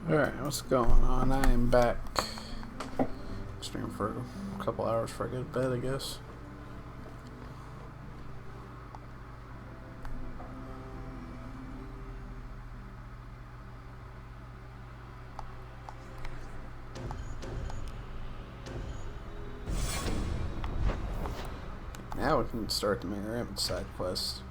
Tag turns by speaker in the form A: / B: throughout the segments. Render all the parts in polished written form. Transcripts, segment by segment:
A: Alright, what's going on? I am back. Stream for a couple hours before I go to bed, I guess. Now we can start the Mirror Image side quest.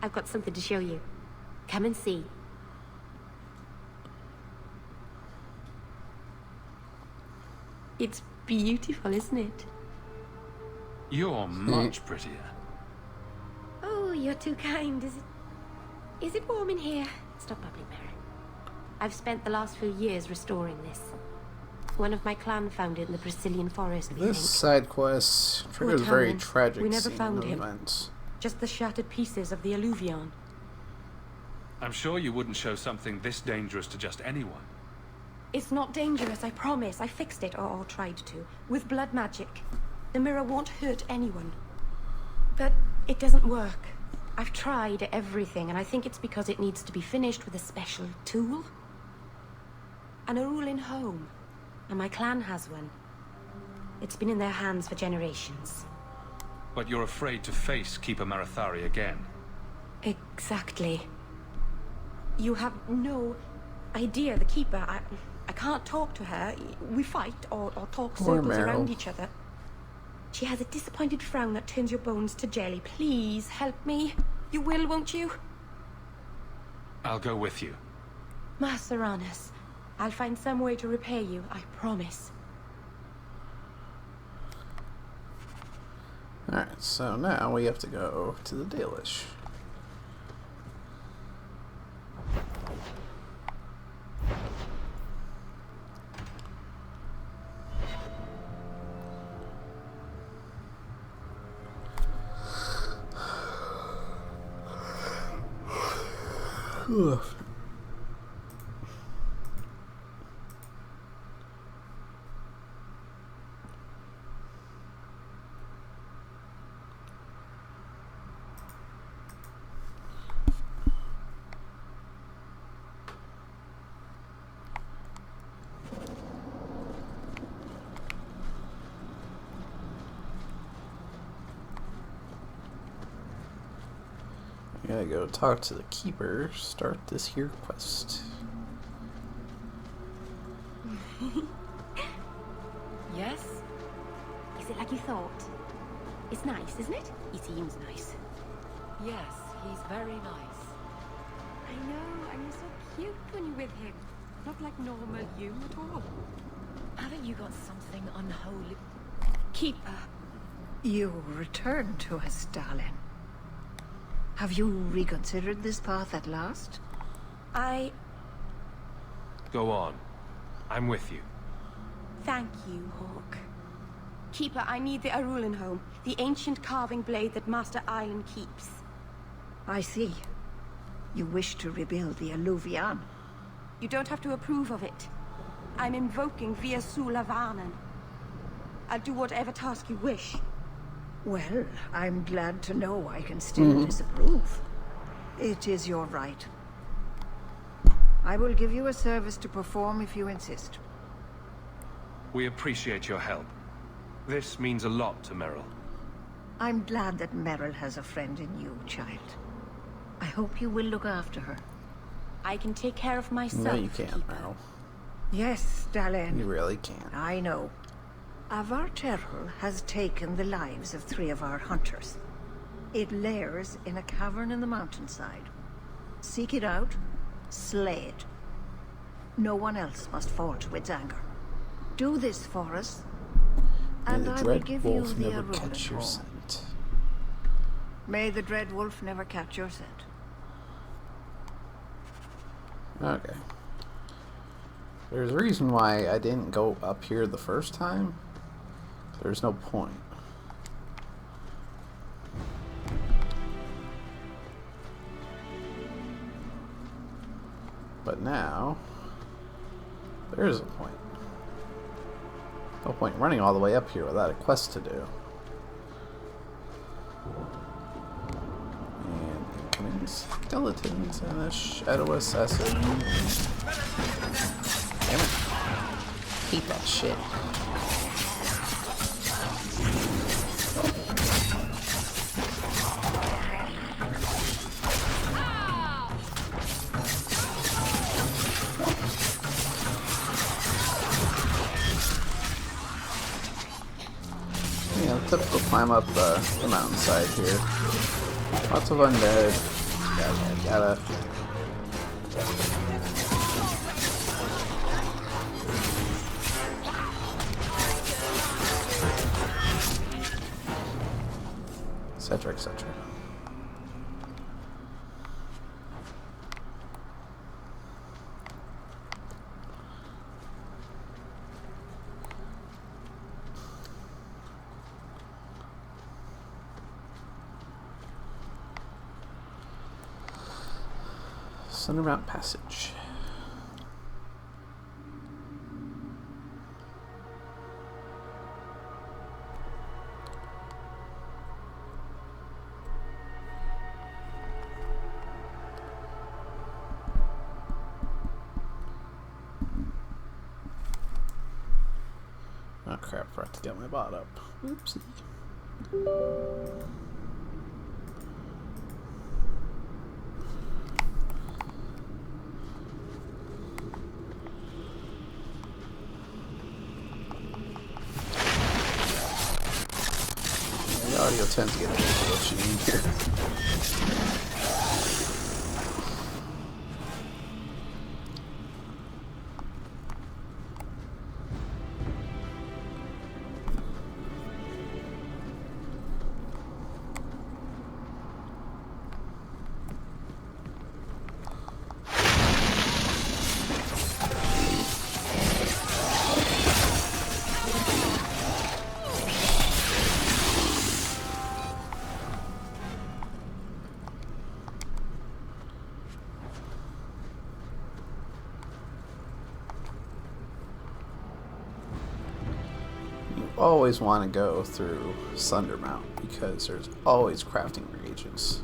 B: I've got something to show you. Come and see. It's beautiful, isn't it?
C: You're much prettier.
B: Oh, you're too kind. Is it warm in here? Stop bubbling, Mary. I've spent the last few years restoring this. One of my clan found it in the Brazilian forest, we
A: This
B: think.
A: side quest triggers very
B: Talon.
A: tragic
B: We never
A: scene
B: found him.
A: events.
B: Just the shattered pieces of the alluvion.
C: I'm sure you wouldn't show something this dangerous to just anyone.
B: It's not dangerous, I promise. I fixed it, or tried to, with blood magic. The mirror won't hurt anyone. But it doesn't work. I've tried everything, and I think it's because it needs to be finished with a special tool. An Arulin home. And my clan has one. It's been in their hands for generations.
C: But you're afraid to face Keeper Marathari again.
B: Exactly. You have no idea, the Keeper. I can't talk to her. We fight or talk
A: Poor
B: circles around
A: Meryl.
B: each other. She has a disappointed frown that turns your bones to jelly. Please, help me. You will, won't you?
C: I'll go with you.
B: Maceranus, I'll find some way to repay you, I promise.
A: Alright, so now we have to go to the Dalish. Ugh. I gotta go talk to the Keeper, start this here quest.
B: Yes? Is it like you thought? It's nice, isn't it? He seems nice.
D: Yes, he's very nice.
B: I know, and you're so cute when you're with him. Not like normal you at all.
D: Haven't you got something unholy?
B: Keeper.
E: You returned to us, Stalin. Have you reconsidered this path at last?
C: Go on. I'm with you.
B: Thank you, Hawk. Keeper, I need the Arulin home. The ancient carving blade that Master Island keeps.
E: I see. You wish to rebuild the Alluvion.
B: You don't have to approve of it. I'm invoking Via Sulavanen. I'll do whatever task you wish.
E: Well, I'm glad to know I can still disapprove. It is your right. I will give you a service to perform if you insist.
C: We appreciate your help. This means a lot to Meryl.
E: I'm glad that Meryl has a friend in you, child. I hope you will look after her.
B: I can take care of myself.
A: No, you can't,
B: Keeper.
A: Meryl.
E: Yes, Stalin.
A: You really can't.
E: I know. Avar Terhul has taken the lives of 3 of our hunters. It lairs in a cavern in the mountainside. Seek it out, slay it. No one else must fall to its anger. Do this for us,
A: May
E: and
A: the
E: I will
A: dread
E: give you
A: wolf
E: the
A: never
E: Arulin
A: catch your
E: home.
A: scent.
E: May the dread wolf never catch your scent.
A: Okay. There's a reason why I didn't go up here the first time. There's no point. But But now, there is a point. No point running all the way up here without a quest to do. And incoming skeletons and a shadow assassin. Damn it. Hate that shit. Typical climb up the mountainside here. Lots of undead. Yada. Etc. etc. Sundermount Passage. Oh crap, forgot to get my bot up. Oopsie. The audio tends to get a little glitchy in here. Always want to go through Sundermount because there's always crafting reagents.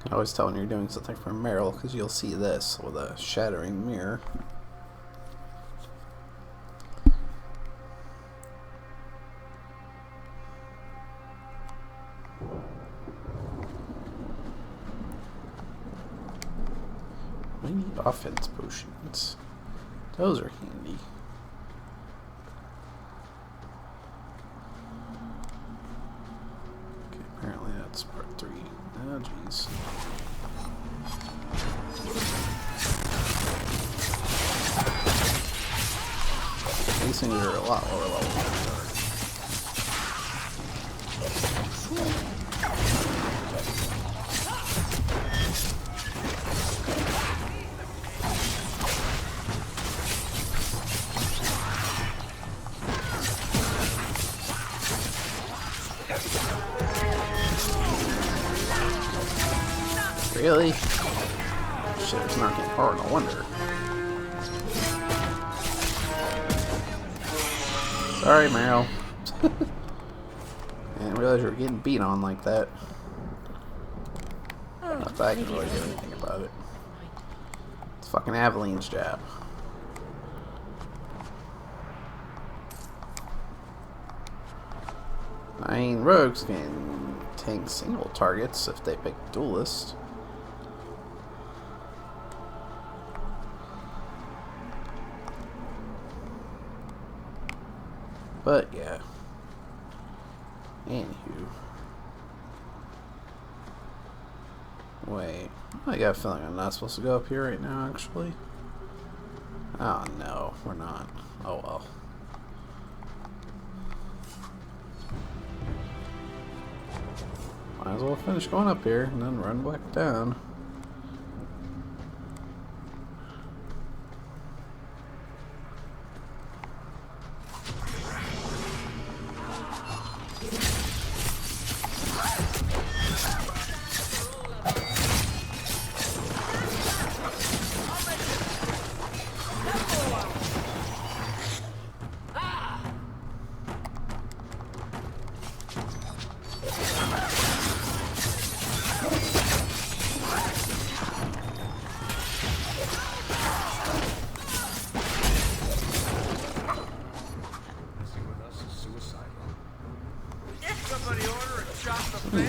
A: I always tell when you're doing something for Meryl because you'll see this with a shattering mirror. We need offense potions. Those are handy. Okay, apparently that's part 3. Oh, jeez. These things are a lot lower level than they are. Really? Shit, it's not getting hard, no wonder. Sorry, Meryl. I didn't realize you were getting beat on like that. Not that I can really do anything about it. It's fucking Aveline's job. I mean, rogues can tank single targets if they pick duelist. But yeah. Anywho. Wait. I got a feeling I'm not supposed to go up here right now, actually. Oh no, we're not. Oh well. Might as well finish going up here and then run back down.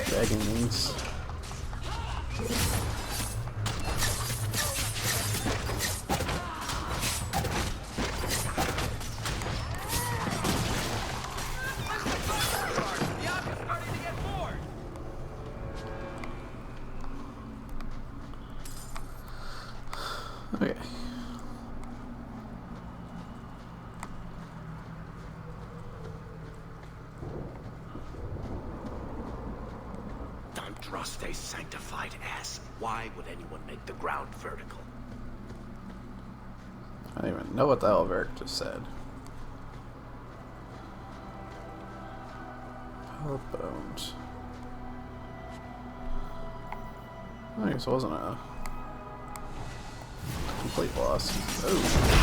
A: Dragons. Okay.
F: Don't trust a sanctified ass. Why would anyone make the ground vertical?
A: I don't even know what the hell Varric just said. Pile of bones. I guess it wasn't a complete loss. Oh.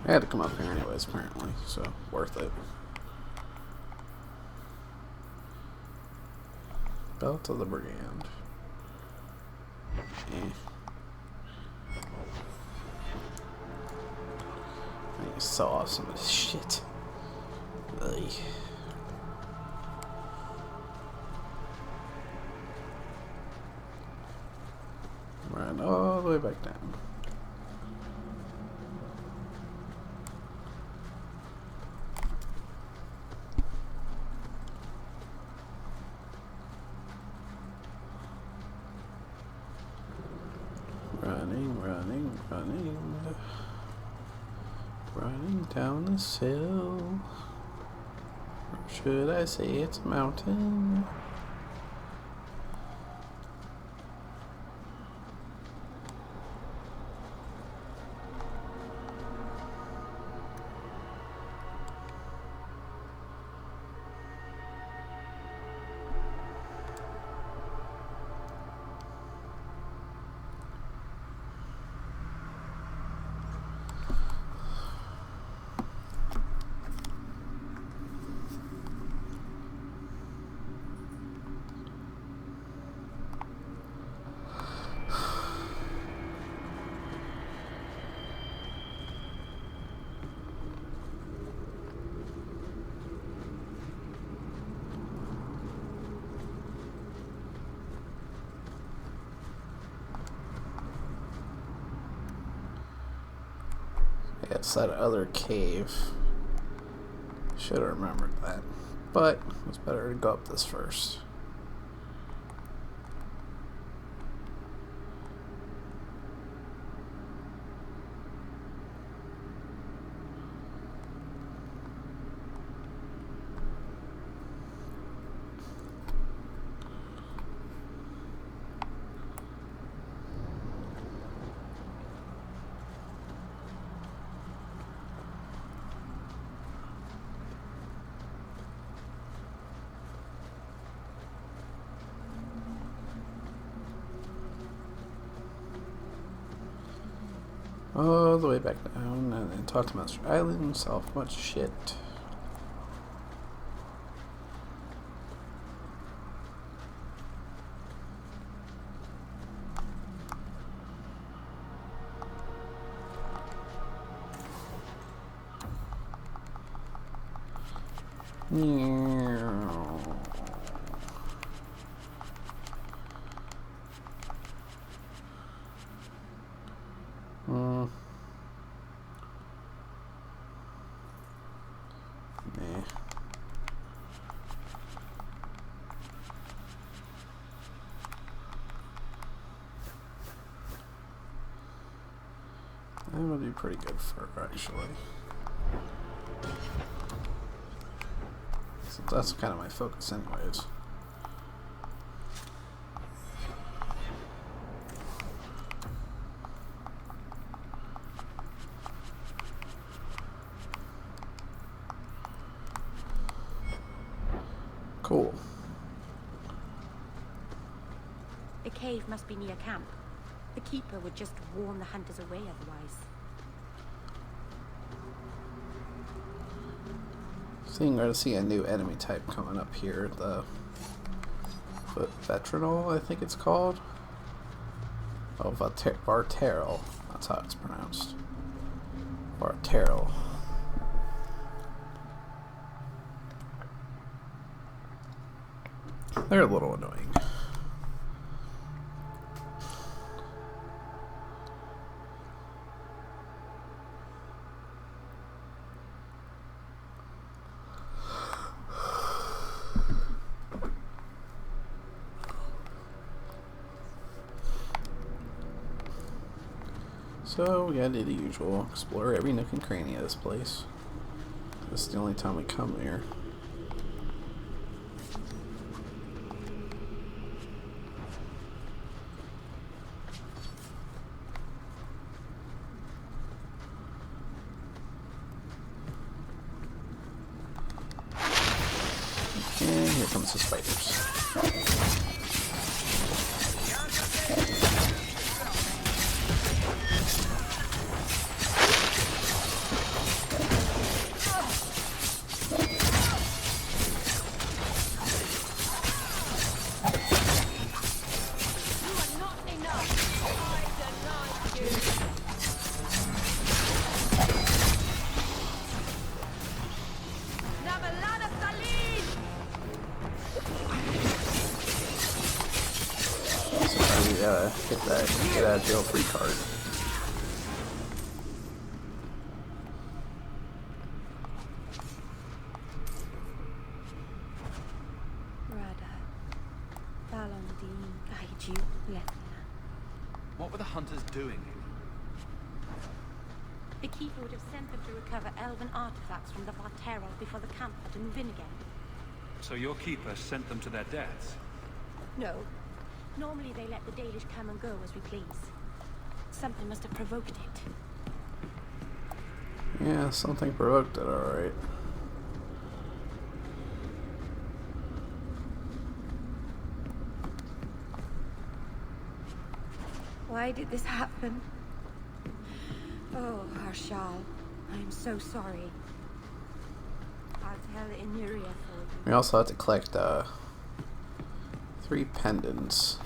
A: I had to come up here anyways, apparently, so worth it. Belt of the Brigand. He's so awesome as shit. Ugh. Run all the way back down. Running down this hill. Or should I say it's a mountain? Yeah, it's that other cave. Should have remembered that. But it was better to go up this first. all the way back down and then talk to Master Island himself. Much shit. That would be pretty good for her, actually. So that's kind of my focus anyways. Cool.
B: The cave must be near camp. The Keeper would just warn the hunters away otherwise.
A: Seeing or to see a new enemy type coming up here, the Vetrinol, I think it's called. Oh, Varterol. That's how it's pronounced. Varterol. They're a little annoying. So we gotta do the usual, explore every nook and cranny of this place. This is the only time we come here. And here comes the spiders. Get that get out of jail free card.
F: What were the hunters doing?
B: The Keeper would have sent them to recover elven artifacts from the Varterol before the camp had to move in again.
C: So your Keeper sent them to their deaths?
B: No. Normally they let the Dalish come and go as we please. Something must have provoked it.
A: Yeah, something provoked it, alright.
B: Why did this happen? Oh, Harshal, I'm so sorry. I'll tell Enuria for you.
A: We also have to collect 3 pendants.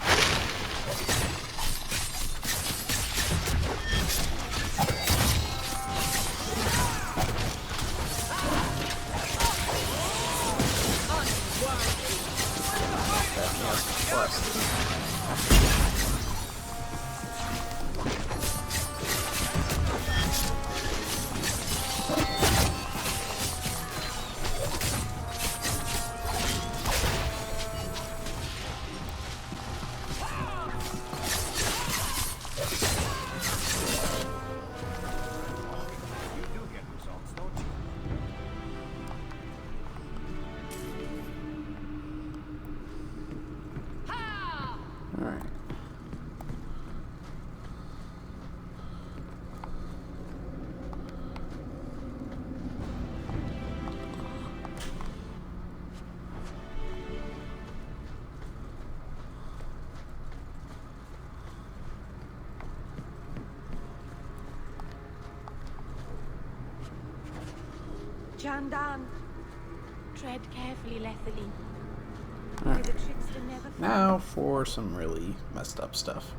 B: Jandan. Tread carefully, Lethaline.
A: Alright.
B: The trickster never found.
A: Now for some really messed up stuff.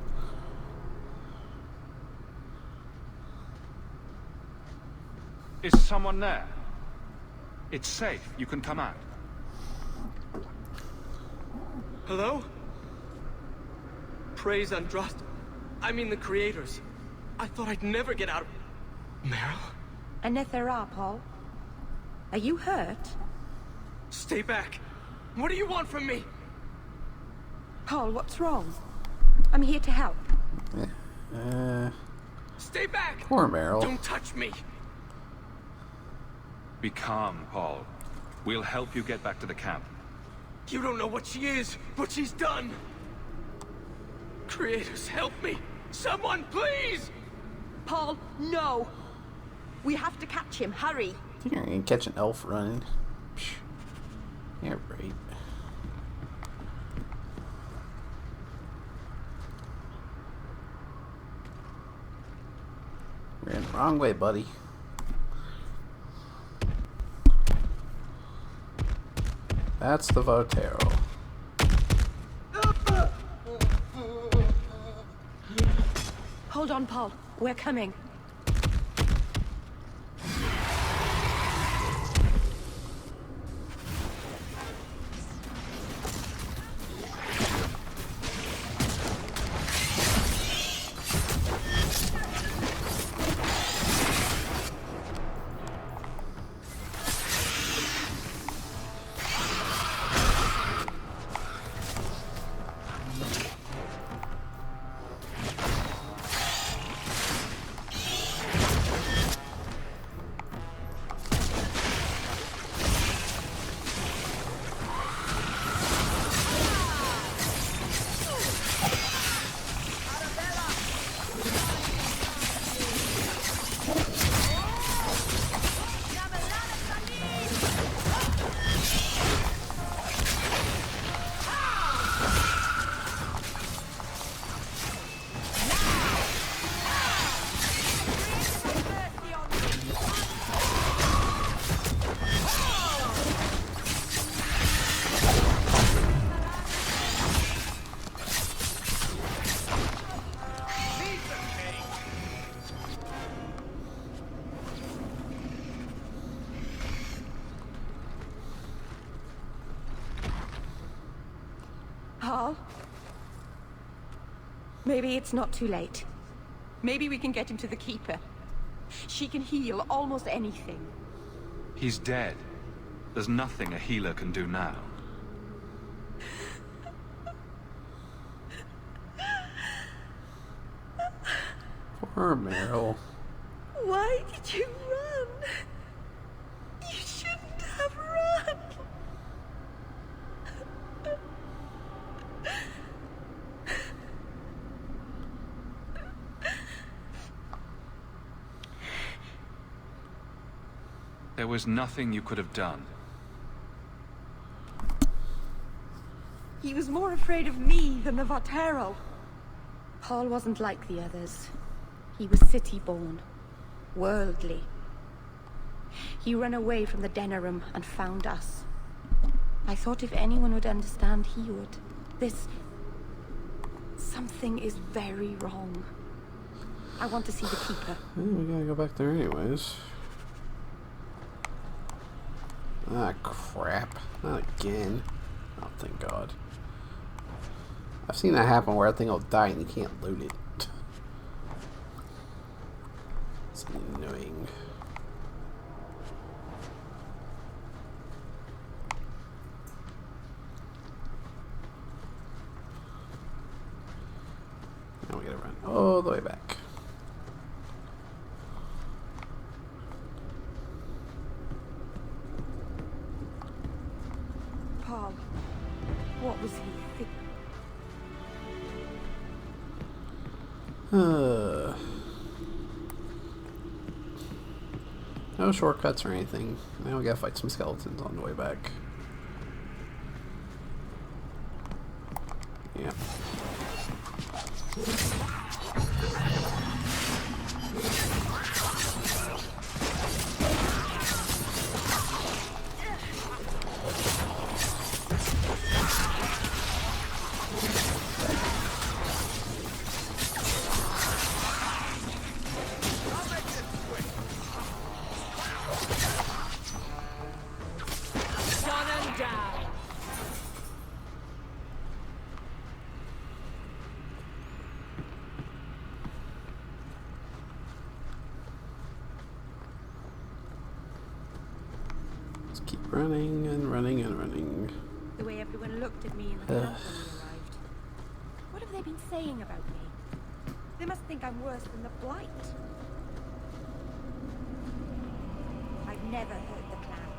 C: Is someone there? It's safe. You can come out.
G: Hello? Praise Andraste. I mean the creators. I thought I'd never get out of... Meryl?
B: Anethera, Paul. Are you hurt?
G: Stay back. What do you want from me?
B: Paul, what's wrong? I'm here to help.
G: Stay back!
A: Poor Meryl.
G: Don't touch me!
C: Be calm, Paul. We'll help you get back to the camp.
G: You don't know what she is, what she's done! Creators, help me! Someone, please!
B: Paul, no! We have to catch him. Hurry!
A: I think you're gonna catch an elf running. Psh. Yeah, right. You're in the wrong way, buddy. That's the Votero.
B: Hold on, Paul. We're coming. Paul? Maybe it's not too late. Maybe we can get him to the Keeper. She can heal almost anything.
C: He's dead. There's nothing a healer can do now.
A: Poor Meryl.
B: Why did you run? You shouldn't have run.
C: There was nothing you could have done.
B: He was more afraid of me than the Votero. Paul wasn't like the others. He was city-born, worldly. He ran away from the Denerim and found us. I thought if anyone would understand, he would. Something is very wrong. I want to see the Keeper.
A: We gotta go back there anyways. Ah, crap. Not again. Oh, thank God. I've seen that happen where a thing will die and you can't loot it. It's annoying. Now we gotta run all the way back.
B: Paul, what was he thinking?
A: No shortcuts or anything. Now we gotta fight some skeletons on the way back. Yeah. Keep running and running and running.
B: The way everyone looked at me in the club when we arrived. What have they been saying about me? They must think I'm worse than the Blight. I've never hurt the clan.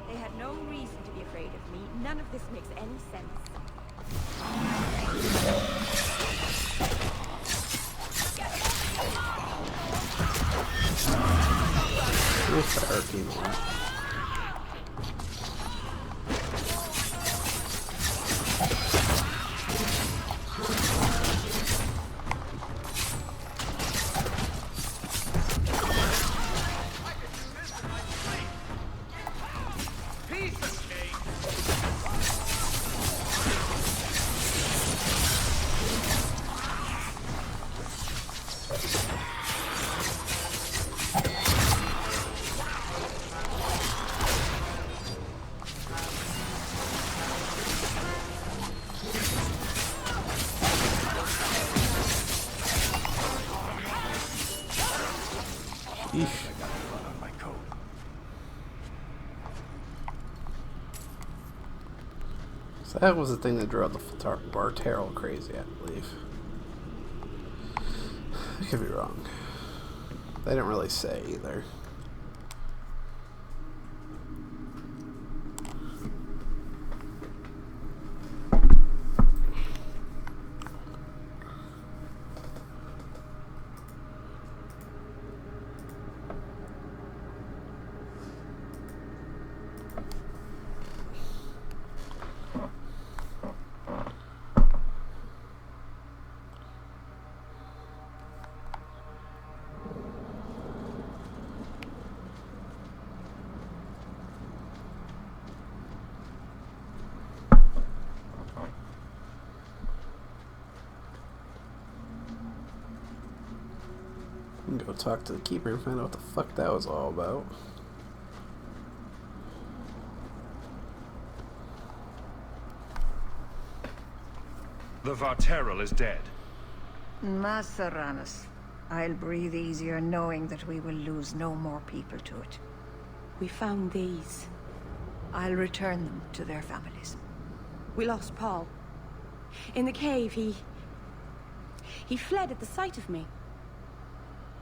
B: They had no reason to be afraid of me. None of this makes any sense.
A: Where's the arcane one? So that was the thing that drove the Varterral crazy, I believe. I could be wrong. They didn't really say either. Go talk to the keeper and find out what the fuck that was all about.
C: The Varterral is dead.
E: Masaranas. I'll breathe easier knowing that we will lose no more people to it.
B: We found these.
E: I'll return them to their families.
B: We lost Paul. In the cave, he fled at the sight of me.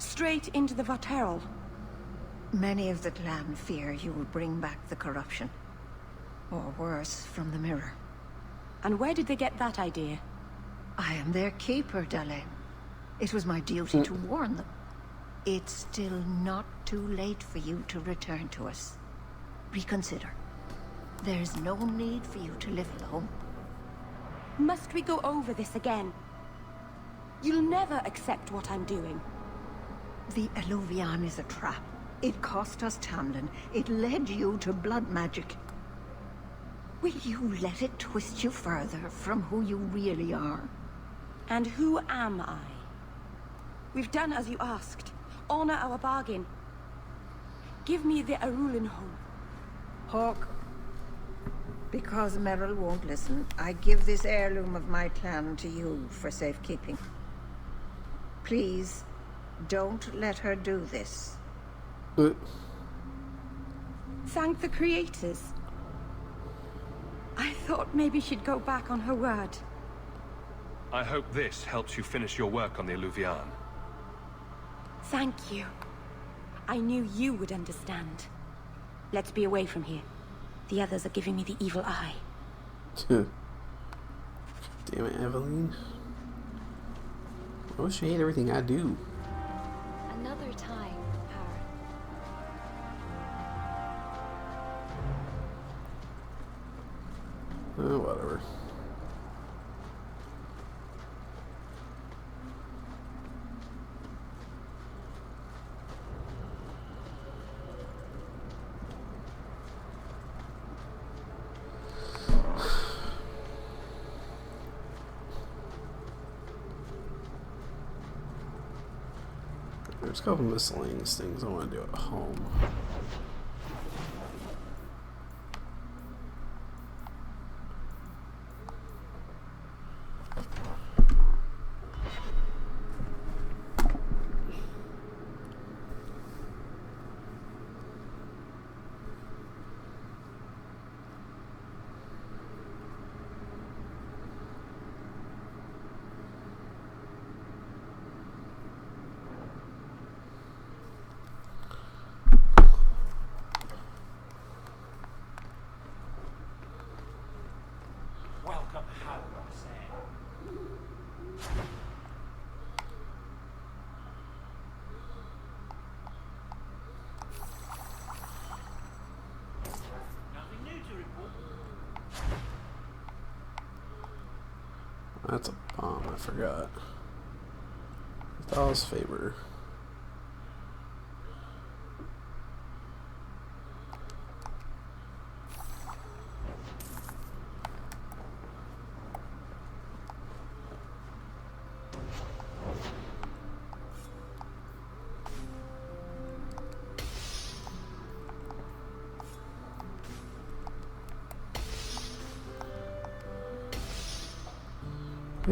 B: Straight into the Varterral.
E: Many of the clan fear you will bring back the corruption. Or worse, from the mirror.
B: And where did they get that idea?
E: I am their keeper, Dalain. It was my duty to warn them. It's still not too late for you to return to us. Reconsider. There's no need for you to live alone.
B: Must we go over this again? You'll never accept what I'm doing.
E: The Eluvian is a trap. It cost us Tamlin. It led you to blood magic. Will you let it twist you further from who you really are?
B: And who am I? We've done as you asked. Honor our bargain. Give me the Arulin home.
E: Hawke. Because Merrill won't listen, I give this heirloom of my clan to you for safekeeping. Please, don't let her do this.
B: Thank the creators. I thought maybe she'd go back on her word.
C: I hope this helps you finish your work on the Eluvian.
B: Thank you. I knew you would understand. Let's be away from here. The others are giving me the evil eye.
A: Damn it, Evelyn. I wish you hate everything I do.
D: Another time, Aaron.
A: Oh, whatever. There's a couple miscellaneous things I want to do at home. That's a bomb, I forgot. Thou's favor.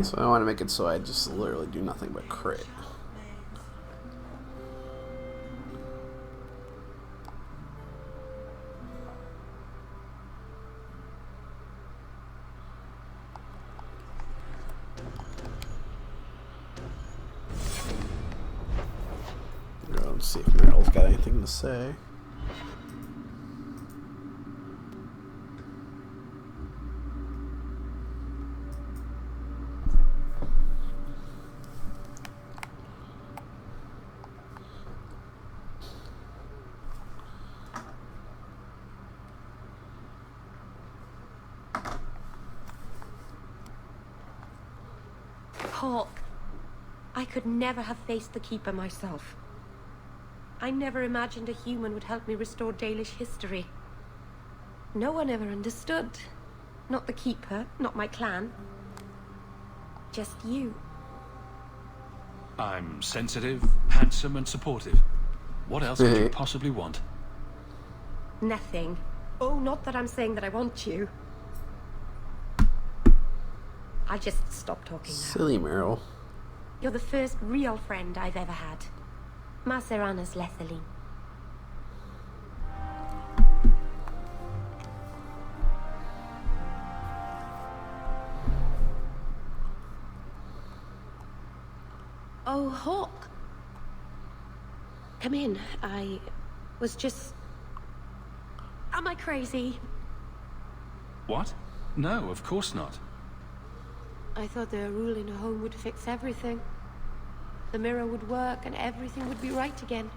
A: So I want to make it so I just literally do nothing but crit. Let's see if Meryl's got anything to say.
B: Hawke, I could never have faced the Keeper myself. I never imagined a human would help me restore Dalish history. No one ever understood. Not the Keeper, not my clan. Just you.
C: I'm sensitive, handsome, and supportive. What else could you possibly want?
B: Nothing. Oh, not that I'm saying that I want you. I'll just stop talking now.
A: Silly Meryl.
B: You're the first real friend I've ever had. Ma Serana's Lethaline. Oh, Hawke. Come in. I was just... Am I crazy?
C: What? No, of course not.
B: I thought the rule in a home would fix everything. The mirror would work and everything would be right again.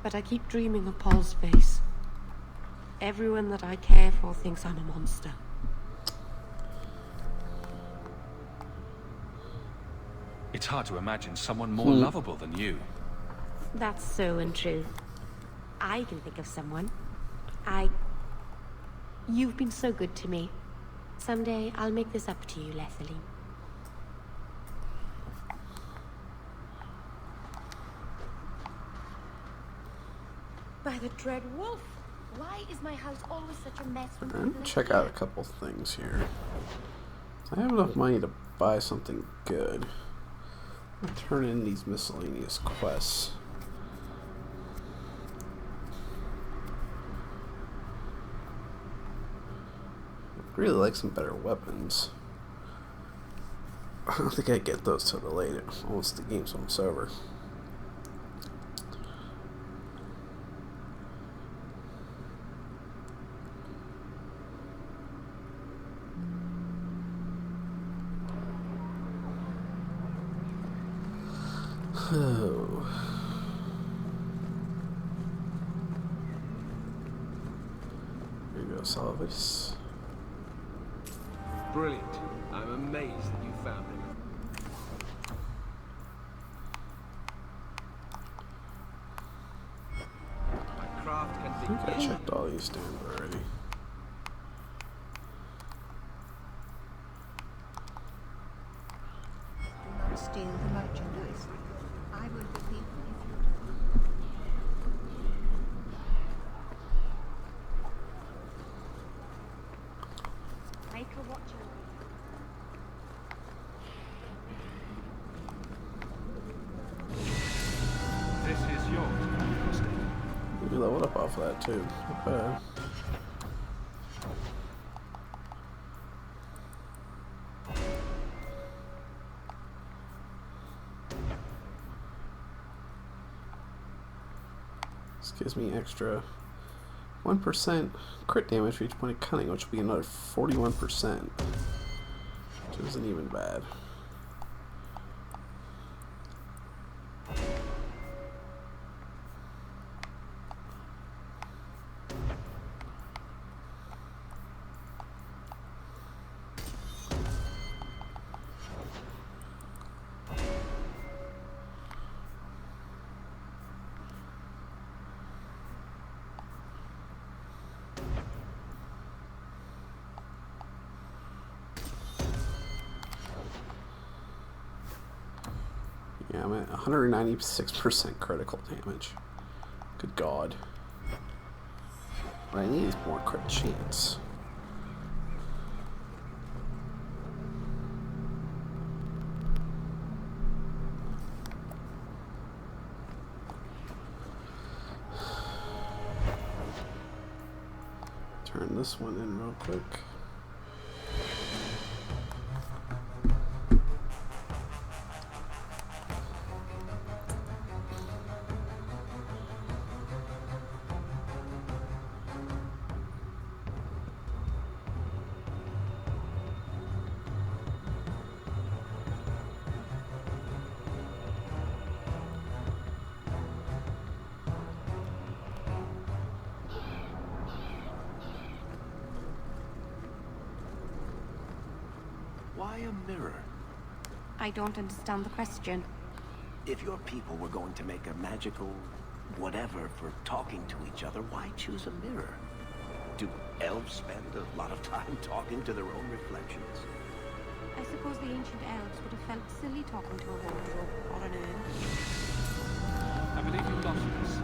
B: But I keep dreaming of Paul's face. Everyone that I care for thinks I'm a monster.
C: It's hard to imagine someone more lovable than you.
B: That's so untrue. I can think of someone. You've been so good to me. Someday I'll make this up to you, Lethaline. By the Dread Wolf, why is my house always such a mess?
A: Check out a couple things here. I have enough money to buy something good. I'll turn in these miscellaneous quests. I'd really like some better weapons. I don't think I get those till the later. Once the game's almost over. Oh. Here you go, Salvis.
G: Brilliant. I'm amazed that you found him. My craft
A: I
G: can
A: think I
G: be...
A: checked all these down already.
E: Do not steal the merchandise. I will believe if you do.
B: Make a watch over.
C: This is yours, if I'm not mistaken.
A: We leveled up off of that too. Not bad. This gives me extra 1% crit damage for each point of cunning, which will be another 41%, which isn't even bad. damn it. 196% critical damage. Good God. What I need is more crit chance. Turn this one in real quick.
F: Why a mirror?
B: I don't understand the question.
F: If your people were going to make a magical whatever for talking to each other, why choose a mirror? Do elves spend a lot of time talking to their own reflections?
B: I suppose the ancient elves would have felt silly talking to a wardrobe or an urn.
C: I believe you lost this.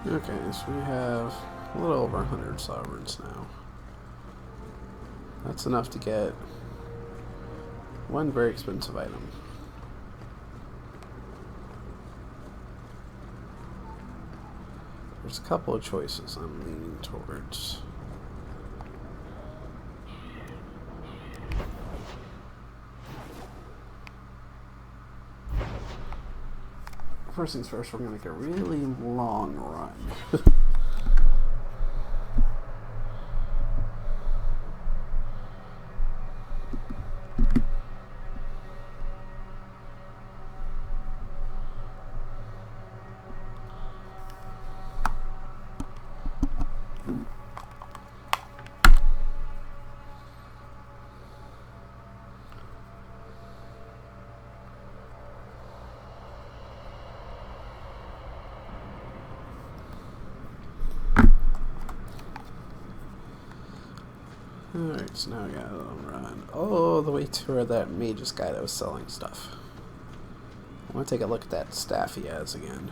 A: Okay, so we have a little over 100 sovereigns now. That's enough to get one very expensive item. There's a couple of choices I'm leaning towards. First things first, we're going to make a really long run. Alright, so now we gotta run all the way to where that mage's guy that was selling stuff. I want to take a look at that staff he has again.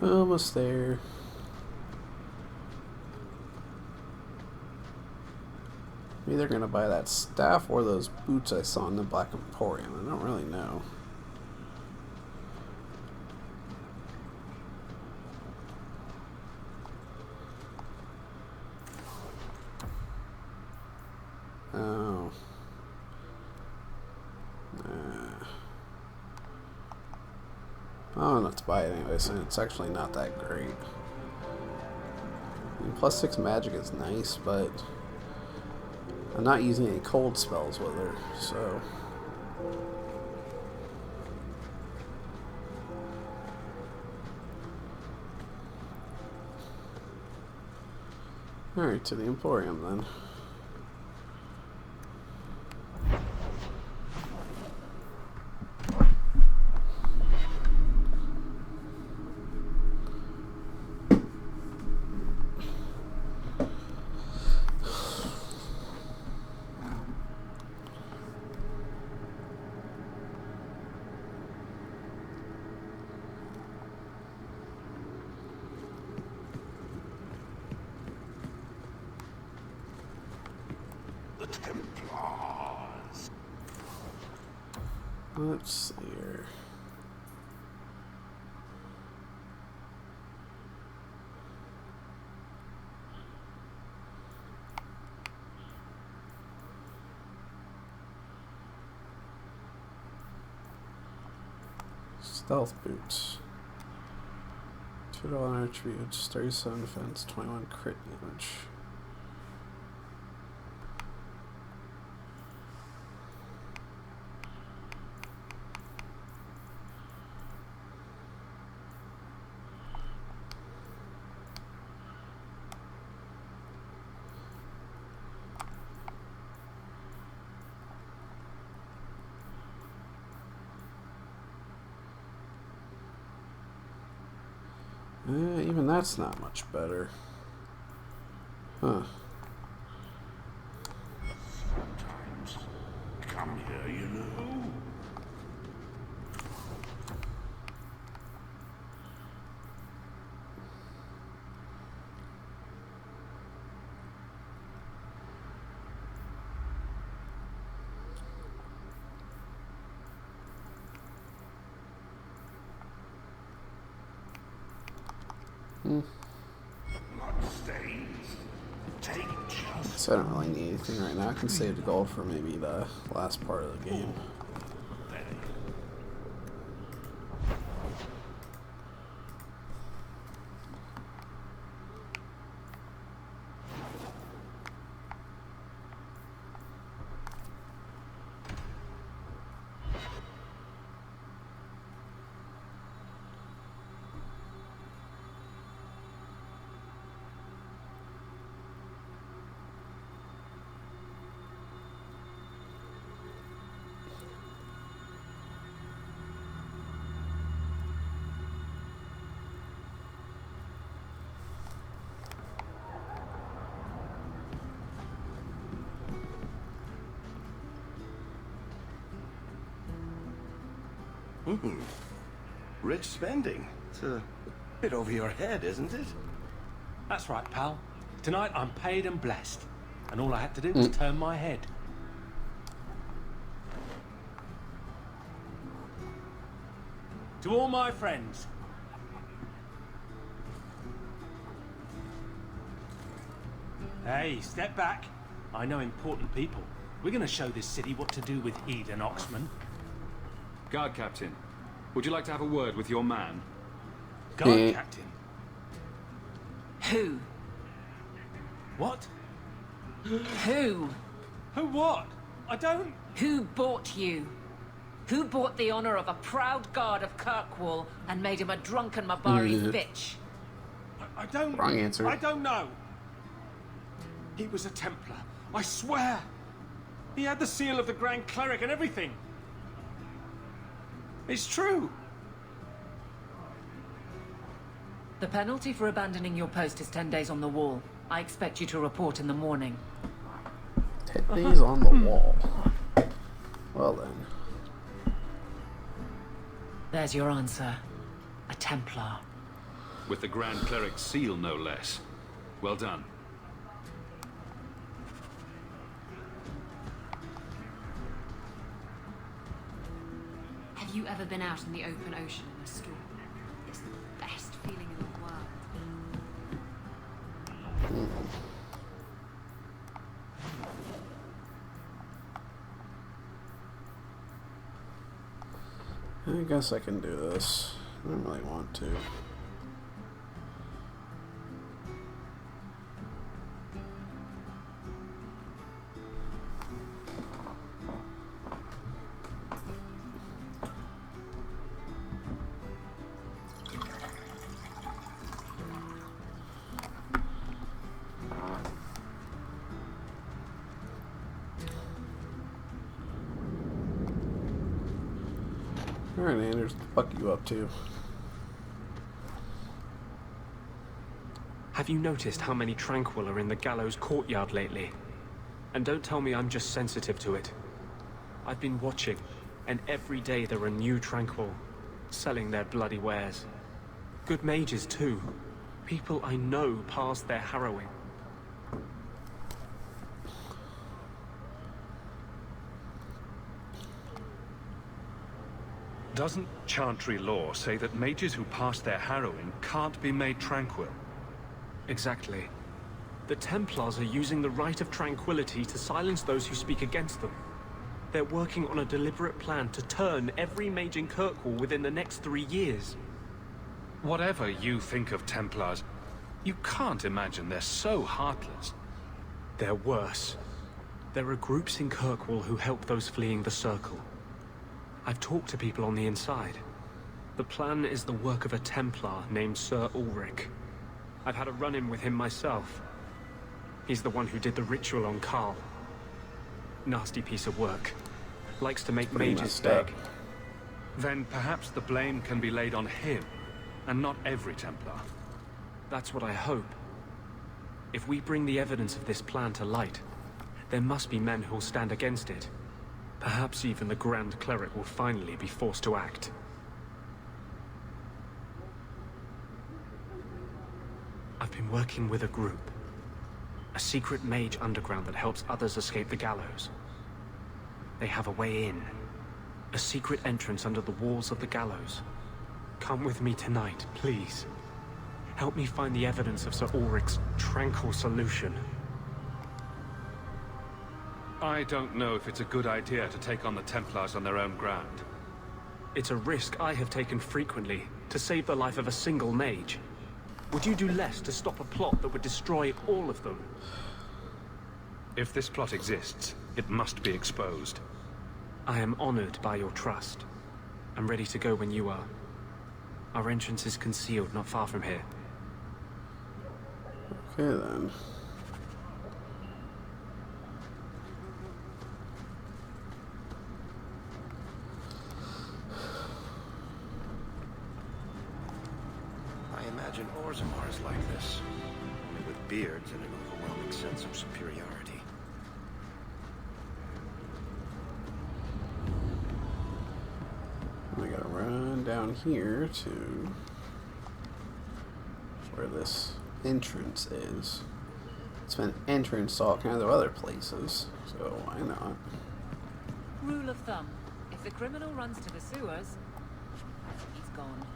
A: Almost there. I'm either gonna buy that staff or those boots I saw in the Black Emporium. I don't really know. Oh. Oh, not to buy it anyway, so it's actually not that great. I mean, +6 magic is nice, but I'm not using any cold spells with her, so. Alright, to the Emporium then.
F: Templars.
A: Let's see here. Stealth boots. $2 attributes, 37 defense, 21 crit damage. Even that's not much better. Huh.
F: Sometimes come here, you know.
A: So I don't really need anything right now. I can save the gold for maybe the last part of the game.
F: Rich spending. It's a bit over your head, isn't it?
H: That's right, pal. Tonight I'm paid and blessed. And all I had to do was turn my head. To all my friends. Hey, step back. I know important people. We're gonna show this city what to do with Eden Oxman.
C: Guard Captain, would you like to have a word with your man?
H: Guard Captain?
I: Who?
H: What?
I: Who?
H: Who what? I don't...
I: Who bought you? Who bought the honor of a proud guard of Kirkwall and made him a drunken Mabari bitch?
H: I don't...
A: Wrong answer.
H: I don't know. He was a Templar. I swear. He had the seal of the Grand Cleric and everything. It's true.
I: The penalty for abandoning your post is 10 days on the wall. I expect you to report in the morning.
A: 10 days on the wall. Well then.
I: There's your answer. A Templar.
C: With the Grand Cleric's seal, no less. Well done.
D: Have you ever been out in the open ocean in a storm? It's the best feeling in the world.
A: I guess I can do this. I don't really want to. Alright, Anders, what the fuck you up to?
G: Have you noticed how many Tranquil are in the gallows courtyard lately? And don't tell me I'm just sensitive to it. I've been watching, and every day there are new Tranquil, selling their bloody wares. Good mages too. People I know past their harrowing.
C: Doesn't Chantry law say that mages who pass their harrowing can't be made tranquil?
G: Exactly. The Templars are using the Rite of Tranquility to silence those who speak against them. They're working on a deliberate plan to turn every mage in Kirkwall within the next 3 years.
C: Whatever you think of Templars, you can't imagine they're so heartless.
G: They're worse. There are groups in Kirkwall who help those fleeing the Circle. I've talked to people on the inside. The plan is the work of a Templar named Sir Ulrich. I've had a run-in with him myself. He's the one who did the ritual on Karl. Nasty piece of work. Likes to make mages beg.
C: Then perhaps the blame can be laid on him, and not every Templar.
G: That's what I hope. If we bring the evidence of this plan to light, there must be men who'll stand against it. Perhaps even the Grand Cleric will finally be forced to act. I've been working with a group. A secret mage underground that helps others escape the gallows. They have a way in. A secret entrance under the walls of the gallows. Come with me tonight, please. Help me find the evidence of Sir Ulrich's tranquil solution.
C: I don't know if it's a good idea to take on the Templars on their own ground.
G: It's a risk I have taken frequently to save the life of a single mage. Would you do less to stop a plot that would destroy all of them?
C: If this plot exists, it must be exposed.
G: I am honored by your trust. I'm ready to go when you are. Our entrance is concealed not far from here.
A: Okay then.
F: I imagine Orzammar is like this, only with beards and an overwhelming sense of superiority.
A: We gotta run down here to where this entrance is. It's been entrance to all kinds of other places, so why not?
I: Rule of thumb. If the criminal runs to the sewers, he's gone.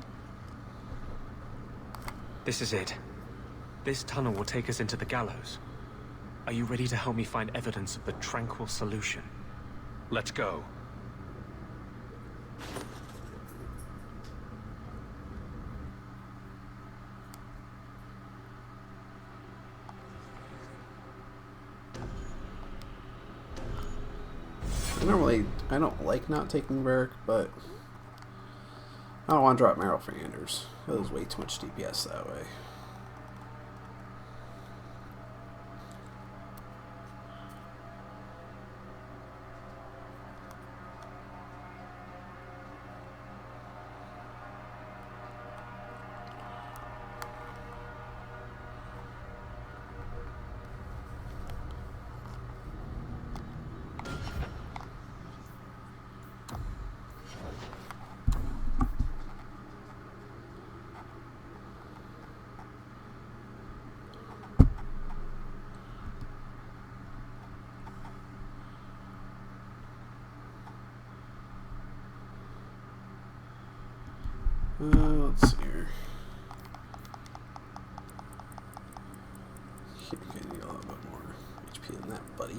G: This is it. This tunnel will take us into the gallows. Are you ready to help me find evidence of the tranquil solution?
C: Let's go.
A: I don't like not taking Varric, but I don't want to drop Meryl for Anders. That was way too much DPS that way. Let's see here. You're gonna need a little bit more HP than that, buddy.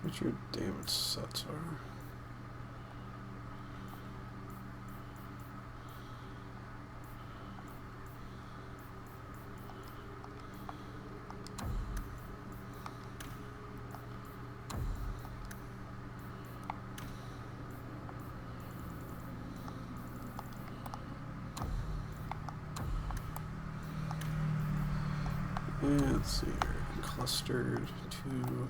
A: What your damage sets are. And let's see here. Clustered 2.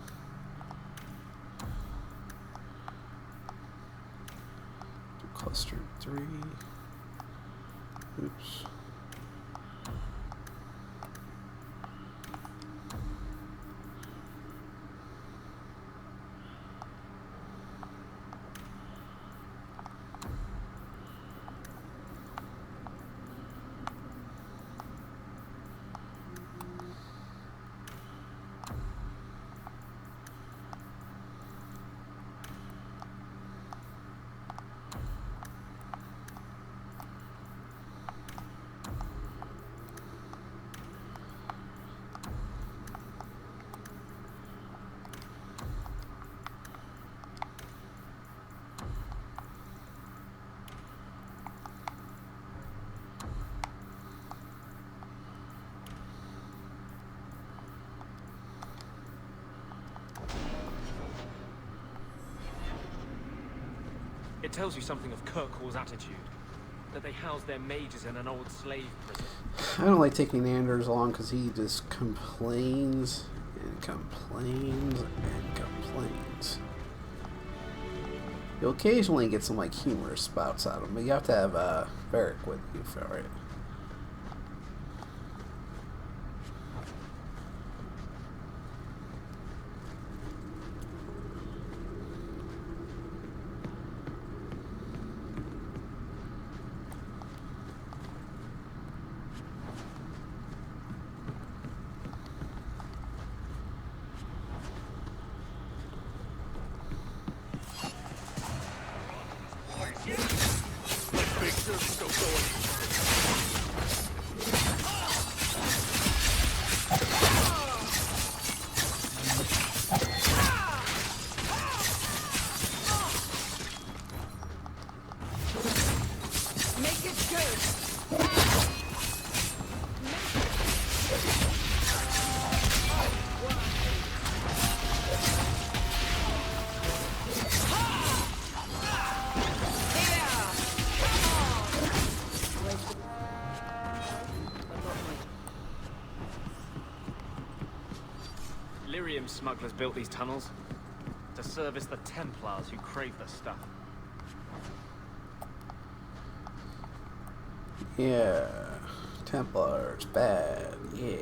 A: Clustered 3. Oops.
G: It tells you something of Kirkwall's attitude. That they house their mages in an old slave prison.
A: I don't like taking Anders along because he just complains and complains and complains. You'll occasionally get some like humorous spouts out of him, but you have to have Varric with you for it.
G: Lyrium smugglers built these tunnels to service the Templars who crave the stuff.
A: Yeah, Templars, bad, yeah.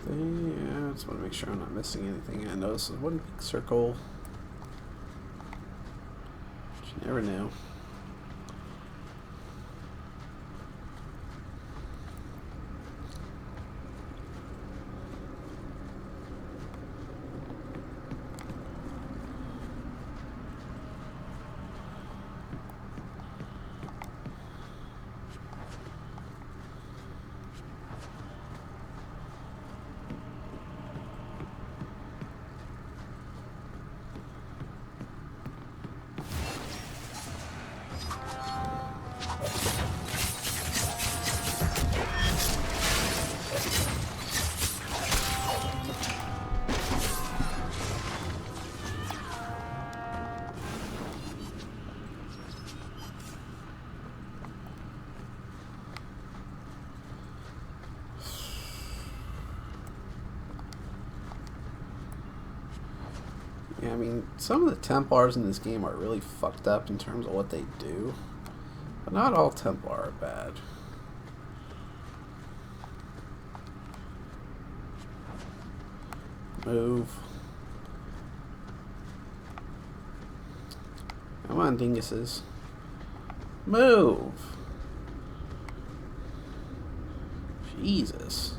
A: Yeah, I just want to make sure I'm not missing anything. I know this is one big circle. But you never know. I mean, some of the Templars in this game are really fucked up in terms of what they do. But not all Templar are bad. Move. Come on, dinguses. Move! Jesus.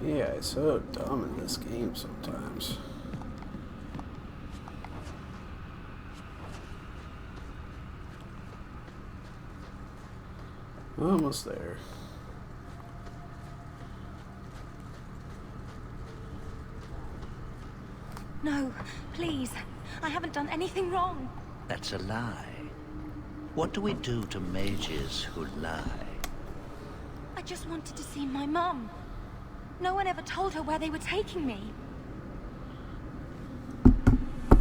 A: Yeah, it's so dumb in this game sometimes. Almost there.
B: No, please. I haven't done anything wrong.
J: That's a lie. What do we do to mages who lie?
B: I just wanted to see my mum. No one ever told her where they were taking me.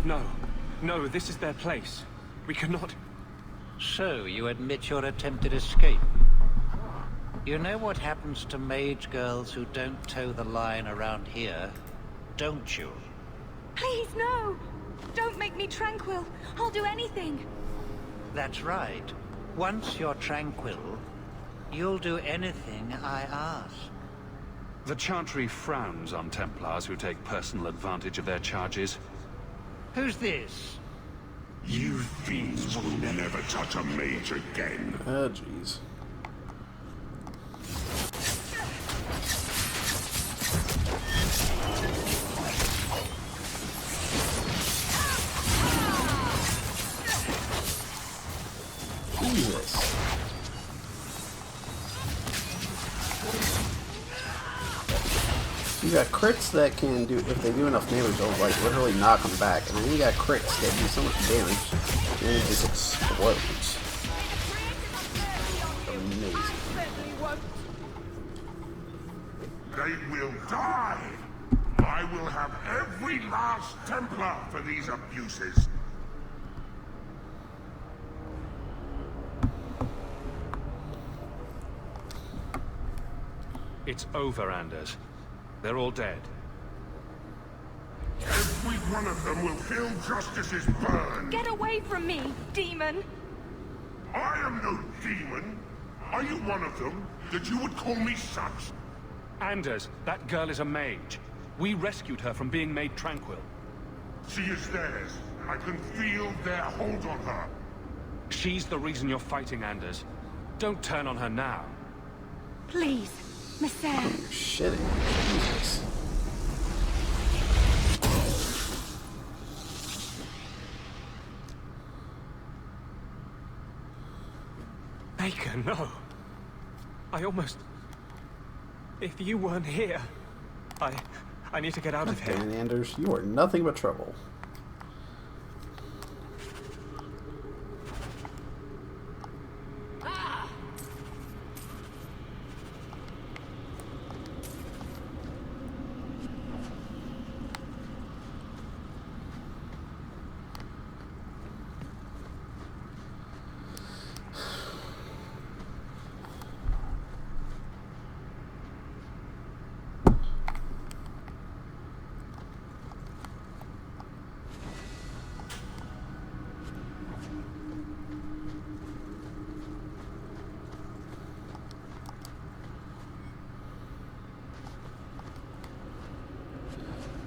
G: No. No, this is their place. We cannot...
J: So, you admit your attempted escape? You know what happens to mage girls who don't toe the line around here, don't you?
B: Please, no! Don't make me tranquil. I'll do anything.
J: That's right. Once you're tranquil, you'll do anything I ask.
C: The Chantry frowns on Templars who take personal advantage of their charges.
J: Who's this?
K: You fiends will never touch a mage again.
A: Oh, jeez. Jesus. You got crits that can do, if they do enough damage, they'll like literally knock them back. And then you got crits that do so much damage, and it just explodes. Amazing.
K: They will die! I will have every last Templar for these abuses.
C: It's over, Anders. They're all dead.
K: Every one of them will feel justice's burn.
B: Get away from me, demon!
K: I am no demon. Are you one of them, that you would call me such?
C: Anders, that girl is a mage. We rescued her from being made tranquil.
K: She is theirs. I can feel their hold on her.
C: She's the reason you're fighting, Anders. Don't turn on her now.
B: Please, Mister.
A: You're shitting. Jesus.
G: Baker, no. I almost... If you weren't here, I need to get out of here.
A: Dan Anders, you are nothing but trouble.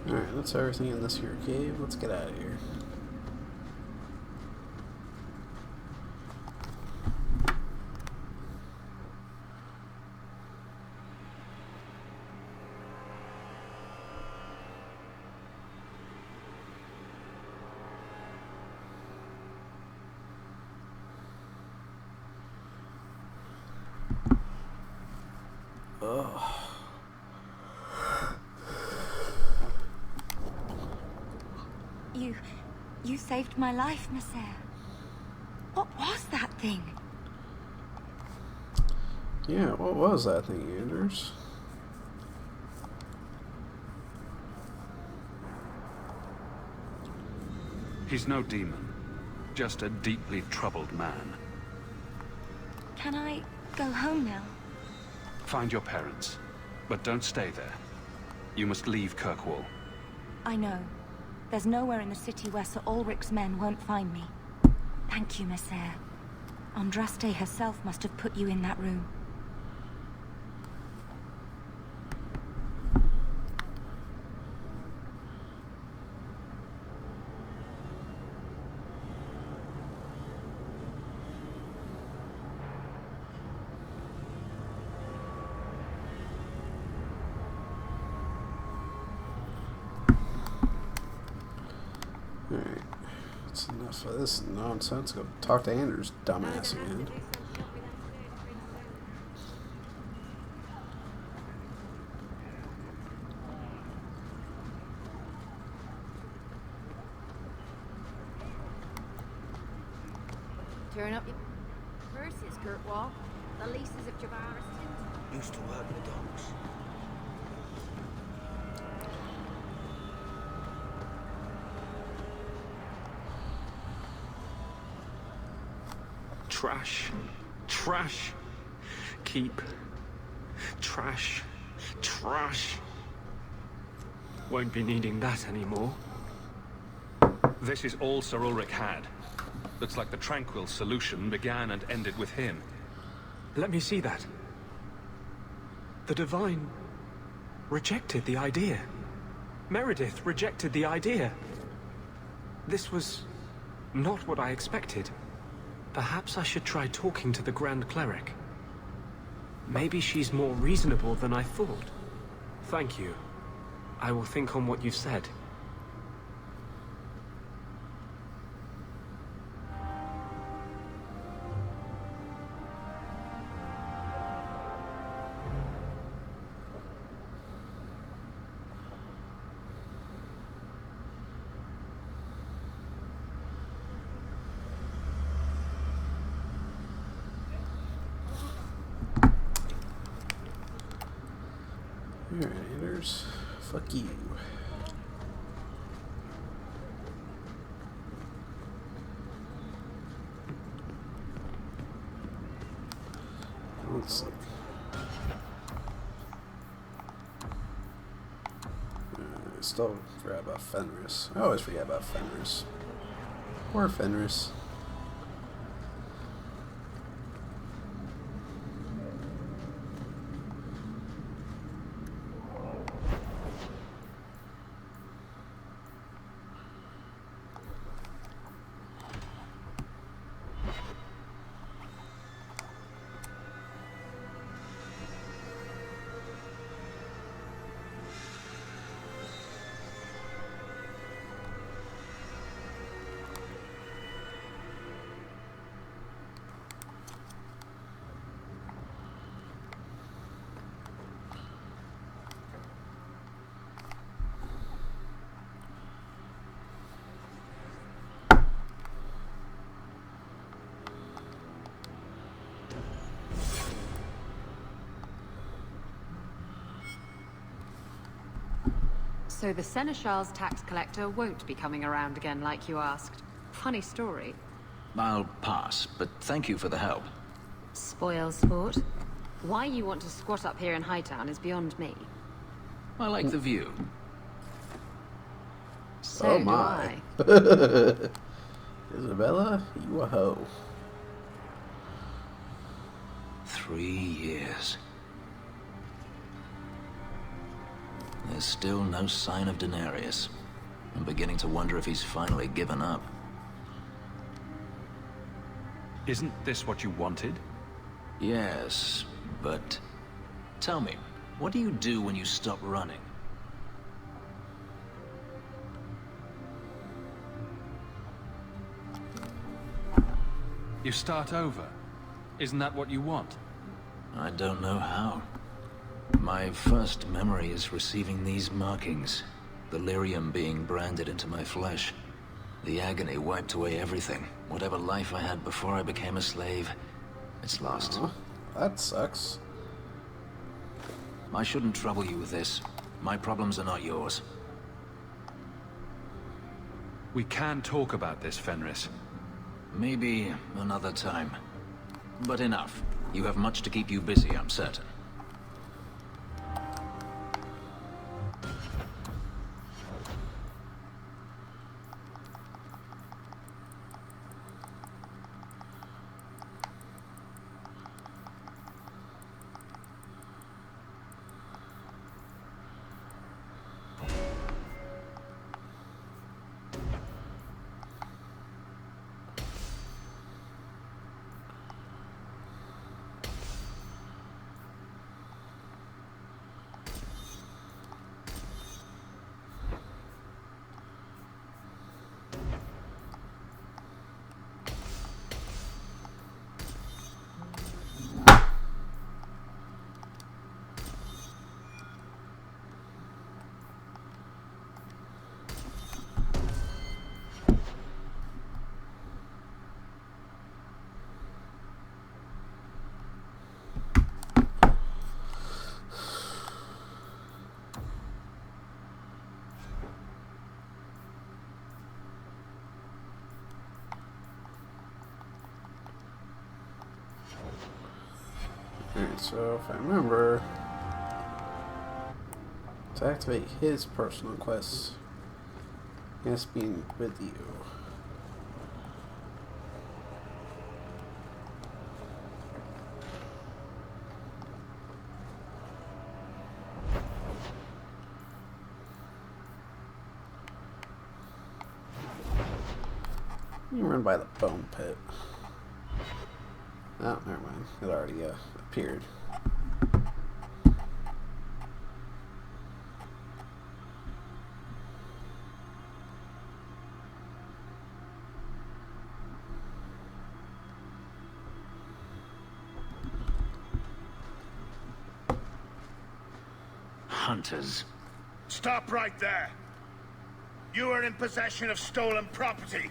A: Alright, that's everything in this here cave. Let's get out of here. Ugh.
B: saved my life, Messere. What was that thing?
A: Yeah, what was that thing, Anders?
C: He's no demon, just a deeply troubled man.
B: Can I go home now?
C: Find your parents, but don't stay there. You must leave Kirkwall.
B: I know. There's nowhere in the city where Sir Ulric's men won't find me. Thank you, Messere. Andraste herself must have put you in that room.
A: Alright. That's enough of this nonsense. Go talk to Anders, dumbass again.
L: Turn up your purses, Kirkwall. The leases of Javaris
F: Used to work the dogs.
G: Trash. Trash. Keep. Trash. Trash. Won't be needing that anymore.
C: This is all Sir Ulric had. Looks like the Tranquil solution began and ended with him.
G: Let me see that. The Divine rejected the idea. Meredith rejected the idea. This was not what I expected. Perhaps I should try talking to the Grand Cleric. Maybe she's more reasonable than I thought. Thank you. I will think on what you've said.
A: Alright, Anders. Fuck you. Let's see. I still forgot about Fenris. I always forget about Fenris. Poor Fenris.
D: So the Seneschal's tax collector won't be coming around again like you asked. Funny story.
M: I'll pass, but thank you for the help.
D: Spoil sport. Why you want to squat up here in Hightown is beyond me.
M: I like the view.
D: So
A: oh
D: do
A: my.
D: I.
A: Isabella, you a hoe.
M: 3 years. There's still no sign of Denarius. I'm beginning to wonder if he's finally given up.
C: Isn't this what you wanted?
M: Yes, but... Tell me, what do you do when you stop running?
C: You start over. Isn't that what you want?
M: I don't know how. My first memory is receiving these markings, the lyrium being branded into my flesh. The agony wiped away everything. Whatever life I had before I became a slave, it's lost.
A: That sucks.
M: I shouldn't trouble you with this. My problems are not yours.
C: We can talk about this, Fenris.
M: Maybe another time. But enough. You have much to keep you busy, I'm certain.
A: Alright, so if I remember, to activate his personal quest, he has to be with you. You run by the bone pit. Oh, never mind. It already appeared.
M: Hunters.
K: Stop right there! You are in possession of stolen property.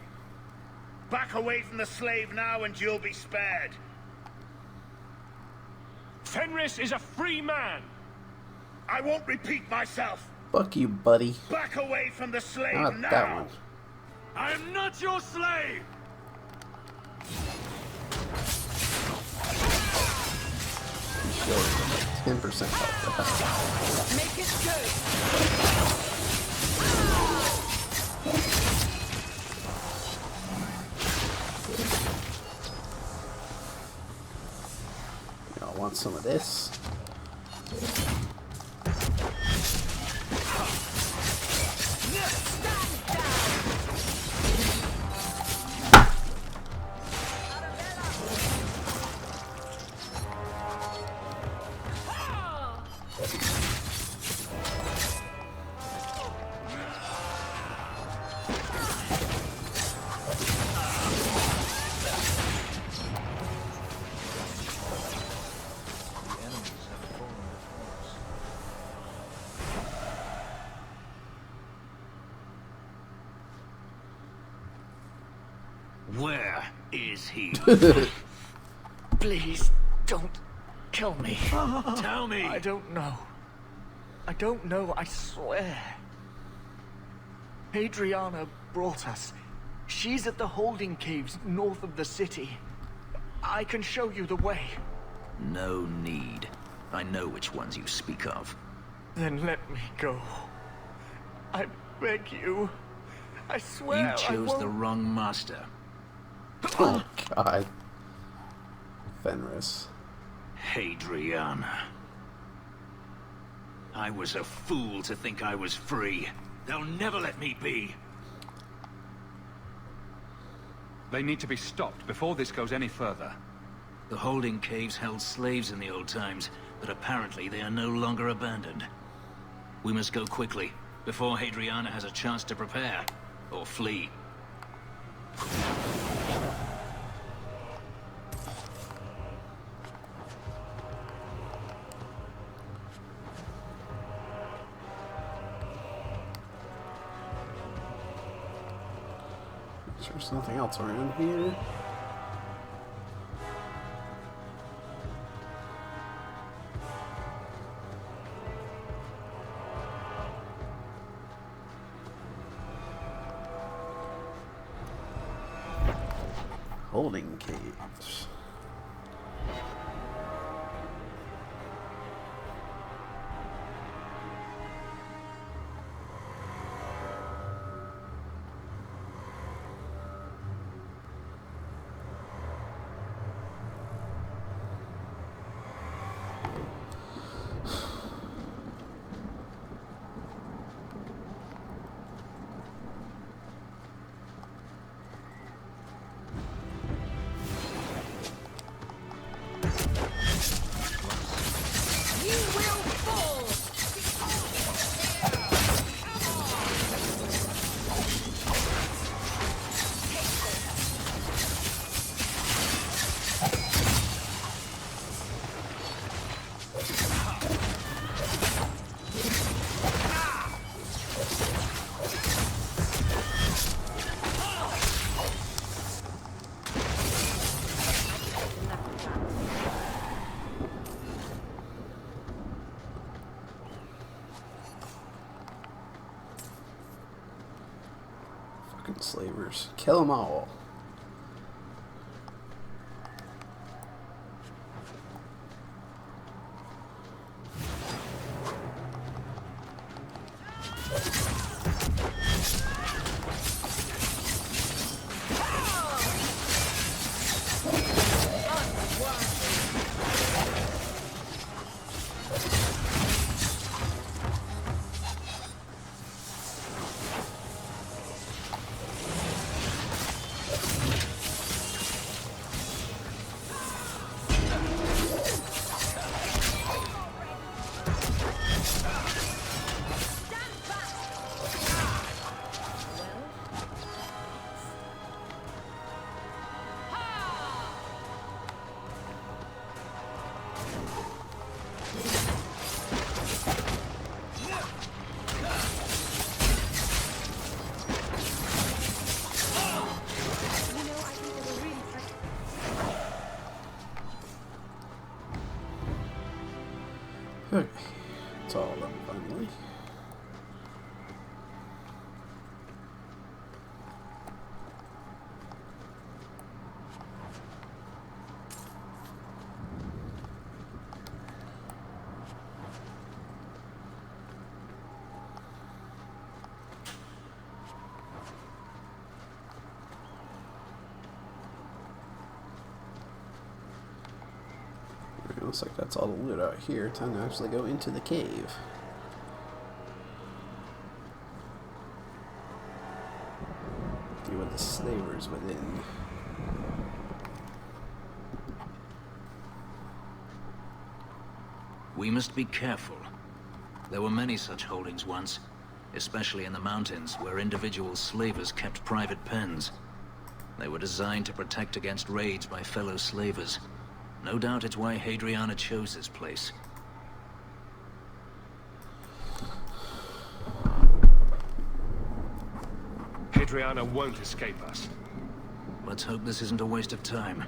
K: Back away from the slave now and you'll be spared.
H: Fenris is a free man!
K: I won't repeat myself.
A: Fuck you, buddy.
K: Back away from the slave
A: Not
K: now!
A: that one.
H: I am not your slave!
A: Sure. 10% health.
I: Make it good!
A: Y'all want some of this?
J: Where is he?
N: Please, don't kill me.
J: Tell me!
N: I don't know. I don't know, I swear. Adriana brought us. She's at the holding caves north of the city. I can show you the way.
M: No need. I know which ones you speak of.
N: Then let me go. I beg you. I swear
M: You chose the wrong master.
A: Oh, God. Fenris.
M: Hadriana. I was a fool to think I was free. They'll never let me be.
C: They need to be stopped before this goes any further.
M: The holding caves held slaves in the old times, but apparently they are no longer abandoned. We must go quickly, before Hadriana has a chance to prepare, or flee.
A: There's nothing else around here. Holding caves. Slavers. Kill them all. Okay, it's all done finally. Looks like that's all the loot out here. Time to actually go into the cave. Deal with the slavers within.
M: We must be careful. There were many such holdings once, especially in the mountains where individual slavers kept private pens. They were designed to protect against raids by fellow slavers. No doubt it's why Hadriana chose this place.
C: Hadriana won't escape us.
M: Let's hope this isn't a waste of time.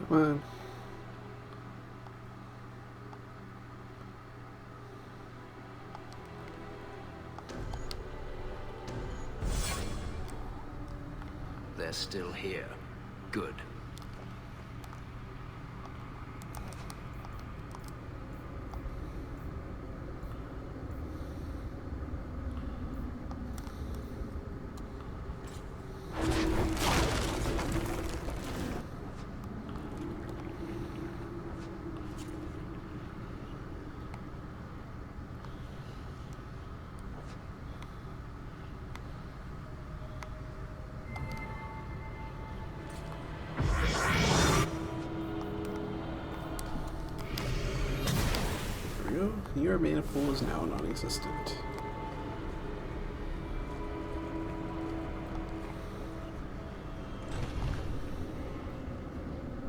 A: Come on.
M: They're still here. Good.
A: go. Your mana pool is now non-existent.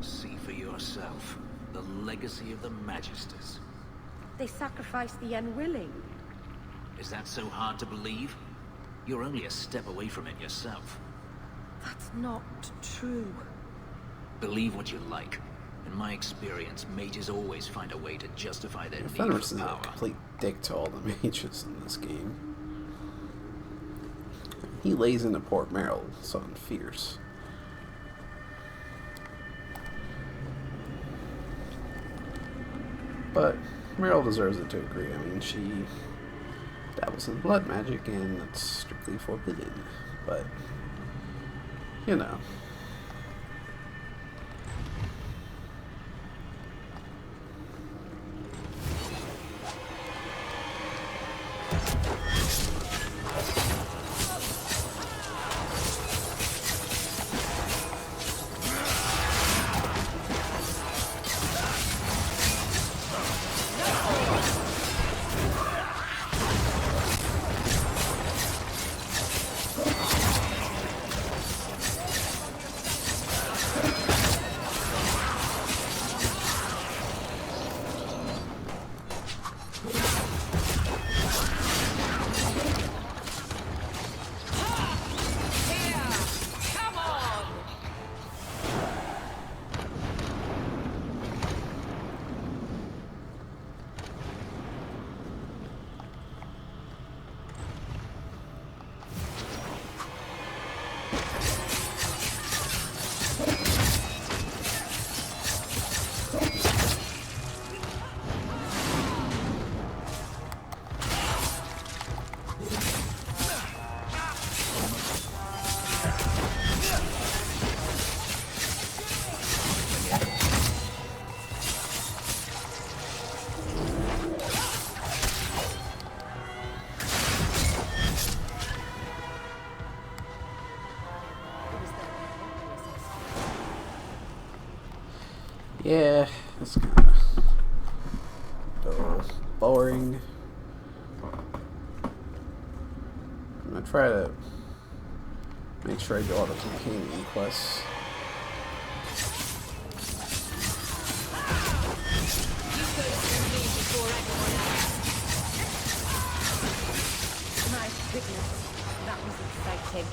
M: See for yourself. The legacy of the Magisters.
B: They sacrifice the unwilling.
M: Is that so hard to believe? You're only a step away from it yourself.
B: That's not true.
M: Believe what you like. In my experience, mages always find a way to justify their need
A: Fenris
M: for
A: is a
M: power.
A: complete dick to all the mages in this game. He lays into Port Merrill, something fierce. But Merrill deserves it to agree. I mean, she dabbles in blood magic, and it's strictly forbidden. But, you know. Yeah, it's kind of boring. I'm gonna try to make sure I do all the companion quests.
B: My goodness, that was exciting.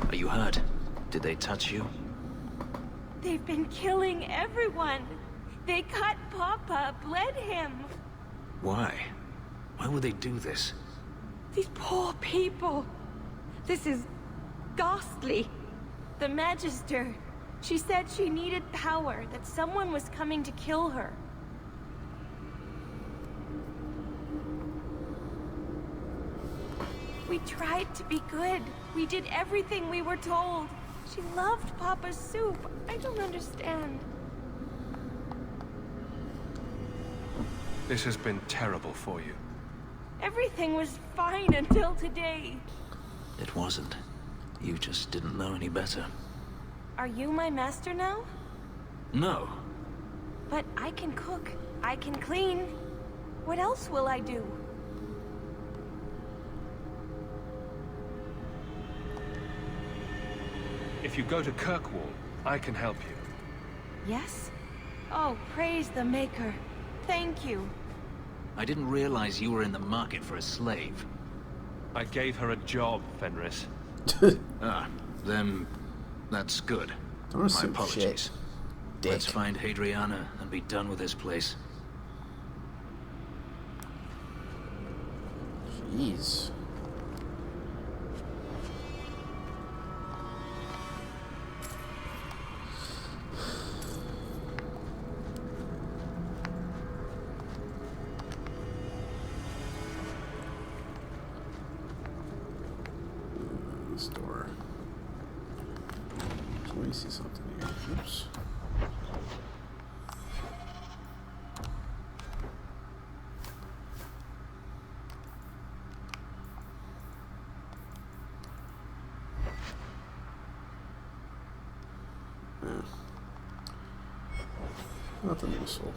M: Are you hurt? Did they touch you?
O: They've been killing everyone. They cut Papa, bled him.
M: Why? Why would they do this?
O: These poor people. This is ghastly. The Magister. She said she needed power, that someone was coming to kill her. We tried to be good. We did everything we were told. She loved Papa's soup. I don't understand.
C: This has been terrible for you.
O: Everything was fine until today.
M: It wasn't. You just didn't know any better.
O: Are you my master now?
M: No.
O: But I can cook. I can clean. What else will I do?
C: If you go to Kirkwall, I can help you.
O: Yes? Oh, praise the Maker. Thank you.
M: I didn't realize you were in the market for a slave.
C: I gave her a job, Fenris.
M: Ah, then that's good.
A: Don't
M: My
A: assume
M: apologies.
A: shit.
M: Let's find Hadriana and be done with this place.
A: Jeez. Store. So let me see something here. Oops. Yeah. Nothing useful.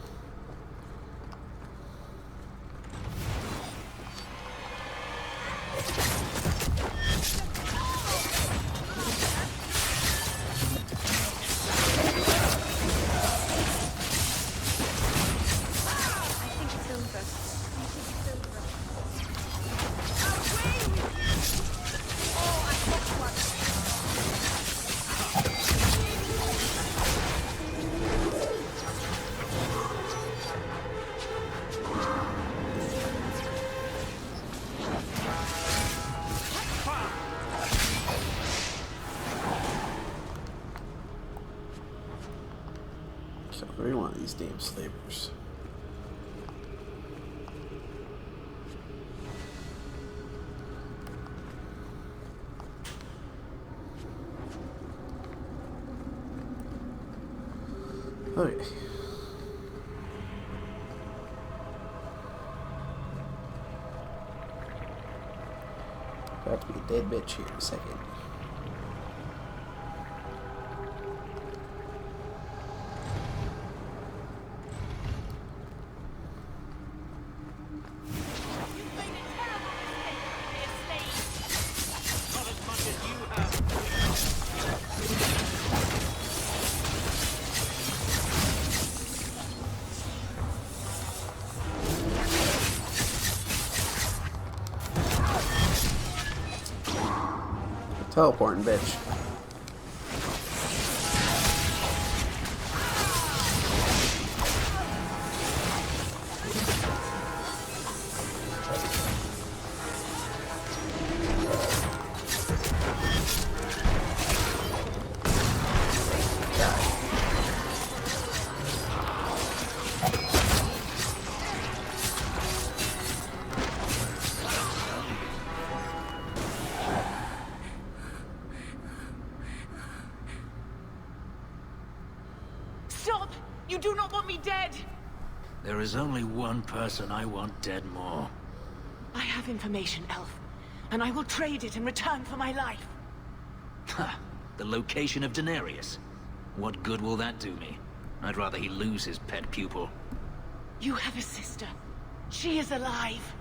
A: Kill every one of these damn slavers. Okay. About to be a dead bitch here in a second. Teleporting bitch.
I: Stop! You do not want me dead!
M: There is only one person I want dead more.
I: I have information, Elf, and I will trade it in return for my life.
M: Ha! The location of Denarius. What good will that do me? I'd rather he lose his pet pupil.
I: You have a sister. She is alive.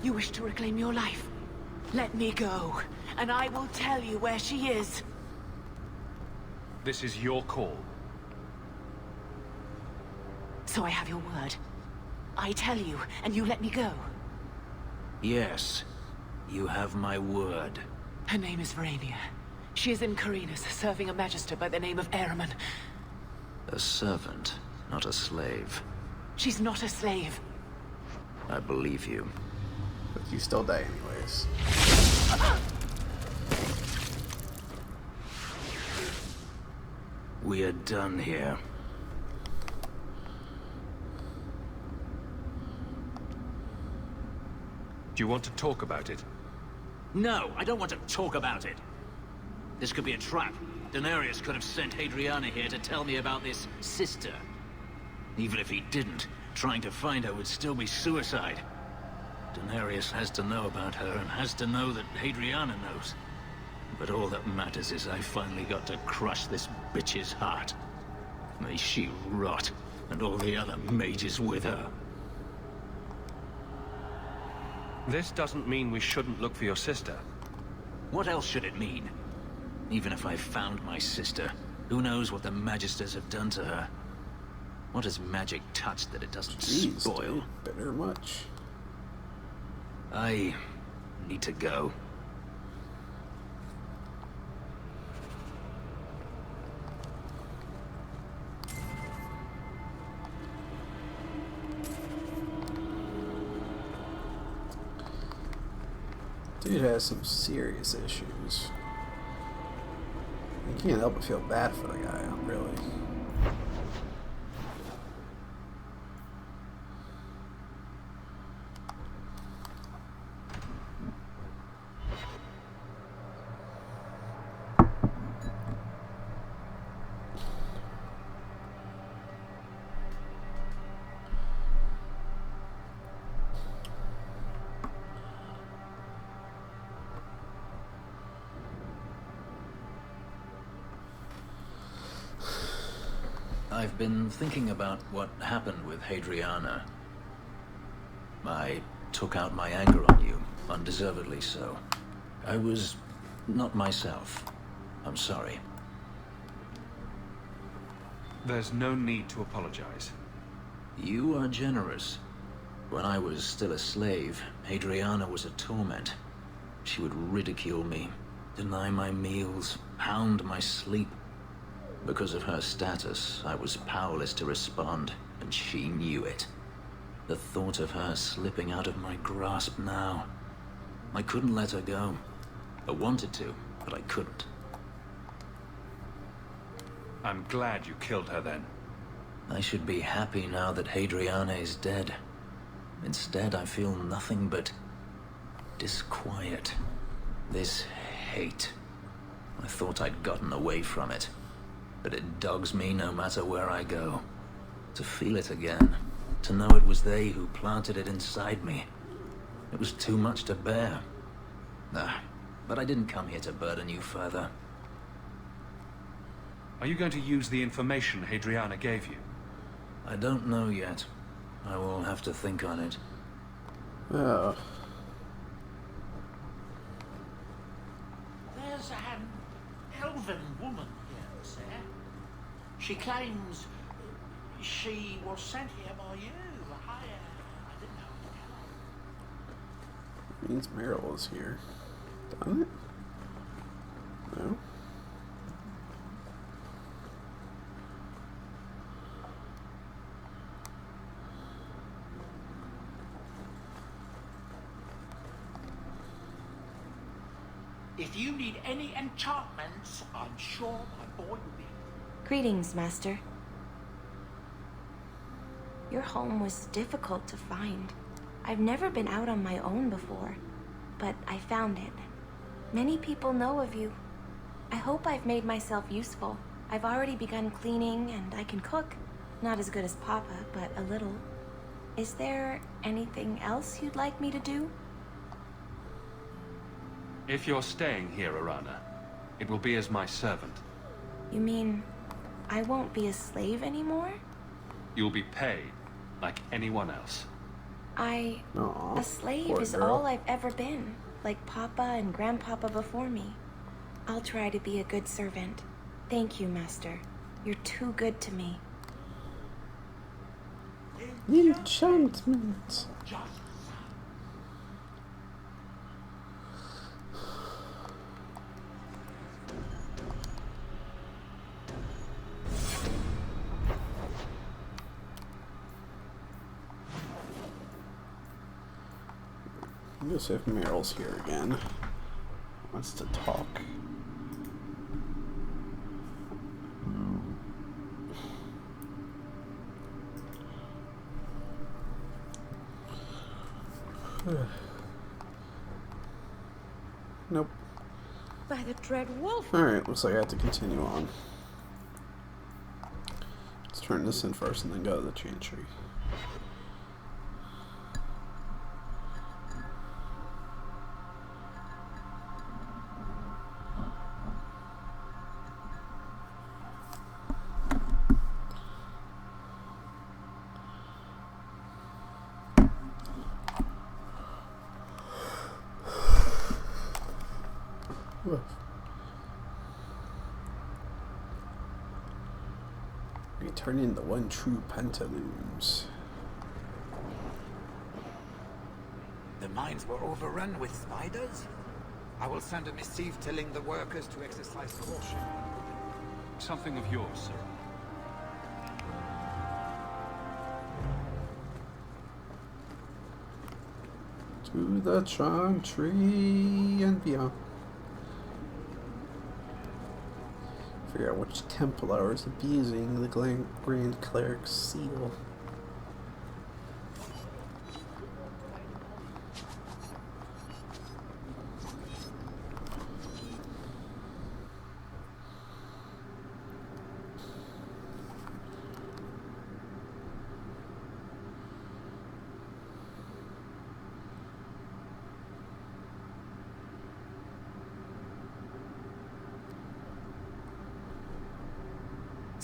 I: You wish to reclaim your life? Let me go, and I will tell you where she is.
C: This is your call.
I: So I have your word. I tell you, and you let me go.
M: Yes, you have my word.
I: Her name is Verania. She is in Carinus, serving a magister by the name of Ahriman.
M: A servant, not a slave.
I: She's not a slave.
M: I believe you.
A: But you still die anyways.
M: We are done here.
C: Do you want to talk about it?
M: No, I don't want to talk about it. This could be a trap. Denarius could have sent Hadriana here to tell me about this sister. Even if he didn't, trying to find her would still be suicide. Denarius has to know about her and has to know that Hadriana knows. But all that matters is I finally got to crush this bitch's heart. May she rot, and all the other mages with her.
C: This doesn't mean we shouldn't look for your sister.
M: What else should it mean? Even if I found my sister, who knows what the Magisters have done to her? What has magic touched that it doesn't spoil?
A: Dude, better much.
M: I need to go.
A: Dude has some serious issues. You can't help but feel bad for the guy, really.
M: I've been thinking about what happened with Hadriana. I took out my anger on you, undeservedly so. I was not myself. I'm sorry.
C: There's no need to apologize.
M: You are generous. When I was still a slave, Hadriana was a torment. She would ridicule me, deny my meals, hound my sleep. Because of her status, I was powerless to respond, and she knew it. The thought of her slipping out of my grasp now. I couldn't let her go. I wanted to, but I couldn't.
C: I'm glad you killed her then.
M: I should be happy now that Hadriana is dead. Instead, I feel nothing but disquiet. This hate. I thought I'd gotten away from it. But it dogs me no matter where I go. To feel it again. To know it was they who planted it inside me. It was too much to bear. But I didn't come here to burden you further.
C: Are you going to use the information Hadriana gave you?
M: I don't know yet. I will have to think on it.
A: Oh.
J: There's an elven woman here, sir. She claims she was sent here by you. I didn't know.
A: Means Meryl is here. Done it? No?
J: If you need any enchantments, I'm sure my boy will be.
O: Greetings, Master. Your home was difficult to find. I've never been out on my own before, but I found it. Many people know of you. I hope I've made myself useful. I've already begun cleaning, and I can cook. Not as good as Papa, but a little. Is there anything else you'd like me to do?
C: If you're staying here, Arana, it will be as my servant.
O: You mean I won't be a slave anymore?
C: You'll be paid, like anyone else.
O: A slave
A: poor
O: is
A: girl.
O: all I've ever been, like Papa and Grandpapa before me. I'll try to be a good servant. Thank you, Master. You're too good to me.
A: Enchantment. I'm gonna see if Meryl's here again. Wants to talk. Nope.
B: By the dread wolf.
A: Alright, looks like I have to continue on. Let's turn this in first and then go to the chantry. Return in the one true pantaloons.
P: The mines were overrun with spiders. I will send a missive telling the workers to exercise caution.
C: Something of yours, sir.
A: To the chantry and beyond. Figure out which Templar is abusing the Grand Cleric's seal.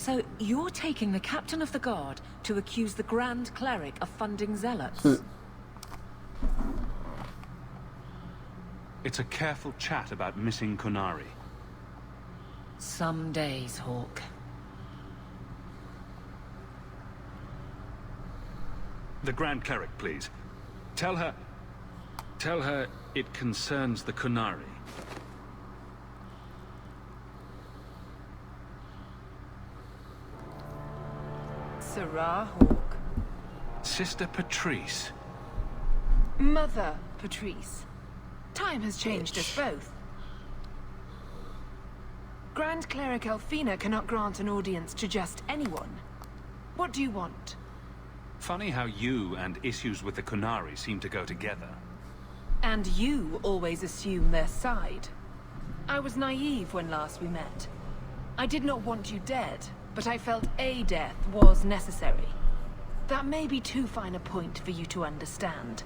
I: So you're taking the captain of the guard to accuse the Grand Cleric of funding zealots?
C: It's a careful chat about missing Qunari.
I: Some days, Hawk.
C: The Grand Cleric, please. Tell her it concerns the Qunari.
I: Serah Hawk.
C: Sister Patrice.
I: Mother Patrice. Time has changed us both. Grand Cleric Elfina cannot grant an audience to just anyone. What do you want?
C: Funny how you and issues with the Qunari seem to go together.
I: And you always assume their side. I was naive when last we met. I did not want you dead, but I felt a death was necessary. That may be too fine a point for you to understand.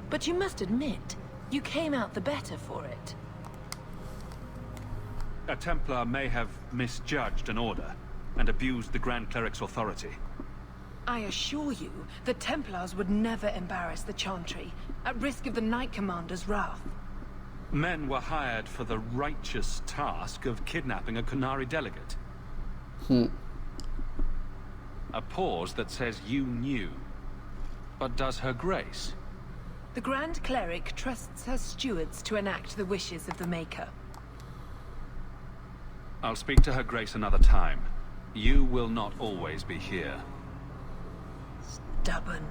I: But you must admit, you came out the better for it.
C: A Templar may have misjudged an order and abused the Grand Cleric's authority.
I: I assure you, the Templars would never embarrass the Chantry, at risk of the Knight Commander's wrath.
C: Men were hired for the righteous task of kidnapping a Qunari delegate. A pause that says you knew. But does Her Grace?
I: The Grand Cleric trusts her stewards to enact the wishes of the Maker.
C: I'll speak to Her Grace another time. You will not always be here.
I: Stubborn.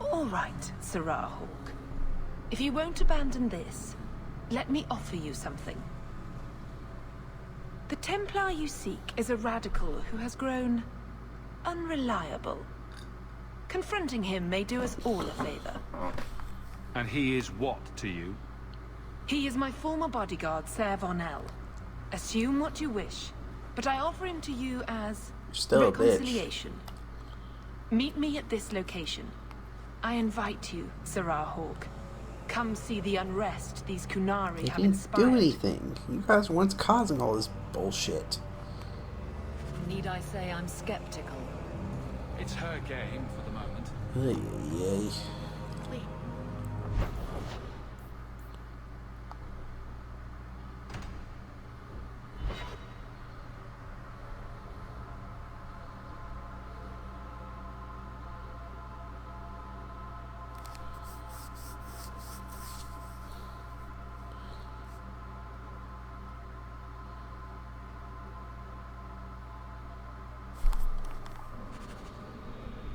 I: All right, Serah Hawk. If you won't abandon this, let me offer you something. The Templar you seek is a radical who has grown unreliable. Confronting him may do us all a favor.
C: And he is what to you?
I: He is my former bodyguard, Ser Vonel. Assume what you wish, but I offer him to you as
A: still
I: reconciliation. Meet me at this location. I invite you, Serah Hawk. Come see the unrest these Qunari have
A: didn't
I: inspired.
A: do anything. You guys were once causing all this bullshit.
I: Need I say I'm skeptical?
C: It's her game for the moment.
A: Ay.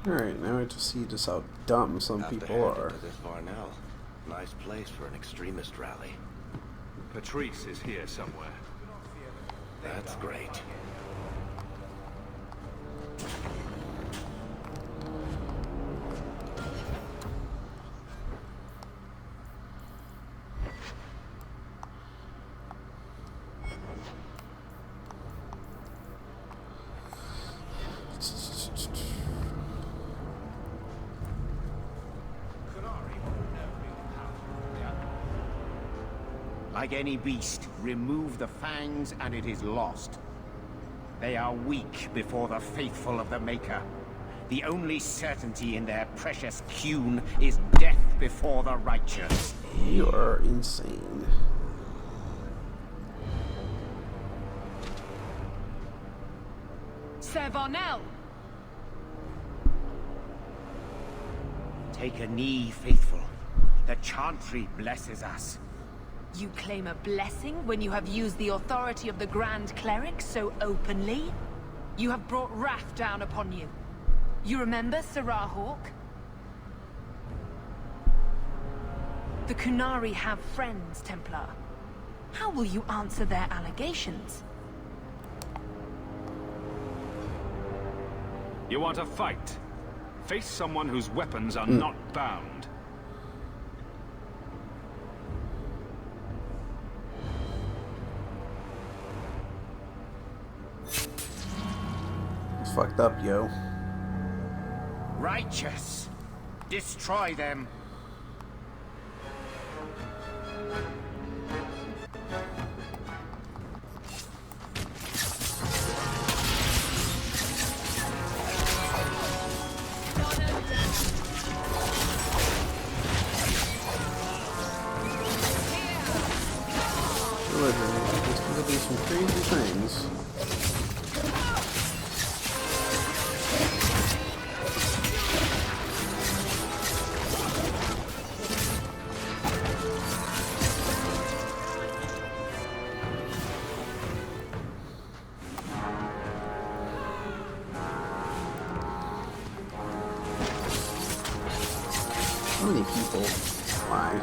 A: Alright, now we have to see just how dumb some people are.
F: To this Varnell. Nice place for an extremist rally.
C: Patrice is here somewhere.
F: That's great.
Q: Like any beast, remove the fangs and it is lost. They are weak before the faithful of the Maker. The only certainty in their precious Qun is death before the righteous.
A: You are insane.
I: Ser Vonel!
Q: Take a knee, faithful. The Chantry blesses us.
I: You claim a blessing when you have used the authority of the Grand Cleric so openly? You have brought wrath down upon you. You remember, Serah Hawk? The Qunari have friends, Templar. How will you answer their allegations?
C: You want a fight? Face someone whose weapons are not bound.
A: It's fucked up, yo.
Q: Righteous! Destroy them!
A: religion. These people do some crazy things. How many people? Why?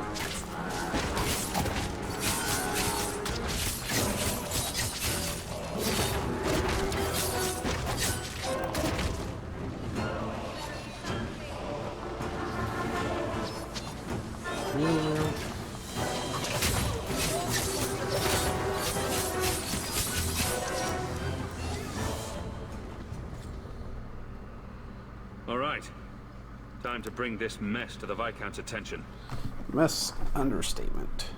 C: All right. Time to bring this mess to the Viscount's attention.
A: Mess understatement.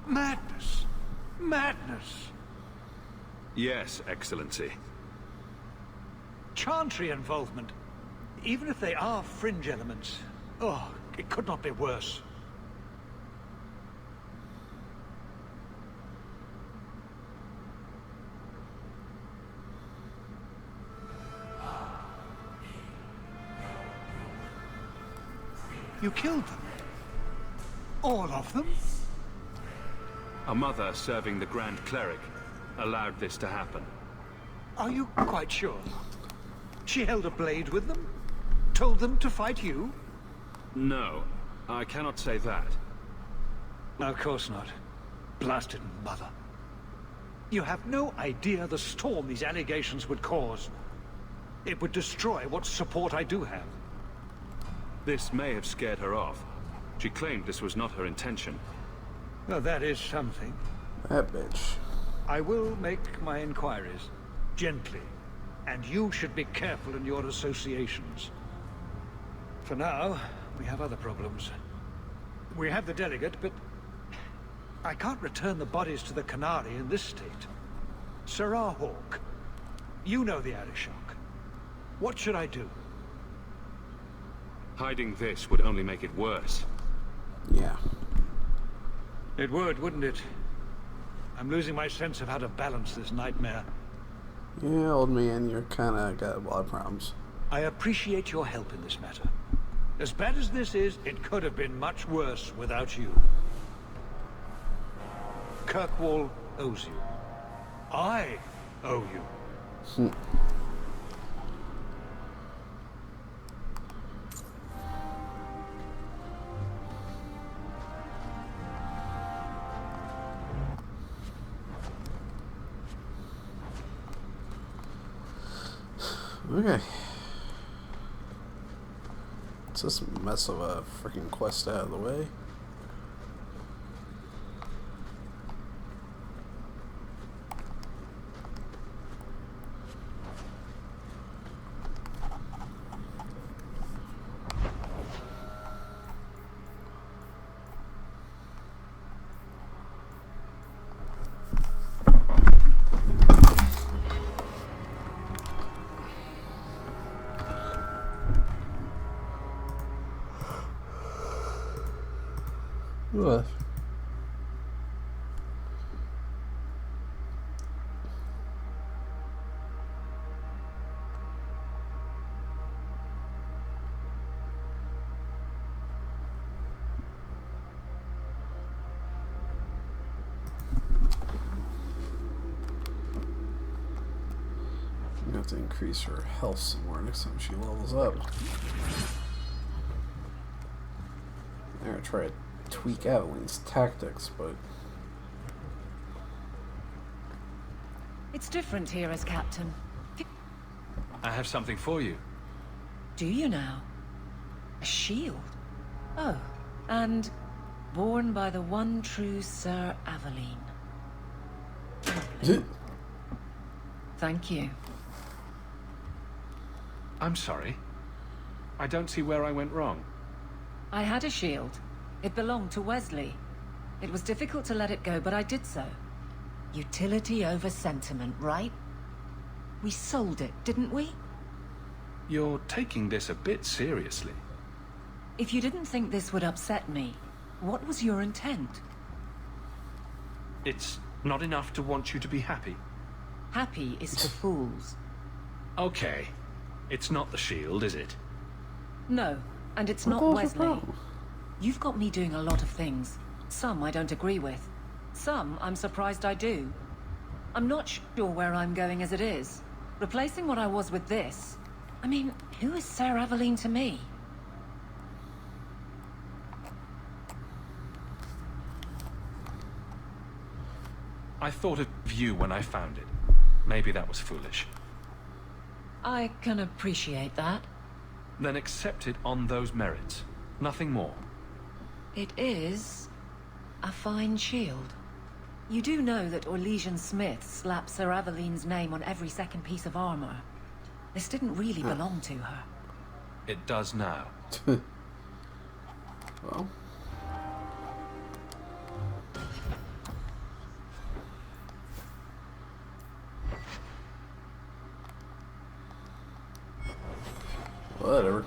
P: Madness! Madness!
C: Yes, Excellency.
P: Chantry involvement. Even if they are fringe elements. Oh, it could not be worse. You killed them? All of them?
C: A mother serving the Grand Cleric allowed this to happen.
P: Are you quite sure? She held a blade with them? Told them to fight you?
C: No, I cannot say that.
P: Of course not. Blasted mother. You have no idea the storm these allegations would cause. It would destroy what support I do have.
C: This may have scared her off. She claimed this was not her intention.
P: Well, that is something.
A: That bitch.
P: I will make my inquiries. Gently. And you should be careful in your associations. For now, we have other problems. We have the delegate, but I can't return the bodies to the Canary in this state. Sirrah Hawke, you know the Arishok. What should I do?
C: Hiding this would only make it worse.
A: Yeah.
P: It would, wouldn't it? I'm losing my sense of how to balance this nightmare.
A: Yeah, old man, you're kinda got a lot of problems.
P: I appreciate your help in this matter. As bad as this is, it could have been much worse without you. Kirkwall owes you. I owe you.
A: Okay. Let's this mess of a freaking quest out of the way. What? You have to increase her health some more next time she levels up. I'm gonna try to tweak Evelyn's tactics, but
I: It's different here as captain.
C: I have something for you.
I: Do you now? A shield? Oh, and borne by the one true Sir Aveline. Thank you.
C: I'm sorry. I don't see where I went wrong.
I: I had a shield. It belonged to Wesley. It was difficult to let it go, but I did so. Utility over sentiment, right? We sold it, didn't we?
C: You're taking this a bit seriously.
I: If you didn't think this would upset me, what was your intent?
C: It's not enough to want you to be happy.
I: Happy is for fools.
C: Okay. It's not the shield, is it?
I: No, and it's not Wesley. You've got me doing a lot of things. Some I don't agree with. Some I'm surprised I do. I'm not sure where I'm going as it is. Replacing what I was with this... I mean, who is Sir Aveline to me?
C: I thought of you when I found it. Maybe that was foolish.
I: I can appreciate that.
C: Then accept it on those merits. Nothing more.
I: It is a fine shield. You do know that Orlesian Smith slapped Sir Aveline's name on every second piece of armor. This didn't really belong to her.
C: It does now.
A: Well. Whatever.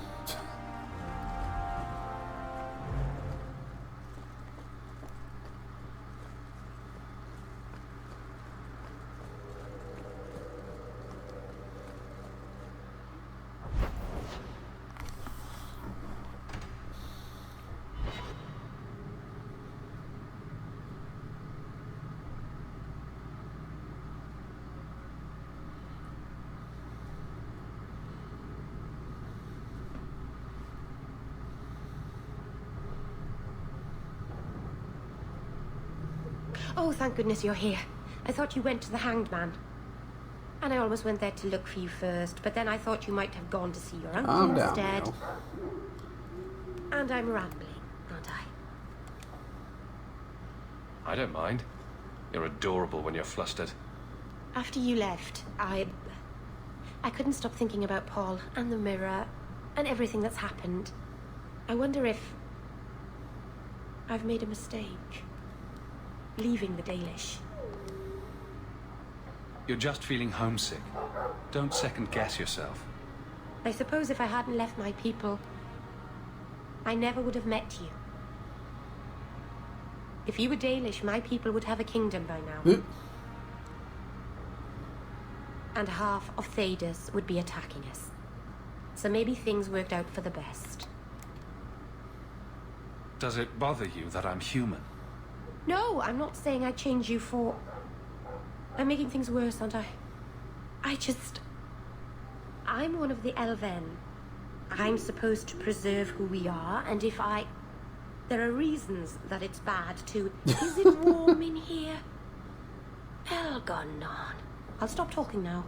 B: Oh, thank goodness you're here. I thought you went to the Hanged Man. And I almost went there to look for you first, but then I thought you might have gone to see your uncle instead. And I'm rambling, aren't I?
C: I don't mind. You're adorable when you're flustered.
B: After you left, I couldn't stop thinking about Paul and the mirror and everything that's happened. I wonder if I've made a mistake. Leaving the Dalish.
C: You're just feeling homesick. Don't second guess yourself.
B: I suppose if I hadn't left my people, I never would have met you. If you were Dalish, my people would have a kingdom by now. And half of Thedas would be attacking us. So maybe things worked out for the best.
C: Does it bother you that I'm human?
B: No, I'm not saying I change you for... I'm making things worse, aren't I? I'm one of the Elven. I'm supposed to preserve who we are, and if I... There are reasons that it's bad to... Is it warm in here? Elgonon. I'll stop talking now.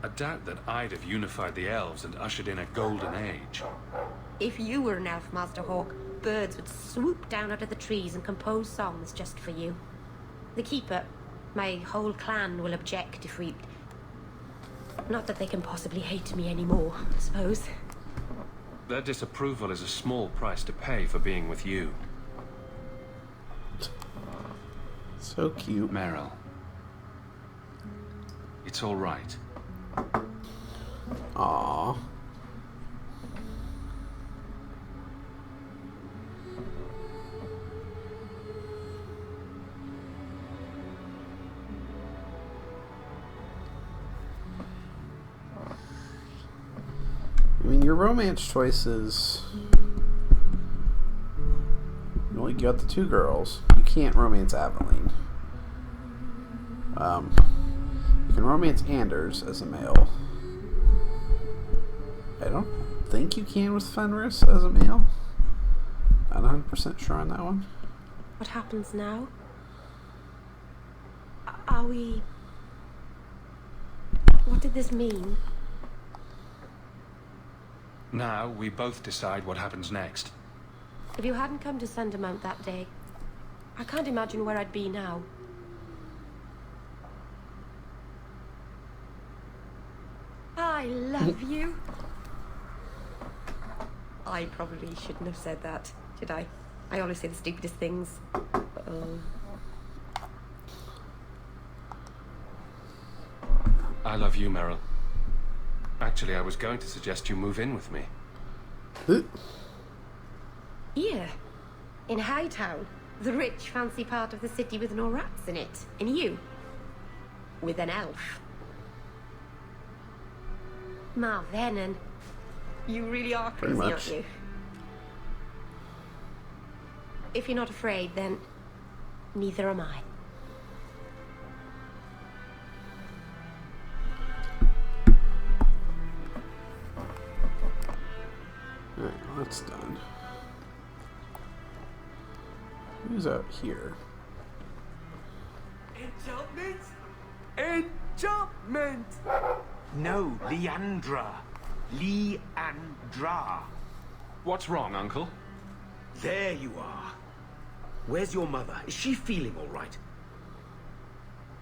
C: I doubt that I'd have unified the elves and ushered in a golden age.
B: If you were an elf, Master Hawk, birds would swoop down out of the trees and compose songs just for you. The Keeper, my whole clan will object if we... Not that they can possibly hate me anymore, I suppose.
C: Their disapproval is a small price to pay for being with you.
A: So cute.
C: Meryl. It's all right.
A: Aww. I mean, your romance choices... You only got the two girls. You can't romance Aveline. You can romance Anders as a male. I don't think you can with Fenris as a male. Not 100% sure on that one.
B: What happens now? Are we... What did this mean?
C: Now, we both decide what happens next.
B: If you hadn't come to Sundermount that day, I can't imagine where I'd be now. I love you. I probably shouldn't have said that, should I? I always say the stupidest things.
C: I love you, Meryl. Actually, I was going to suggest you move in with me.
B: Here, in Hightown, the rich, fancy part of the city with no rats in it. And you, with an elf. Marvenon, you really are
A: Pretty
B: crazy,
A: much.
B: aren't you? If you're not afraid, then neither am I.
A: Alright, well, that's done. Who's out here?
H: Enchantment? Enchantment! No, Leandra. Leandra.
C: What's wrong, Uncle?
F: There you are. Where's your mother? Is she feeling all right?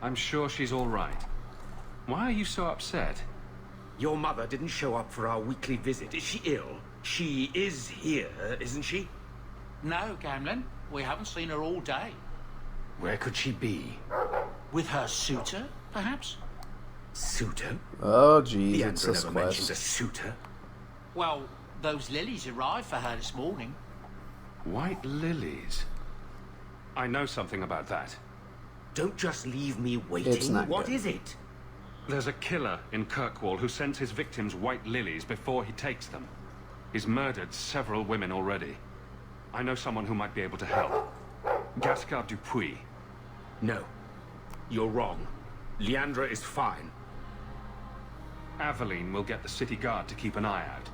C: I'm sure she's all right. Why are you so upset?
F: Your mother didn't show up for our weekly visit. Is she ill? She is here, isn't she?
J: No, Gamlin. We haven't seen her all day.
F: Where could she be?
J: With her suitor, perhaps?
F: Suitor?
A: Oh, geez, it's
F: Leandra
A: this
F: never mentioned a
A: quest.
F: suitor.
J: Well, those lilies arrived for her this morning.
C: White lilies? I know something about that.
F: Don't just leave me waiting.
A: It's not
F: What
A: good.
F: is it?
C: There's a killer in Kirkwall who sends his victims white lilies before he takes them. He's murdered several women already. I know someone who might be able to help. Gascar Dupuis.
F: No. You're wrong. Leandra is fine.
C: Aveline will get the city guard to keep an eye out.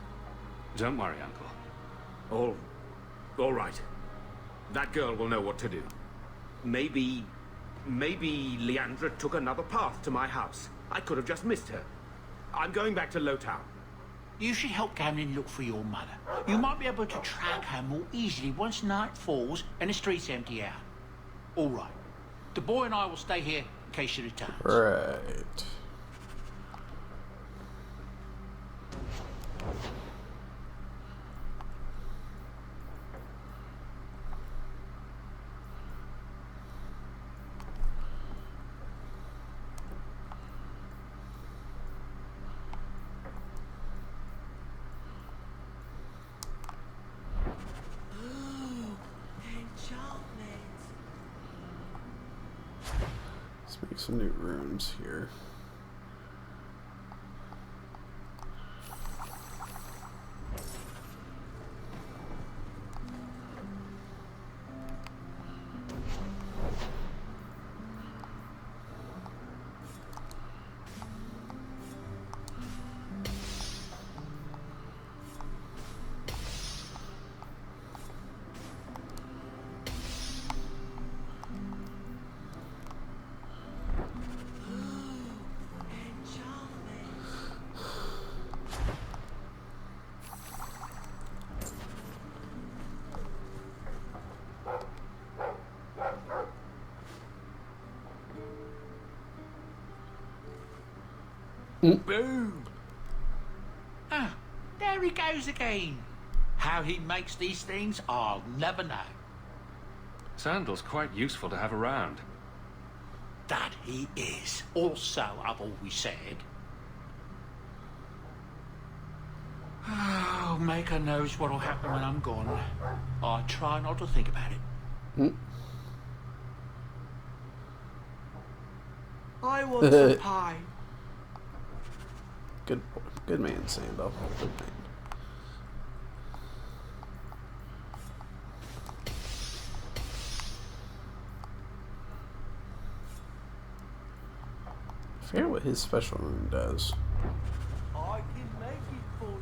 C: Don't worry, Uncle.
F: All right. That girl will know what to do. Maybe Leandra took another path to my house. I could have just missed her. I'm going back to Lowtown.
J: You should help Gamlin look for your mother. You might be able to track her more easily once night falls and the streets empty out. All right. The boy and I will stay here in case she returns.
A: Right. Let's make some new rooms here.
J: Boom! Ah, there he goes again. How he makes these things, I'll never know.
C: Sandal's quite useful to have around.
J: That he is. Also, I've always said. Oh, Maker knows what'll happen when I'm gone. I try not to think about it.
N: I want some pie.
A: Good man, Sandal. Good man. I forget what his special room does.
N: I can make it for you.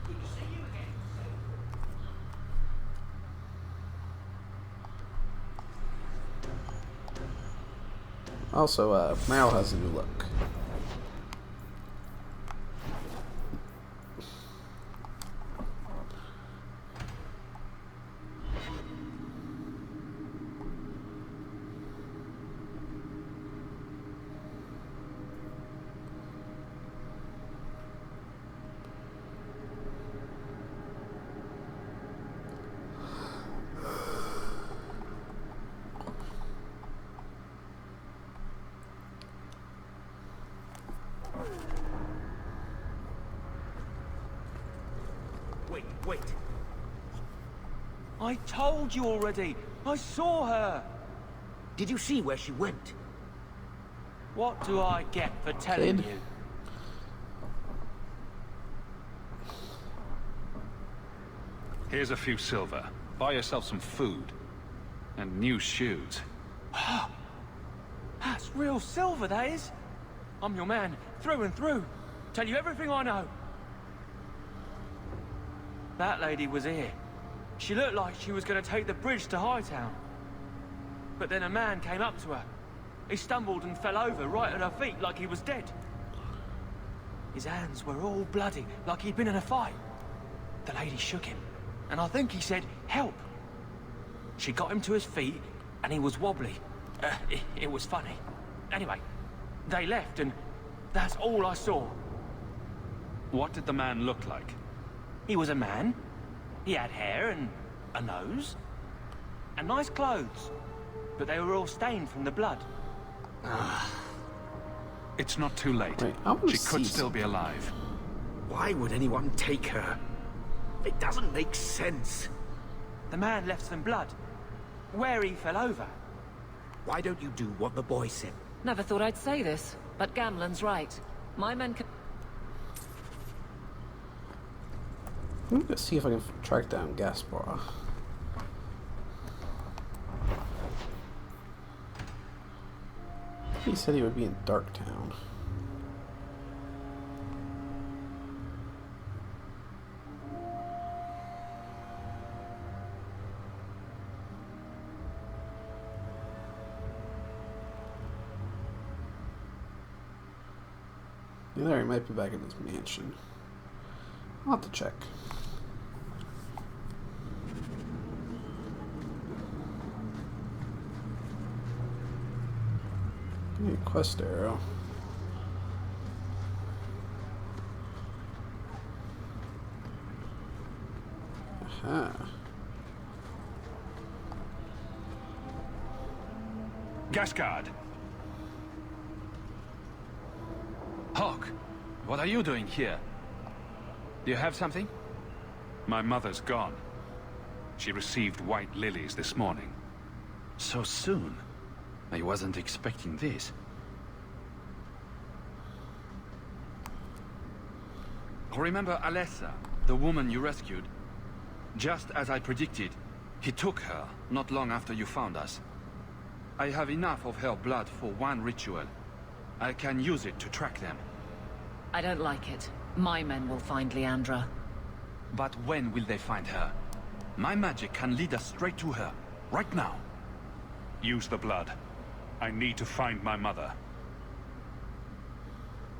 N: Good to see you again.
A: Also, Mal has a new look.
F: wait.
N: I told you already. I saw her.
F: Did you see where she went?
N: What do I get for telling
A: Kid.
N: you?
C: Here's a few silver. Buy yourself some food. And new shoes.
N: That's real silver, that is. I'm your man, through and through. Tell you everything I know. That lady was here. She looked like she was going to take the bridge to Hightown. But then a man came up to her. He stumbled and fell over right at her feet like he was dead. His hands were all bloody, like he'd been in a fight. The lady shook him, and I think he said, "Help." She got him to his feet, and he was wobbly. It was funny. Anyway, they left, and that's all I saw.
C: What did the man look like?
N: He was a man. He had hair and a nose. And nice clothes. But they were all stained from the blood.
C: It's not too late.
A: Wait, I wanna
C: She could
A: see
C: still be alive.
F: Why would anyone take her? It doesn't make sense.
N: The man left some blood. Where he fell over.
F: Why don't you do what the boy said?
R: Never thought I'd say this, but Gamlen's right. My men can...
A: I'm gonna see if I can track down Gaspar. He said he would be in Darktown. Yeah, there he might be back in his mansion. I'll have to check. Give me a quest arrow. Aha.
C: Gascard! Hawk, what are you doing here? Do you have something? My mother's gone. She received white lilies this morning. So soon? I wasn't expecting this. Remember Alessa, the woman you rescued? Just as I predicted, he took her not long after you found us. I have enough of her blood for one ritual. I can use it to track them.
R: I don't like it. My men will find Leandra.
C: But when will they find her? My magic can lead us straight to her, right now. Use the blood. I need to find my mother.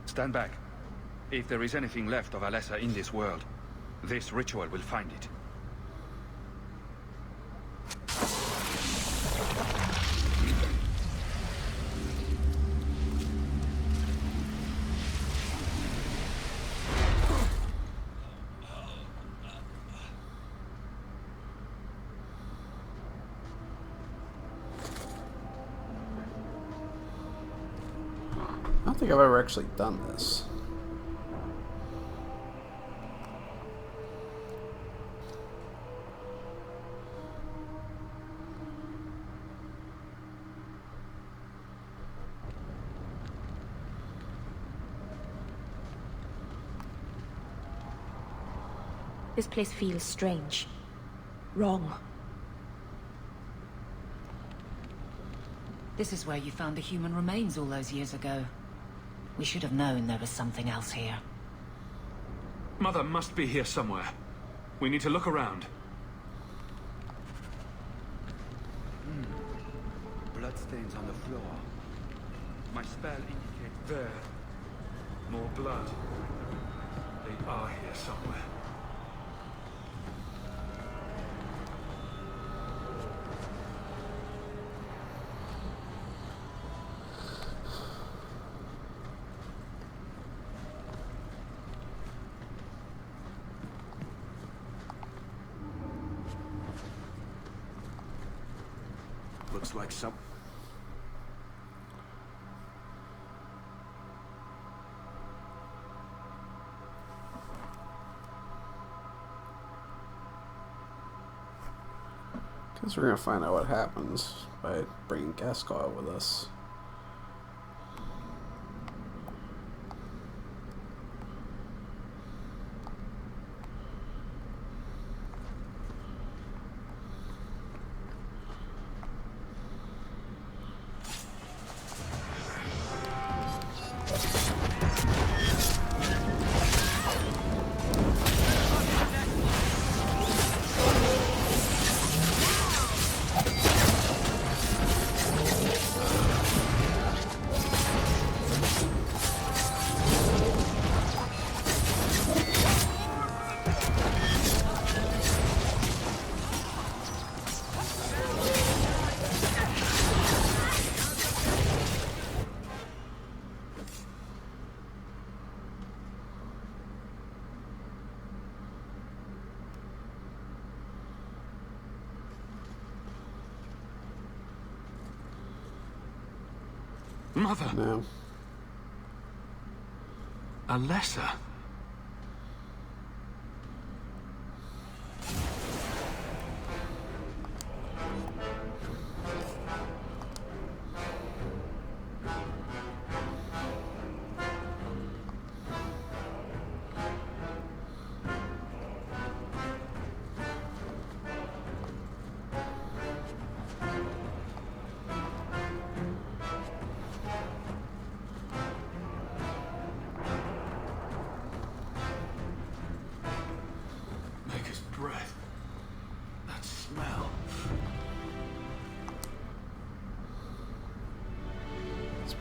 C: Stand back. If there is anything left of Alessa in this world, this ritual will find it.
A: I don't think I've ever actually done this.
B: This place feels strange. Wrong.
R: This is where you found the human remains all those years ago. We should have known there was something else here.
C: Mother must be here somewhere. We need to look around. Bloodstains on the floor. My spell indicates there. More blood. They are here somewhere.
F: Looks like some...
A: Because we're going to find out what happens by bringing Gascar with us.
C: Mother!
A: No.
C: Alessa?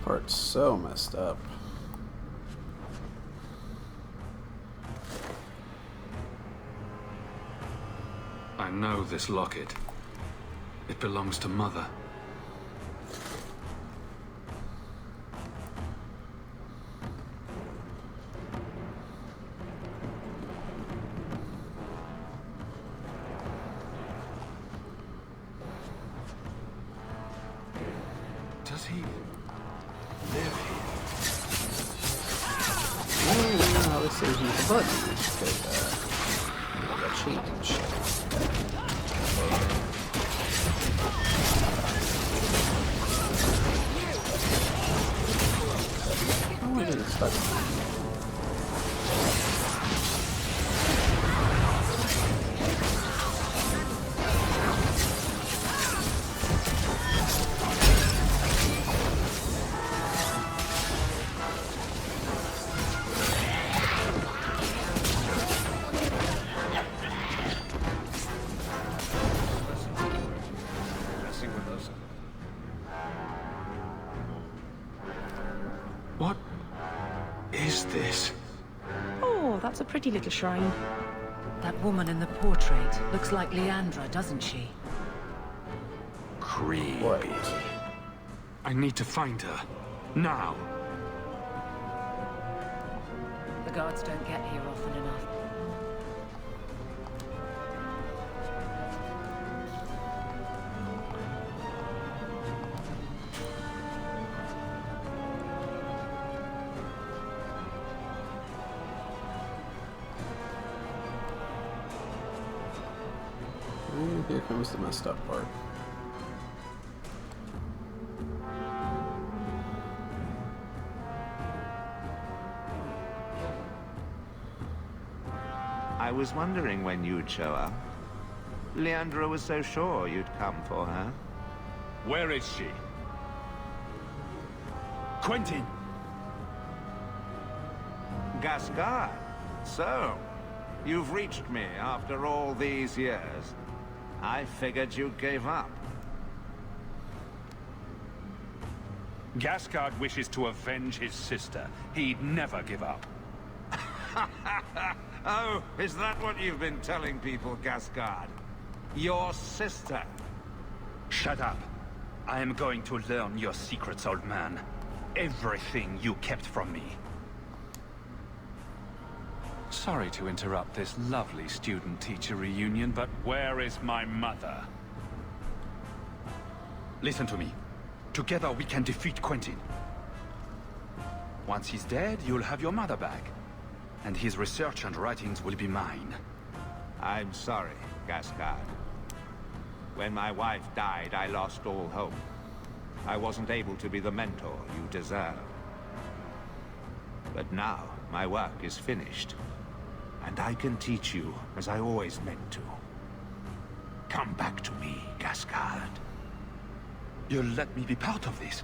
A: Part's so messed up.
C: I know this locket. It belongs to Mother. Does he live here?
A: No, this is the button. Because, change. Oh, I didn't expect that.
C: What is this?
R: Oh, that's a pretty little shrine. That woman in the portrait looks like Leandra, doesn't she?
C: Creepy. I need to find her. Now.
R: The guards don't get here often enough.
A: And here comes the messed up part.
S: I was wondering when you'd show up. Leandra was so sure you'd come for her.
C: Where is she? Quentin!
S: Gascar. So, you've reached me after all these years. I figured you gave up.
C: Gascard wishes to avenge his sister. He'd never give up.
S: Oh, is that what you've been telling people, Gascard? Your sister?
C: Shut up. I am going to learn your secrets, old man. Everything you kept from me. Sorry to interrupt this lovely student-teacher reunion, but where is my mother? Listen to me. Together we can defeat Quentin. Once he's dead, you'll have your mother back. And his research and writings will be mine.
S: I'm sorry, Gascard. When my wife died, I lost all hope. I wasn't able to be the mentor you deserve. But now, my work is finished. And I can teach you as I always meant to. Come back to me, Gascard.
H: You'll let me be part of this.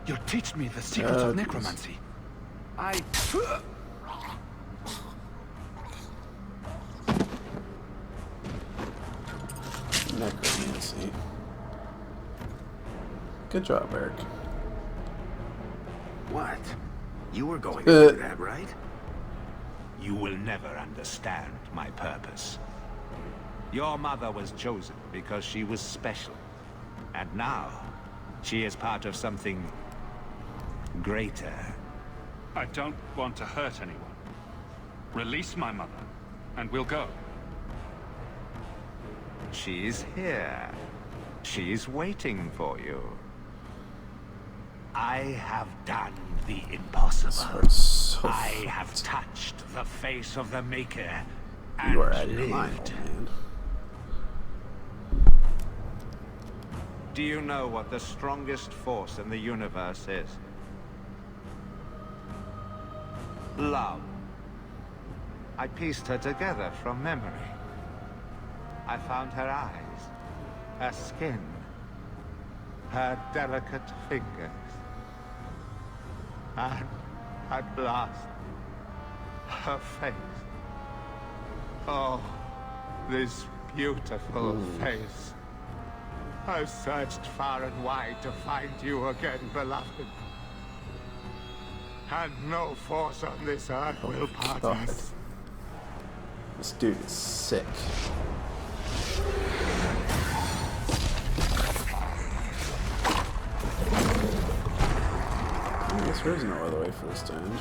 H: You'll teach me the secrets of necromancy.
A: Necromancy. Good job, Eric.
S: What? You were going to do that, right? You will never understand my purpose. Your mother was chosen because she was special. And now, she is part of something greater.
C: I don't want to hurt anyone. Release my mother, and we'll go.
S: She's here. She's waiting for you. I have done the impossible. I have touched the face of the Maker and
A: You are out of your
S: lived.
A: mind, old man.
S: Do you know what the strongest force in the universe is? Love. I pieced her together from memory. I found her eyes, her skin, her delicate fingers. And at last, her face. Oh, this beautiful face. I've searched far and wide to find you again, beloved. And no force on this earth will part us.
A: This dude is sick. I guess there is no other way for this to end.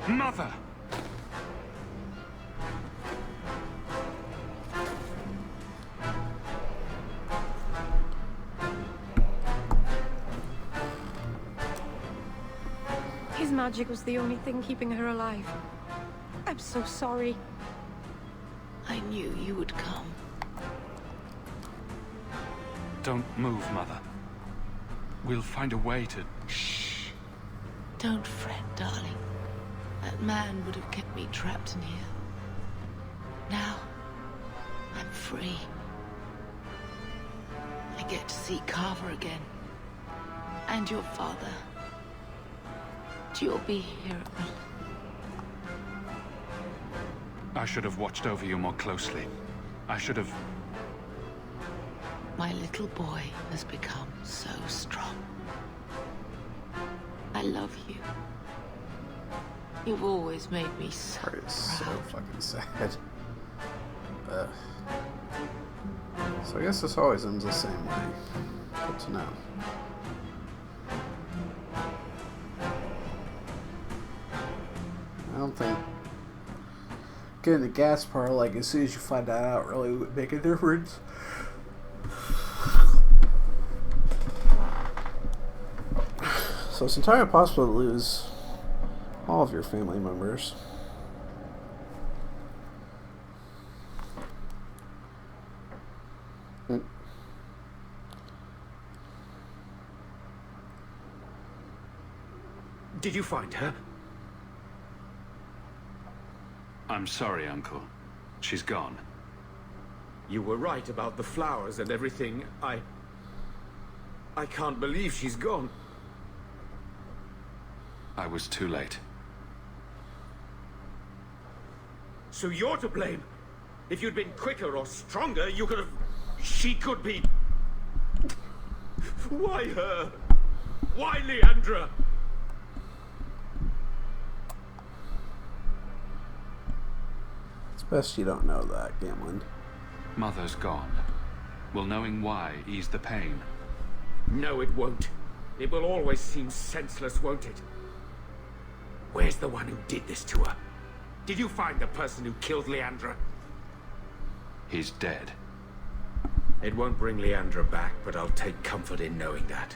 C: Mother!
B: His magic was the only thing keeping her alive. I'm so sorry.
R: I knew you would come.
C: Don't move, Mother. We'll find a way to...
R: Shh. Don't fret, darling. That man would have kept me trapped in here. Now, I'm free. I get to see Carver again. And your father. You'll be here.
C: I should have watched over you more closely. I should have...
R: My little boy has become so strong. I love you. You've always made me so proud.
A: So fucking sad. So I guess this always ends the same way. Good to know. something. Getting the gas part, like, as soon as you find that out, really would make a difference. So it's entirely possible to lose all of your family members.
F: Did you find her?
C: I'm sorry, Uncle. She's gone.
F: You were right about the flowers and everything. I can't believe she's gone.
C: I was too late.
F: So you're to blame. If you'd been quicker or stronger, you could have... She could be... Why her? Why Leandra?
A: It's best you don't know that, Gamlen.
C: Mother's gone. Will knowing why ease the pain?
F: No, it won't. It will always seem senseless, won't it? Where's the one who did this to her? Did you find the person who killed Leandra?
C: He's dead.
F: It won't bring Leandra back, but I'll take comfort in knowing that.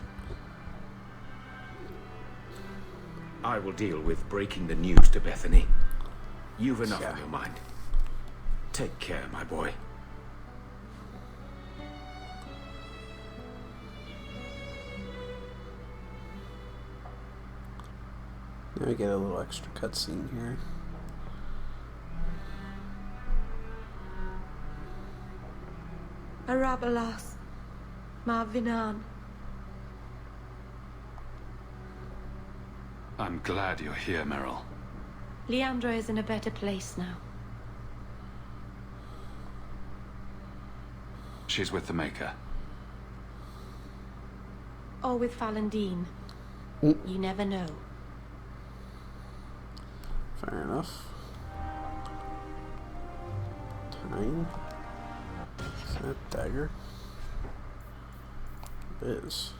F: I will deal with breaking the news to Bethany. You've enough on your mind. Take care, my boy.
A: Now we get a little extra cutscene here.
B: Arabalas, Marvinan.
C: I'm glad you're here, Meryl.
B: Leandra is in a better place now.
C: She's with the Maker.
B: Or with Falandine. You never know.
A: Fair enough. Time. Is that dagger? It is.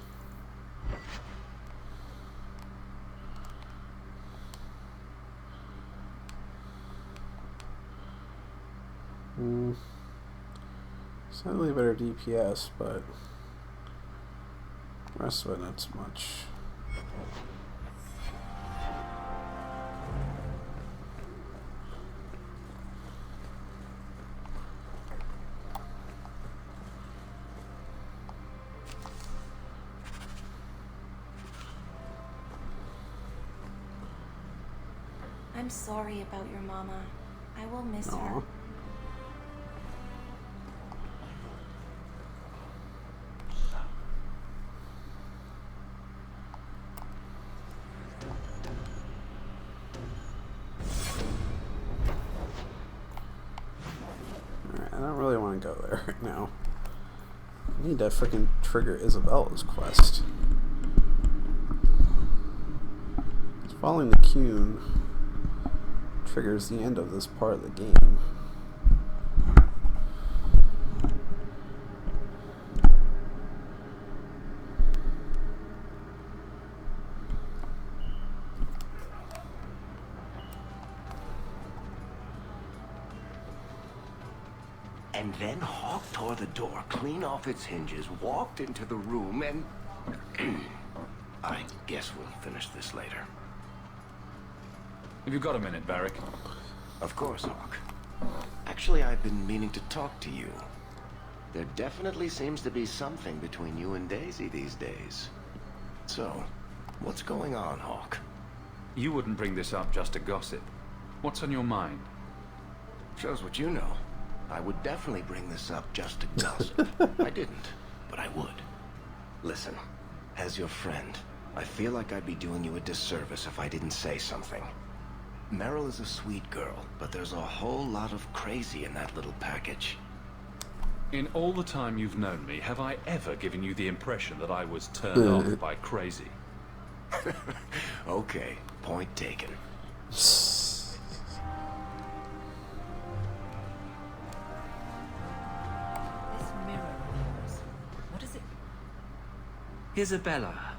A: Slightly better DPS, but the rest of it not so much.
O: I'm sorry about your mama. I will miss her.
A: Alright, I don't really want to go there right now. I need to freaking trigger Isabella's quest. Following the Qun triggers the end of this part of the game.
T: And then Hawk tore the door clean off its hinges, walked into the room, and... I guess we'll finish this later.
U: Have you got a minute, Varric?
T: Of course, Hawk. Actually, I've been meaning to talk to you. There definitely seems to be something between you and Daisy these days. So, what's going on, Hawk?
U: You wouldn't bring this up just to gossip. What's on your mind?
T: Shows what you know. I would definitely bring this up just to gossip. I didn't, but I would. Listen, as your friend, I feel like I'd be doing you a disservice if I didn't say something. Meryl is a sweet girl, but there's a whole lot of crazy in that little package.
U: In all the time you've known me, have I ever given you the impression that I was turned off by crazy?
T: Okay, point taken.
I: This mirror of yours, what is it?
N: Isabella,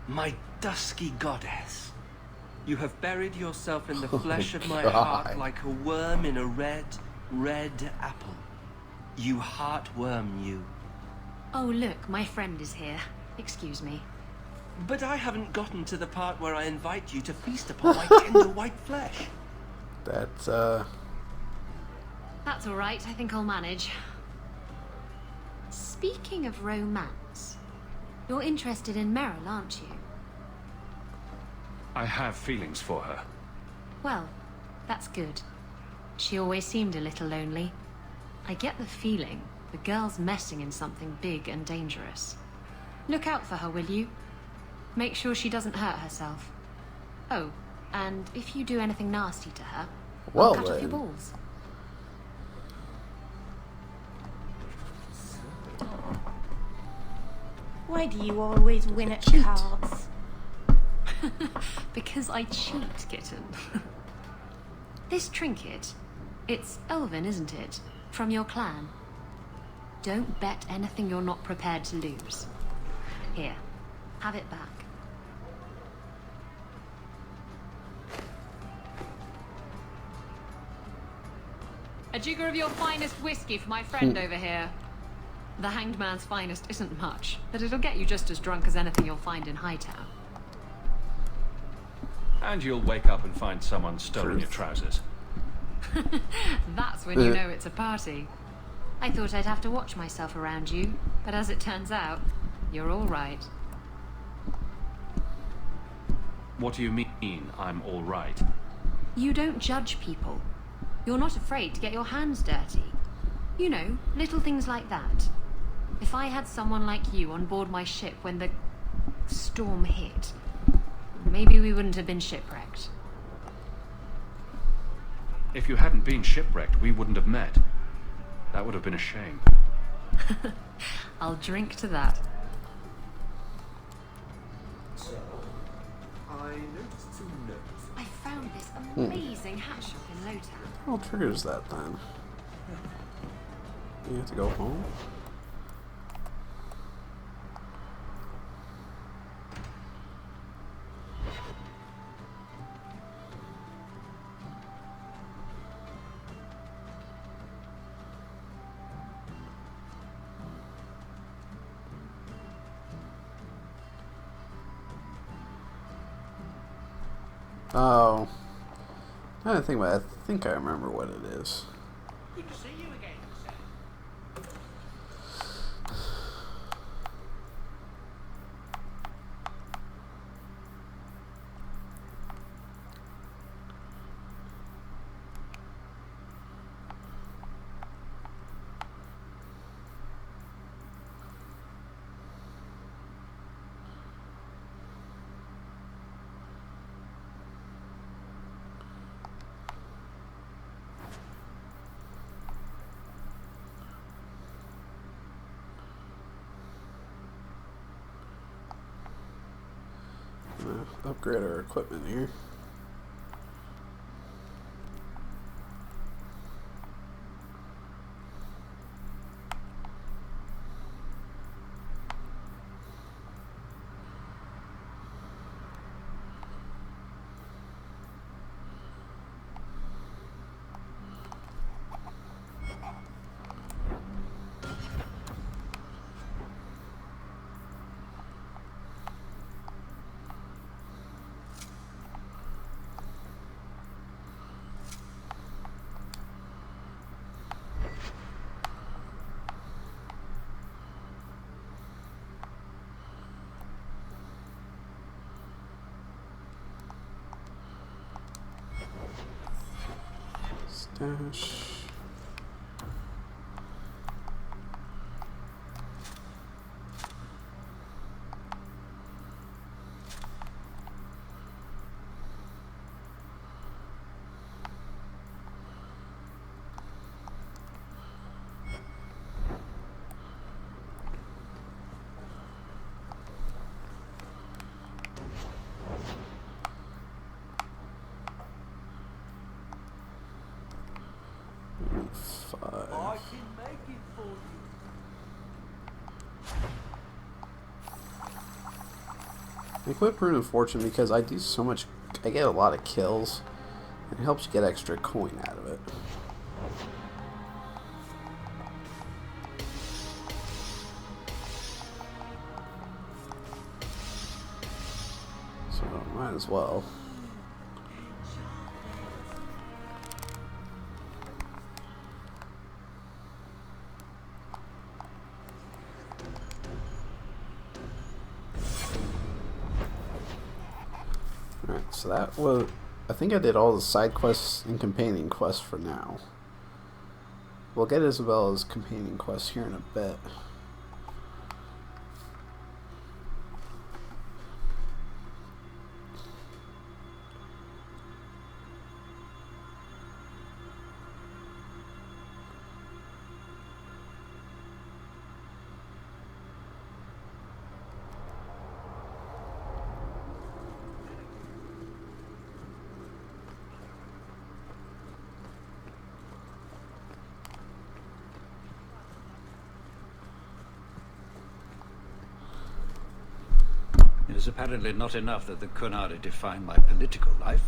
N: my dusky goddess.
E: You have buried yourself in the flesh of my
A: God.
E: heart like a worm in a red apple. You heartworm, you.
D: Oh, look, my friend is here. Excuse me.
E: But I haven't gotten to the part where I invite you to feast upon my tender white flesh.
A: That's
D: That's all right. I think I'll manage. Speaking of romance, you're interested in Meryl, aren't you?
C: I have feelings for her.
D: Well, that's good. She always seemed a little lonely. I get the feeling the girl's messing in something big and dangerous. Look out for her, will you? Make sure she doesn't hurt herself. Oh, and if you do anything nasty to her,
A: Well,
D: I'll cut off your
A: then.
D: balls.
O: Why do you always win at cards?
D: Because I cheat, kitten. This trinket, it's Elvin, isn't it? From your clan. Don't bet anything you're not prepared to lose. Here, have it back. A jigger of your finest whiskey for my friend over here. The Hanged Man's finest isn't much, but it'll get you just as drunk as anything you'll find in Hightown.
C: And you'll wake up and find someone stolen your trousers.
D: That's when you know it's a party. I thought I'd have to watch myself around you, but as it turns out, you're all right.
C: What do you mean, I'm all right?
D: You don't judge people. You're not afraid to get your hands dirty. You know, little things like that. If I had someone like you on board my ship when the storm hit, maybe we wouldn't have been shipwrecked.
C: If you hadn't been shipwrecked, we wouldn't have met. That would have been a shame.
D: I'll drink to that.
N: So, I noticed some notes.
D: I found this amazing hat shop in Lowtown.
A: What triggers that then? You have to go home? Oh. I didn't think about it. I think I remember what it is.
Q: Good to see you again, sir.
A: Upgrade our equipment here. Stash.
E: I can make it for you.
A: I quit Rune of Fortune because I do so much I get a lot of kills. It helps you get extra coin out of it. So might as well. Alright, so that was... I think I did all the side quests and companion quests for now. We'll get Isabella's companion quest here in a bit.
P: It is apparently not enough that the Qunari define my political life.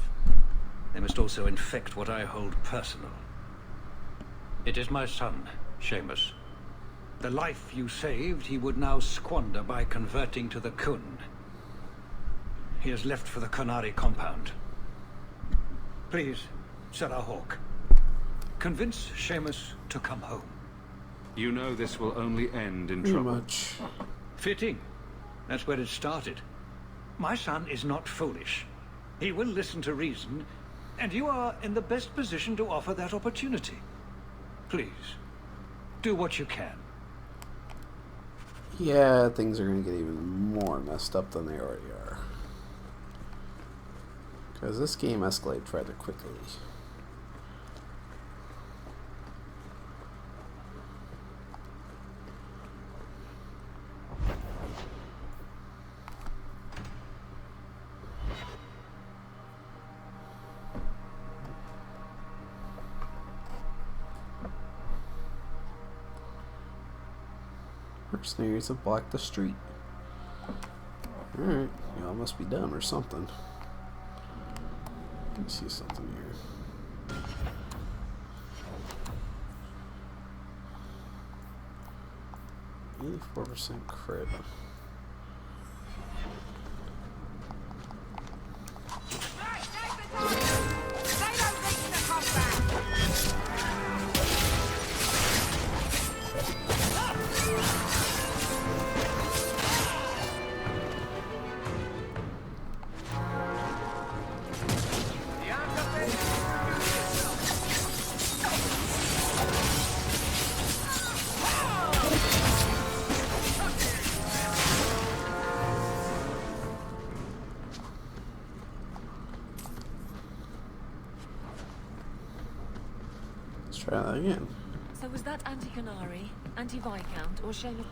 P: They must also infect what I hold personal. It is my son, Seamus. The life you saved, he would now squander by converting to the Khun. He has left for the Qunari compound. Please, Sarah Hawke, convince Seamus to come home.
C: You know this will only end in
A: Pretty
C: trouble.
A: much.
P: Fitting. That's where it started. My son is not foolish. He will listen to reason, and you are in the best position to offer that opportunity. Please, do what you can.
A: Yeah, things are going to get even more messed up than they already are. Because this game escalates rather quickly. Mercenaries have blocked the street. Alright, y'all must be done or something. Let me see something here. 84% crit. Try that again.
L: So was that anti-Qunari, anti-Viscount, or Seamus?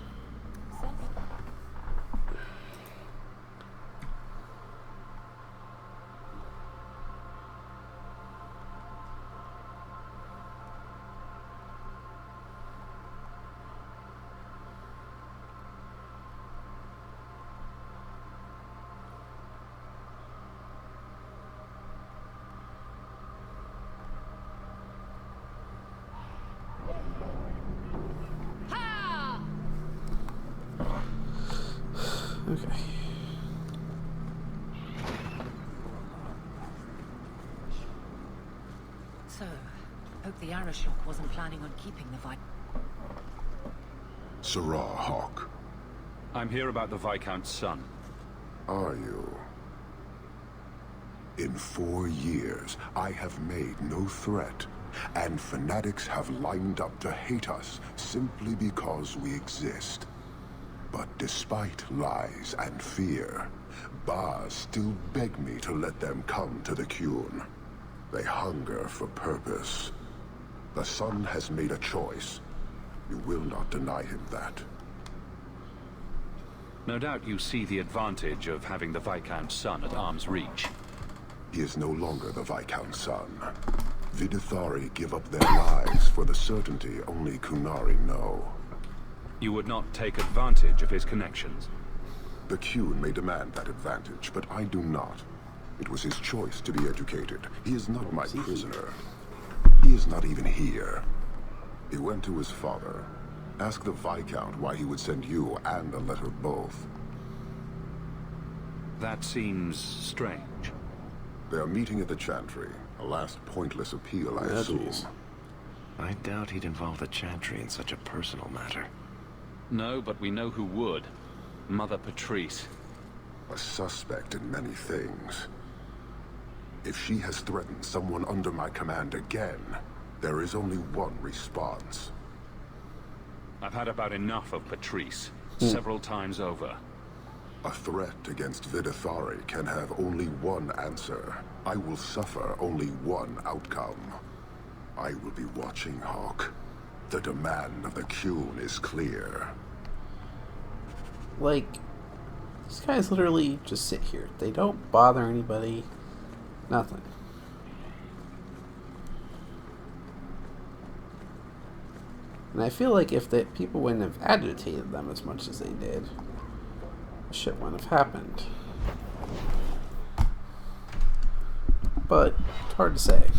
A: Okay.
L: So, hope the Arishok wasn't planning on keeping the
V: Sarah Hawke.
C: I'm here about the Viscount's son.
V: Are you? In 4 years, I have made no threat, and fanatics have lined up to hate us simply because we exist. But despite lies and fear, Baz still beg me to let them come to the Qun. They hunger for purpose. The son has made a choice. You will not deny him that.
C: No doubt you see the advantage of having the Viscount's son at arm's reach.
V: He is no longer the Viscount's son. Vidithari give up their lives for the certainty only Qunari know.
C: You would not take advantage of his connections?
V: The Qun may demand that advantage, but I do not. It was his choice to be educated. He is not my prisoner. He is not even here. He went to his father. Ask the Viscount why he would send you and a letter both.
U: That seems strange.
V: They are meeting at the Chantry. A last pointless appeal, I assume.
T: I doubt he'd involve the Chantry in such a personal matter.
U: No, but we know who would. Mother Patrice.
V: A suspect in many things. If she has threatened someone under my command again, there is only one response.
U: I've had about enough of Patrice. Several times over.
V: A threat against Vidithari can have only one answer. I will suffer only one outcome. I will be watching, Hawke. The demand of the Qun is clear.
A: Like, these guys literally just sit here. They don't bother anybody. Nothing. And I feel like if the people wouldn't have agitated them as much as they did, shit wouldn't have happened. But it's hard to say.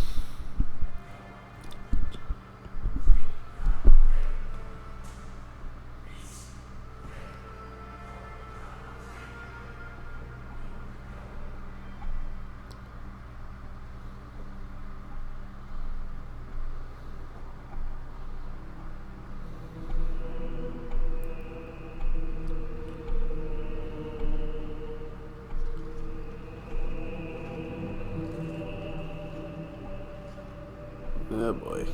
A: Oh boy.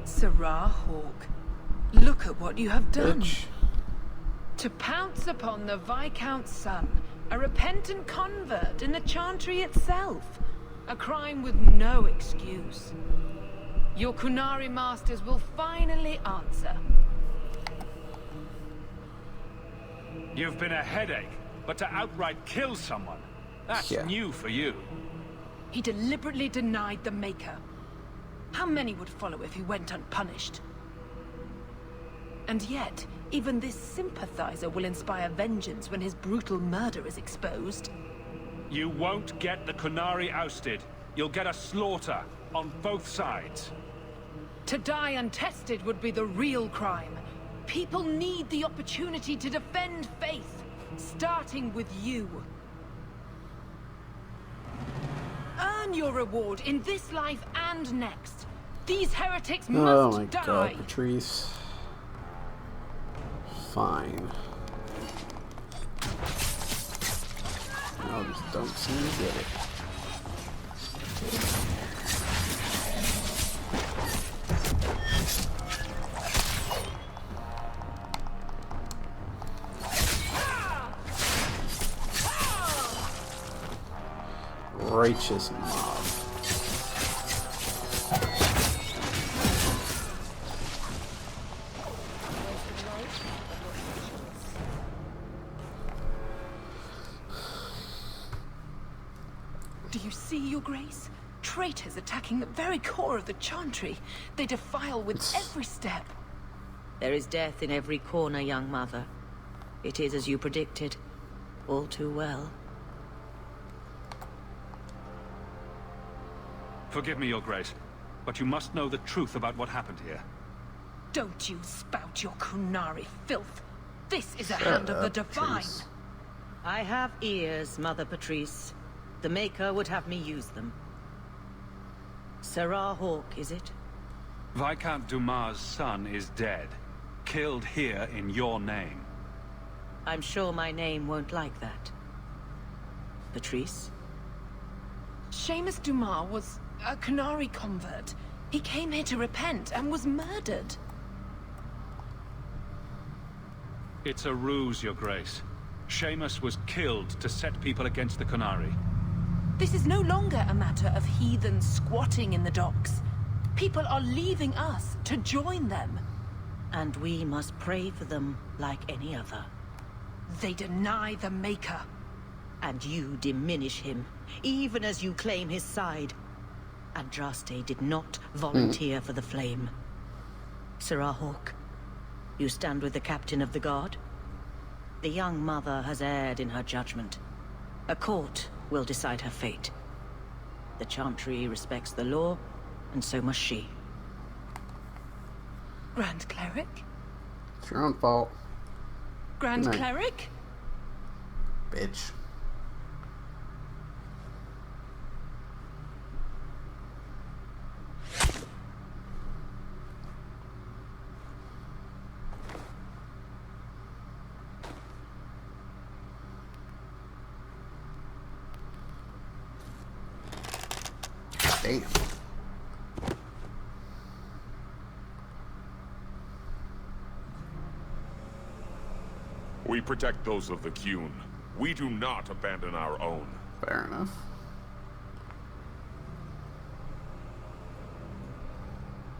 I: Serah Hawke, look at what you have done.
A: Bitch.
I: To pounce upon the Viscount's son, a repentant convert in the Chantry itself. A crime with no excuse. Your Qunari masters will finally answer.
H: You've been a headache, but to outright kill someone, that's new for you.
I: He deliberately denied the Maker. How many would follow if he went unpunished? And yet, even this sympathizer will inspire vengeance when his brutal murder is exposed.
H: You won't get the Qunari ousted. You'll get a slaughter on both sides.
I: To die untested would be the real crime. People need the opportunity to defend faith, starting with you. Earn your reward in this life and next. These heretics must die.
A: Oh my god, Patrice. Fine. I just don't seem to get it. Righteous mob.
I: Do you see, Your Grace? Traitors attacking the very core of the Chantry. They defile with every step.
L: There is death in every corner, young mother. It is as you predicted. All too well.
C: Forgive me, Your Grace, but you must know the truth about what happened here.
I: Don't you spout your Qunari filth. This is a hand of the Divine.
L: I have ears, Mother Patrice. The Maker would have me use them. Serah Hawke, is it?
C: Viscount Dumas' son is dead. Killed here in your name.
L: I'm sure my name won't like that. Patrice?
I: Seamus Dumas was a Qunari convert. He came here to repent and was murdered.
C: It's a ruse, Your Grace. Seamus was killed to set people against the Qunari.
I: This is no longer a matter of heathens squatting in the docks. People are leaving us to join them.
L: And we must pray for them like any other.
I: They deny the Maker.
L: And you diminish him, even as you claim his side. Andraste did not volunteer for the flame. Sirrah Hawke, you stand with the captain of the guard? The young mother has erred in her judgment. A court will decide her fate. The Chantry respects the law, and so must she.
I: Grand Cleric?
A: It's your own fault.
I: Grand
A: Good night.
I: Cleric?
A: Bitch. Damn.
G: We protect those of the Qun. We do not abandon our own.
A: Fair enough.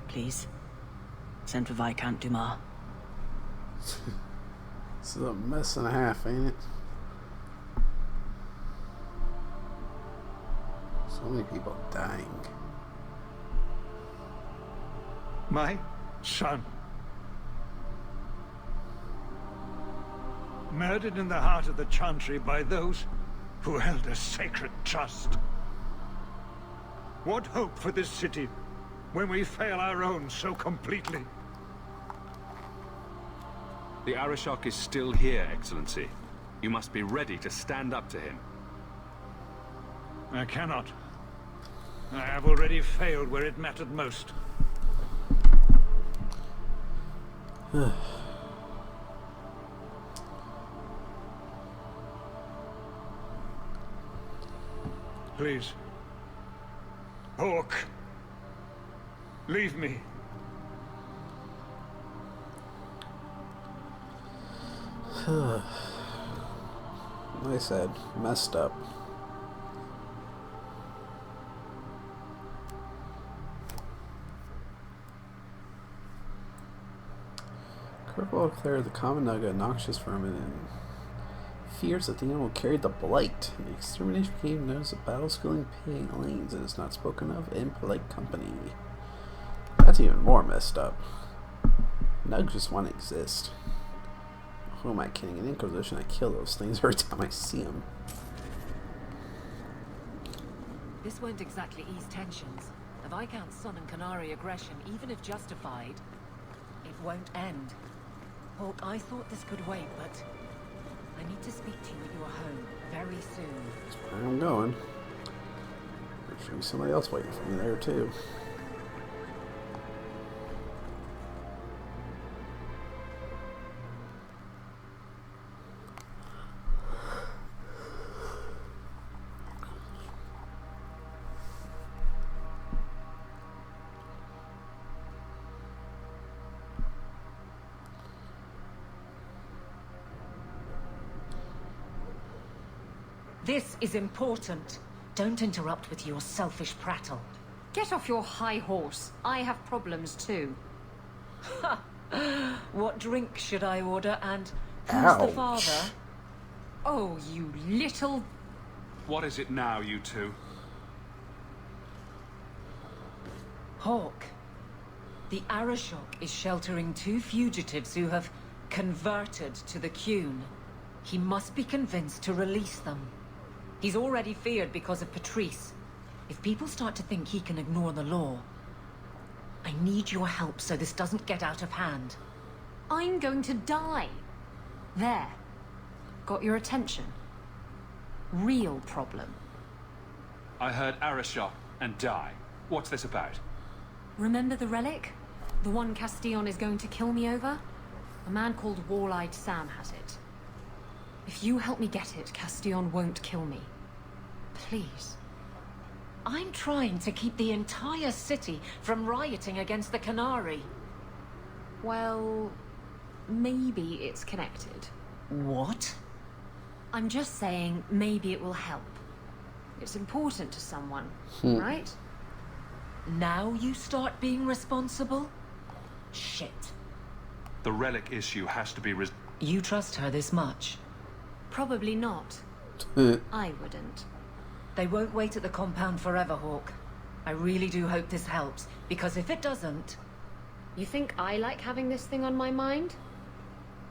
L: Please, send for Viscount Dumas.
A: This is a mess and a half, ain't it? So many people dying.
P: My son. Murdered in the heart of the Chantry by those who held a sacred trust. What hope for this city when we fail our own so completely?
C: The Arishok is still here, Excellency. You must be ready to stand up to him.
P: I cannot. I have already failed where it mattered most. Please. Hawke. Leave me.
A: Like I said, messed up. Kirkwall declared the common nugget a noxious vermin and fears that the animal carried the blight. The extermination game knows that battle-skilling pig lanes it is not spoken of in polite company. That's even more messed up. Nugs just want to exist. Who am I kidding? In Inquisition, I kill those things every time I see them.
K: This won't exactly ease tensions. The Viscount's son and Qunari aggression, even if justified, it won't end. Hawke, I thought this could wait, but I need to speak to you at your home very soon.
A: That's where I'm going. There should be somebody else waiting for me there, too.
K: This is important. Don't interrupt with your selfish prattle.
D: Get off your high horse. I have problems too.
K: Ha! What drink should I order, and who's
A: Ouch.
K: the father?
D: Oh, you little...
C: What is it now, you two?
K: Hawke. The Arishok is sheltering 2 fugitives who have converted to the Qun. He must be convinced to release them. He's already feared because of Patrice. If people start to think he can ignore the law, I need your help so this doesn't get out of hand.
D: I'm going to die. There. Got your attention? Real problem.
C: I heard Arishok and die. What's this about?
D: Remember the relic? The one Castillon is going to kill me over? A man called Wall-Eyed Sam has it. If you help me get it, Castillon won't kill me. Please.
K: I'm trying to keep the entire city from rioting against the Qunari.
D: Well, maybe it's connected.
K: What?
D: I'm just saying maybe it will help. It's important to someone, right?
K: Now you start being responsible? Shit.
C: The relic issue has to be
K: You trust her this much?
D: Probably not. I wouldn't.
K: They won't wait at the compound forever, Hawke. I really do hope this helps, because if it doesn't...
D: You think I like having this thing on my mind?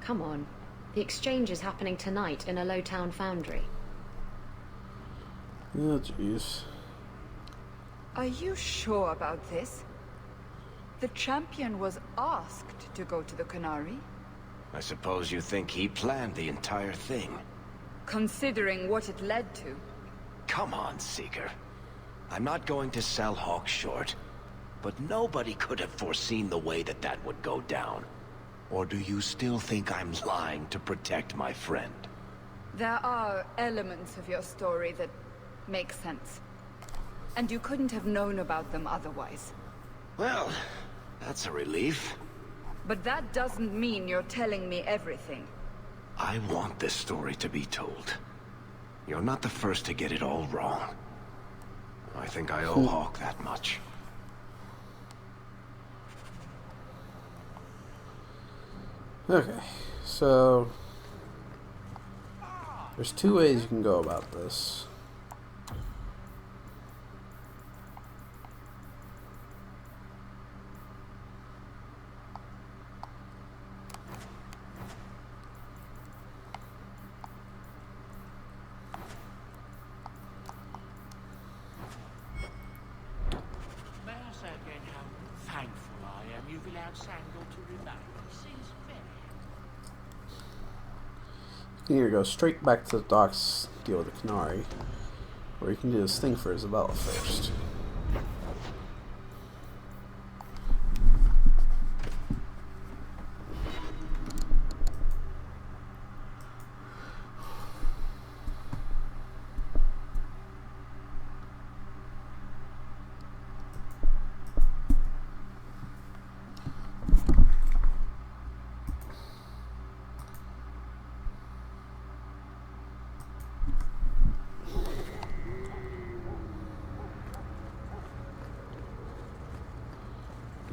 D: Come on. The exchange is happening tonight in a Lowtown foundry.
A: Oh, jeez.
J: Are you sure about this? The champion was asked to go to the Canary.
T: I suppose you think he planned the entire thing.
J: Considering what it led to.
T: Come on, Seeker. I'm not going to sell Hawk short, but nobody could have foreseen the way that that would go down. Or do you still think I'm lying to protect my friend?
J: There are elements of your story that make sense. And you couldn't have known about them otherwise.
T: Well, that's a relief.
J: But that doesn't mean you're telling me everything.
T: I want this story to be told. You're not the first to get it all wrong. I think I owe Hawk that much.
A: Okay, so there's two ways you can go about this.
M: May I say again how thankful I am you've allowed Sandal to remain? He seems very...
A: You can either go straight back to the docks, deal with the Canary, or you can do this thing for Isabella first.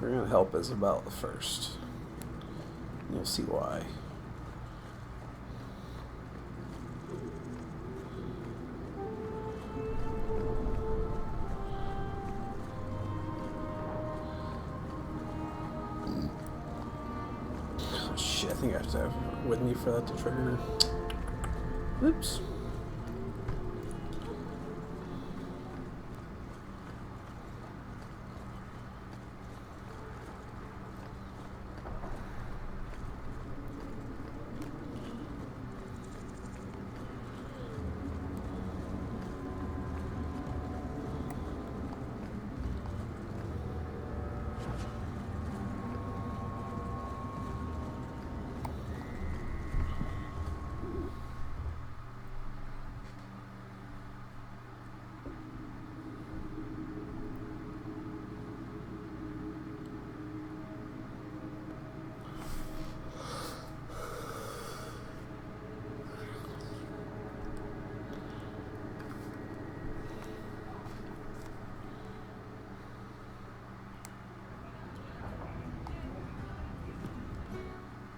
A: We're going to help Isabella first. You'll see why. Oh shit, I think I have to have it with me for that to trigger. Oops.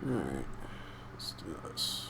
A: Alright, let's do this.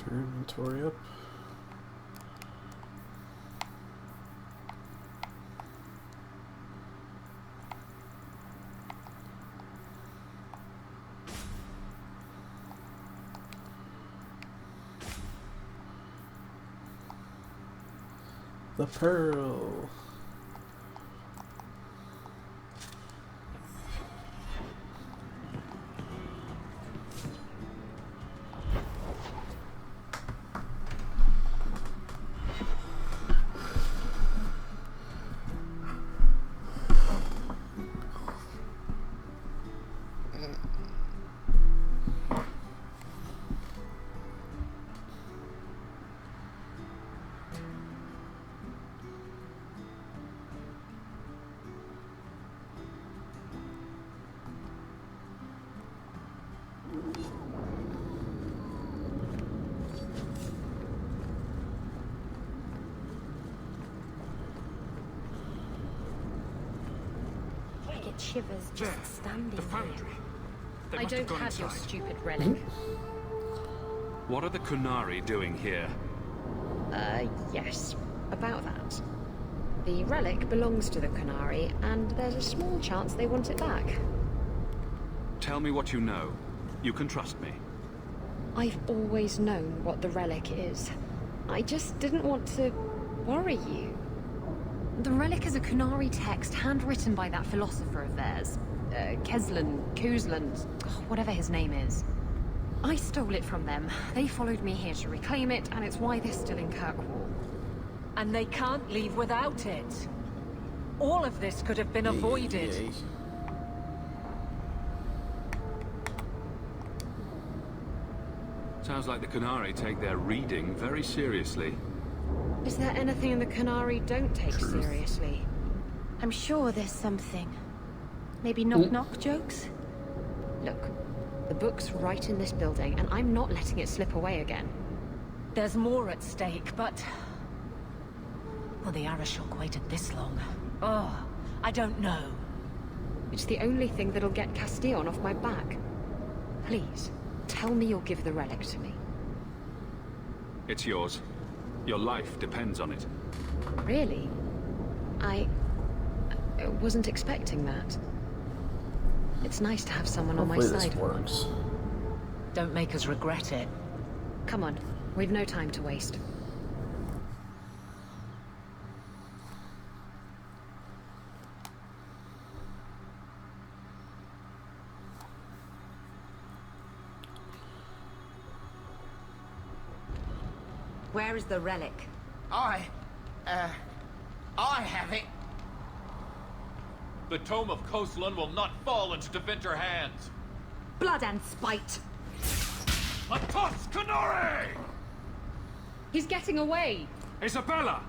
A: Turn inventory up. The pearl.
B: I get shivers just standing
C: The foundry. They
D: I
C: must have
D: don't
C: gone
D: have your
C: inside.
D: stupid relic.
C: What are the Kunari doing here?
D: Yes. About that. The relic belongs to the Kunari, and there's a small chance they want it back.
C: Tell me what you know. You can trust me.
D: I've always known what the relic is. I just didn't want to worry you. The relic is a Kunari text handwritten by that philosopher of theirs. Kuzlan, whatever his name is. I stole it from them. They followed me here to reclaim it, and it's why they're still in Kirkwall.
I: And they can't leave without it. All of this could have been avoided.
C: Sounds like the Kunari take their reading very seriously.
D: Is there anything the Kunari don't take seriously?
B: I'm sure there's something. Maybe knock-knock jokes?
D: Look, the book's right in this building, and I'm not letting it slip away again.
I: There's more at stake, but... Well, the Arashok waited this long. Oh, I don't know.
D: It's the only thing that'll get Castillon off my back. Please, tell me you'll give the relic to me.
C: It's yours. Your life depends on it.
D: Really? I wasn't expecting that. It's nice to have someone on my
A: Hopefully
D: side.
A: this works.
I: Don't make us regret it.
D: Come on, we've no time to waste.
K: Where is the relic?
Q: I have it.
R: The Tome of Koslan will not fall into Devinter hands.
K: Blood and spite.
R: Atos Kunari!
D: He's getting away!
C: Isabella!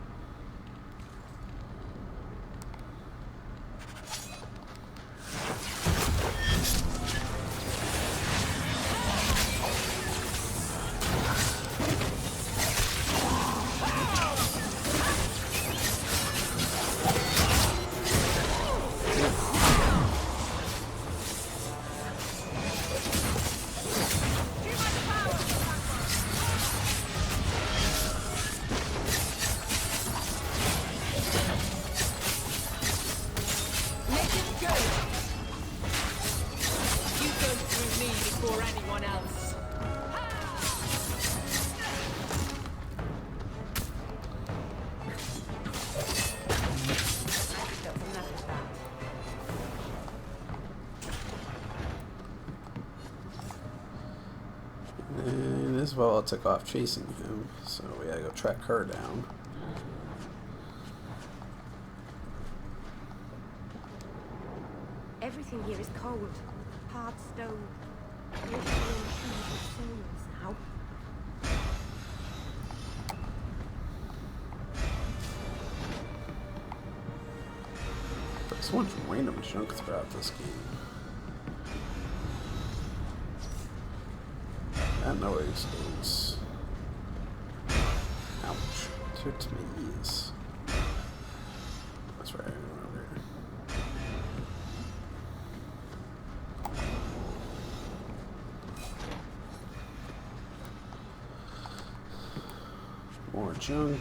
A: And Isabella took off chasing him, so we gotta go track her down.
B: Everything here is cold. Hard stone. No souls now.
A: There's so much random junk throughout this game. That noise is... Ouch. It hurts my ears. That's right, over here. junk.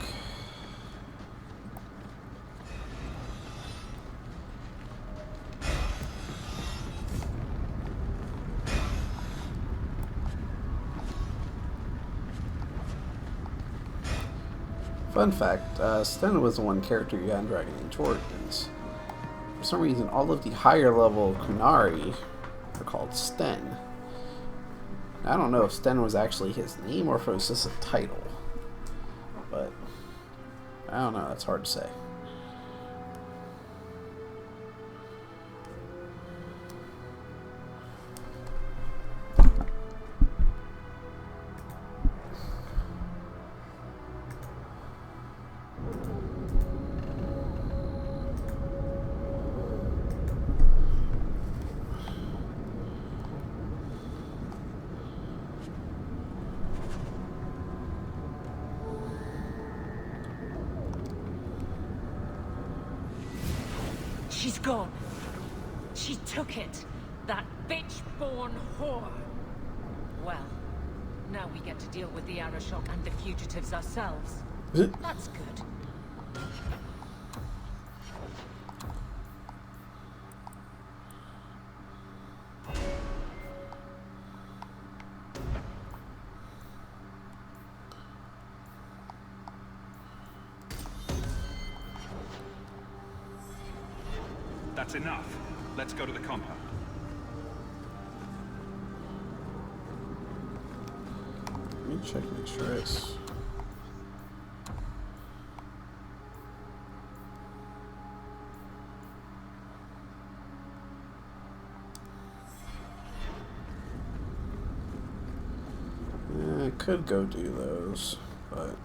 A: Fun fact, Sten was the one character you had in Dragon Age Origins. For some reason, all of the higher level Qunari are called Sten. I don't know if Sten was actually his name or if it was just a title. But, I don't know, that's hard to say.
K: She's gone. She took it. That bitch-born whore. Well, now we get to deal with the Arashok and the fugitives ourselves. That's good.
C: That's enough. Let's go to the compound.
A: Let me check, make sure it's... I could go do those, but...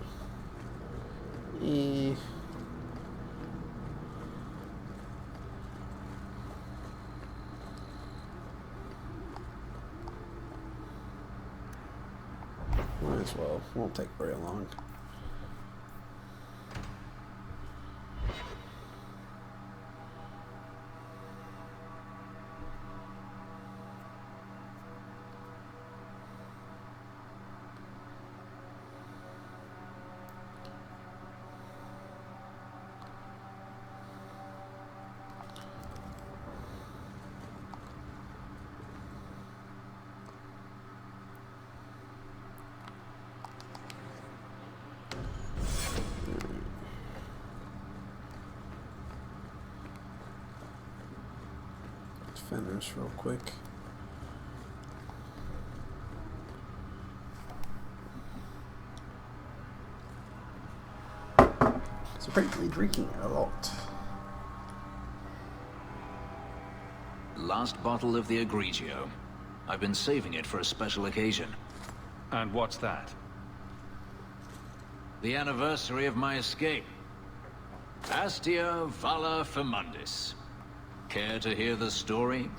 A: Might as well. Won't take very long. Finish real quick. So apparently drinking a lot.
F: Last bottle of the Egregio. I've been saving it for a special occasion.
C: And what's that?
F: The anniversary of my escape. Astia Vala Firmundis. Care to hear the story?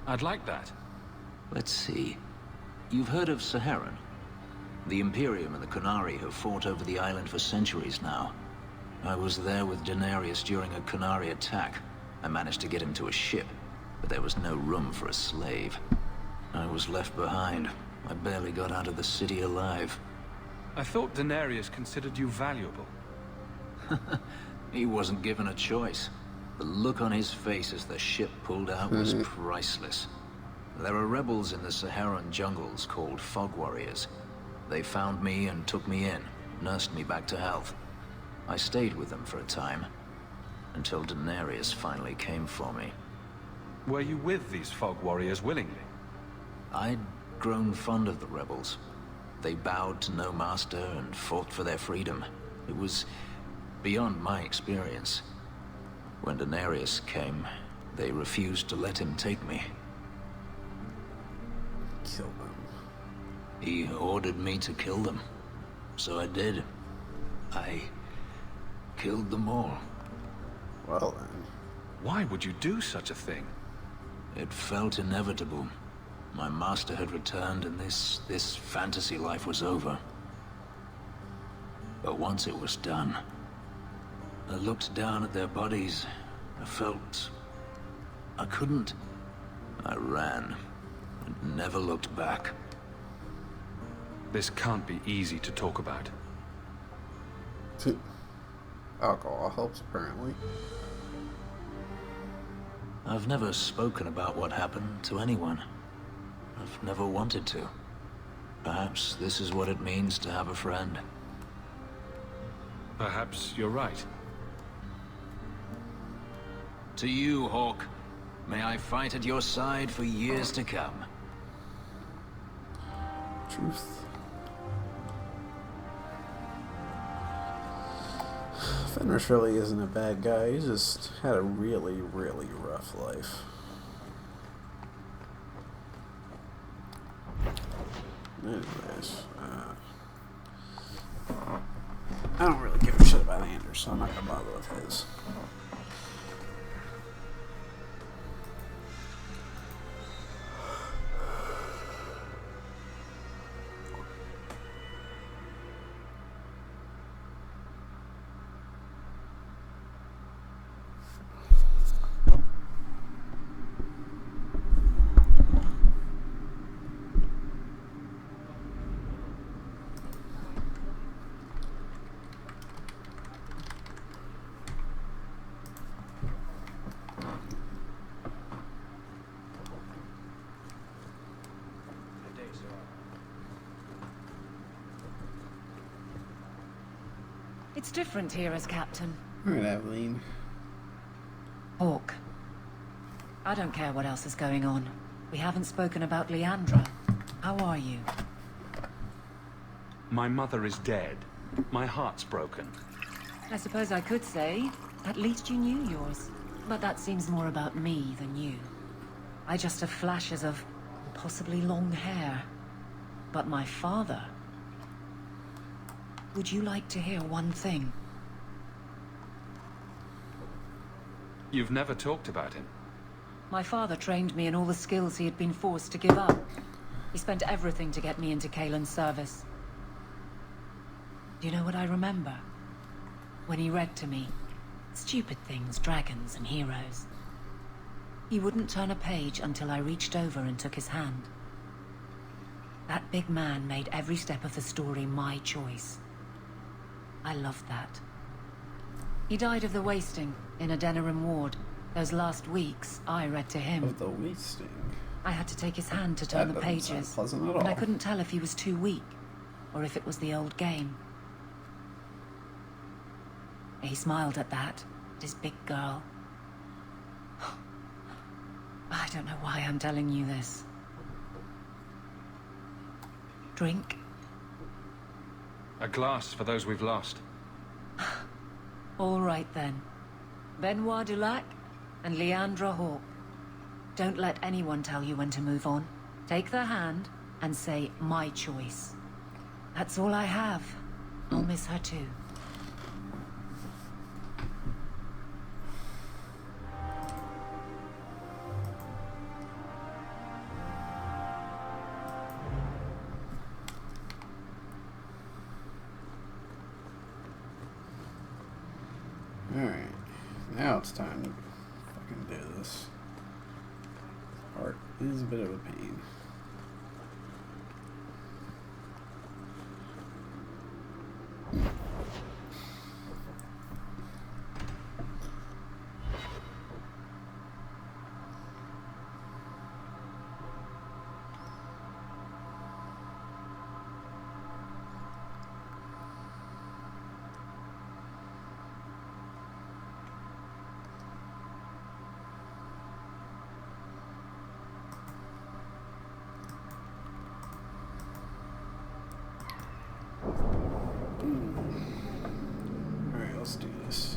C: I'd like that.
F: Let's see. You've heard of Saharan? The Imperium and the Qunari have fought over the island for centuries now. I was there with Daenerys during a Qunari attack. I managed to get him to a ship, but there was no room for a slave. I was left behind. I barely got out of the city alive.
C: I thought Daenerys considered you valuable.
F: He wasn't given a choice. The look on his face as the ship pulled out was priceless. There are rebels in the Saharan jungles called Fog Warriors. They found me and took me in, nursed me back to health. I stayed with them for a time, until Daenerys finally came for me.
C: Were you with these Fog Warriors willingly?
F: I'd grown fond of the rebels. They bowed to no master and fought for their freedom. It was beyond my experience. When Daenerys came, they refused to let him take me.
A: Kill them.
F: He ordered me to kill them. So I did. I killed them all.
A: Well then.
C: Why would you do such a thing?
F: It felt inevitable. My master had returned and this fantasy life was over. But once it was done, I looked down at their bodies. I felt I couldn't. I ran and never looked back.
C: This can't be easy to talk about.
A: Alcohol helps, apparently.
F: I've never spoken about what happened to anyone. I've never wanted to. Perhaps this is what it means to have a friend.
C: Perhaps you're right.
F: To you, Hawke. May I fight at your side for years to come.
A: Truth. Fenris really isn't a bad guy. He just had a really, really rough life. Anyways, I don't really give a shit about Anders, so I'm not gonna bother with his.
K: It's different here as captain.
A: Alright, Aveline.
K: Hawke. I don't care what else is going on. We haven't spoken about Leandra. How are you?
C: My mother is dead. My heart's broken.
K: I suppose I could say, at least you knew yours. But that seems more about me than you. I just have flashes of possibly long hair. But my father... Would you like to hear one thing?
C: You've never talked about him.
K: My father trained me in all the skills he had been forced to give up. He spent everything to get me into Cailan's service. Do you know what I remember? When he read to me. Stupid things, dragons and heroes. He wouldn't turn a page until I reached over and took his hand. That big man made every step of the story my choice. I loved that. He died of the wasting in a Denerim ward. Those last weeks, I read to him.
A: Of the wasting?
K: I had to take his hand to turn the pages.
A: Pleasant at
K: And I
A: all.
K: couldn't tell if he was too weak, or if it was the old game. He smiled at that, at his big girl. I don't know why I'm telling you this. Drink?
C: A glass for those we've lost.
K: All right then. Benoit Dulac and Leandra Hawke. Don't let anyone tell you when to move on. Take their hand and say, my choice. That's all I have. I'll miss her too.
A: Alright, now it's time to fucking do this. Heart is a bit of a pain. Alright, let's do this.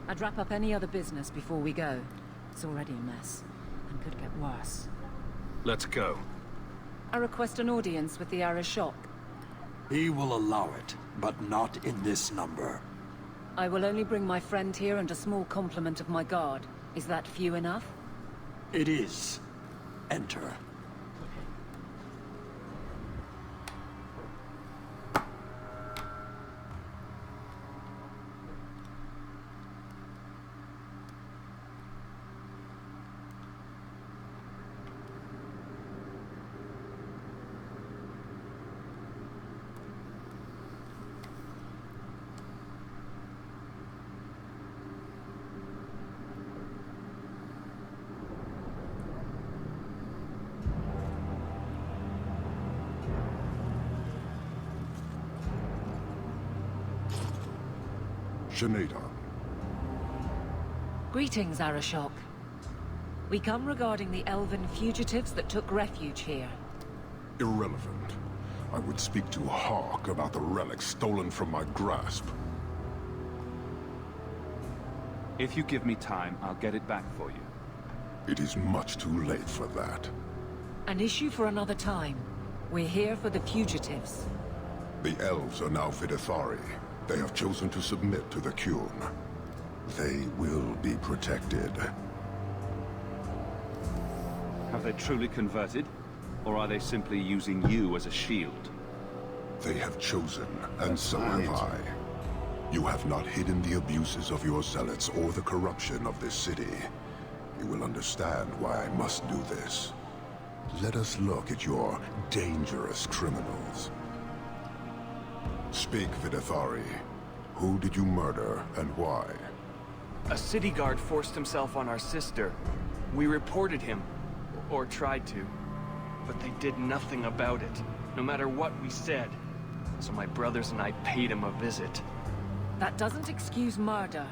K: I'd wrap up any other business before we go. It's already a mess, and could get worse.
U: Let's go.
K: I request an audience with the Arishok.
O: He will allow it, but not in this number.
K: I will only bring my friend here and a small complement of my guard. Is that few enough?
O: It is. Enter.
V: Shaneda.
K: Greetings, Arashok. We come regarding the elven fugitives that took refuge here.
V: Irrelevant. I would speak to Hawk about the relic stolen from my grasp.
U: If you give me time, I'll get it back for you.
V: It is much too late for that.
K: An issue for another time. We're here for the fugitives.
V: The elves are now Videthari. They have chosen to submit to the Qun. They will be protected.
U: Have they truly converted? Or are they simply using you as a shield?
V: They have chosen, and so have I. You have not hidden the abuses of your zealots or the corruption of this city. You will understand why I must do this. Let us look at your dangerous criminals. Speak, Videthari. Who did you murder, and why?
N: A city guard forced himself on our sister. We reported him, or tried to, but they did nothing about it, no matter what we said. So my brothers and I paid him a visit.
K: That doesn't excuse murder.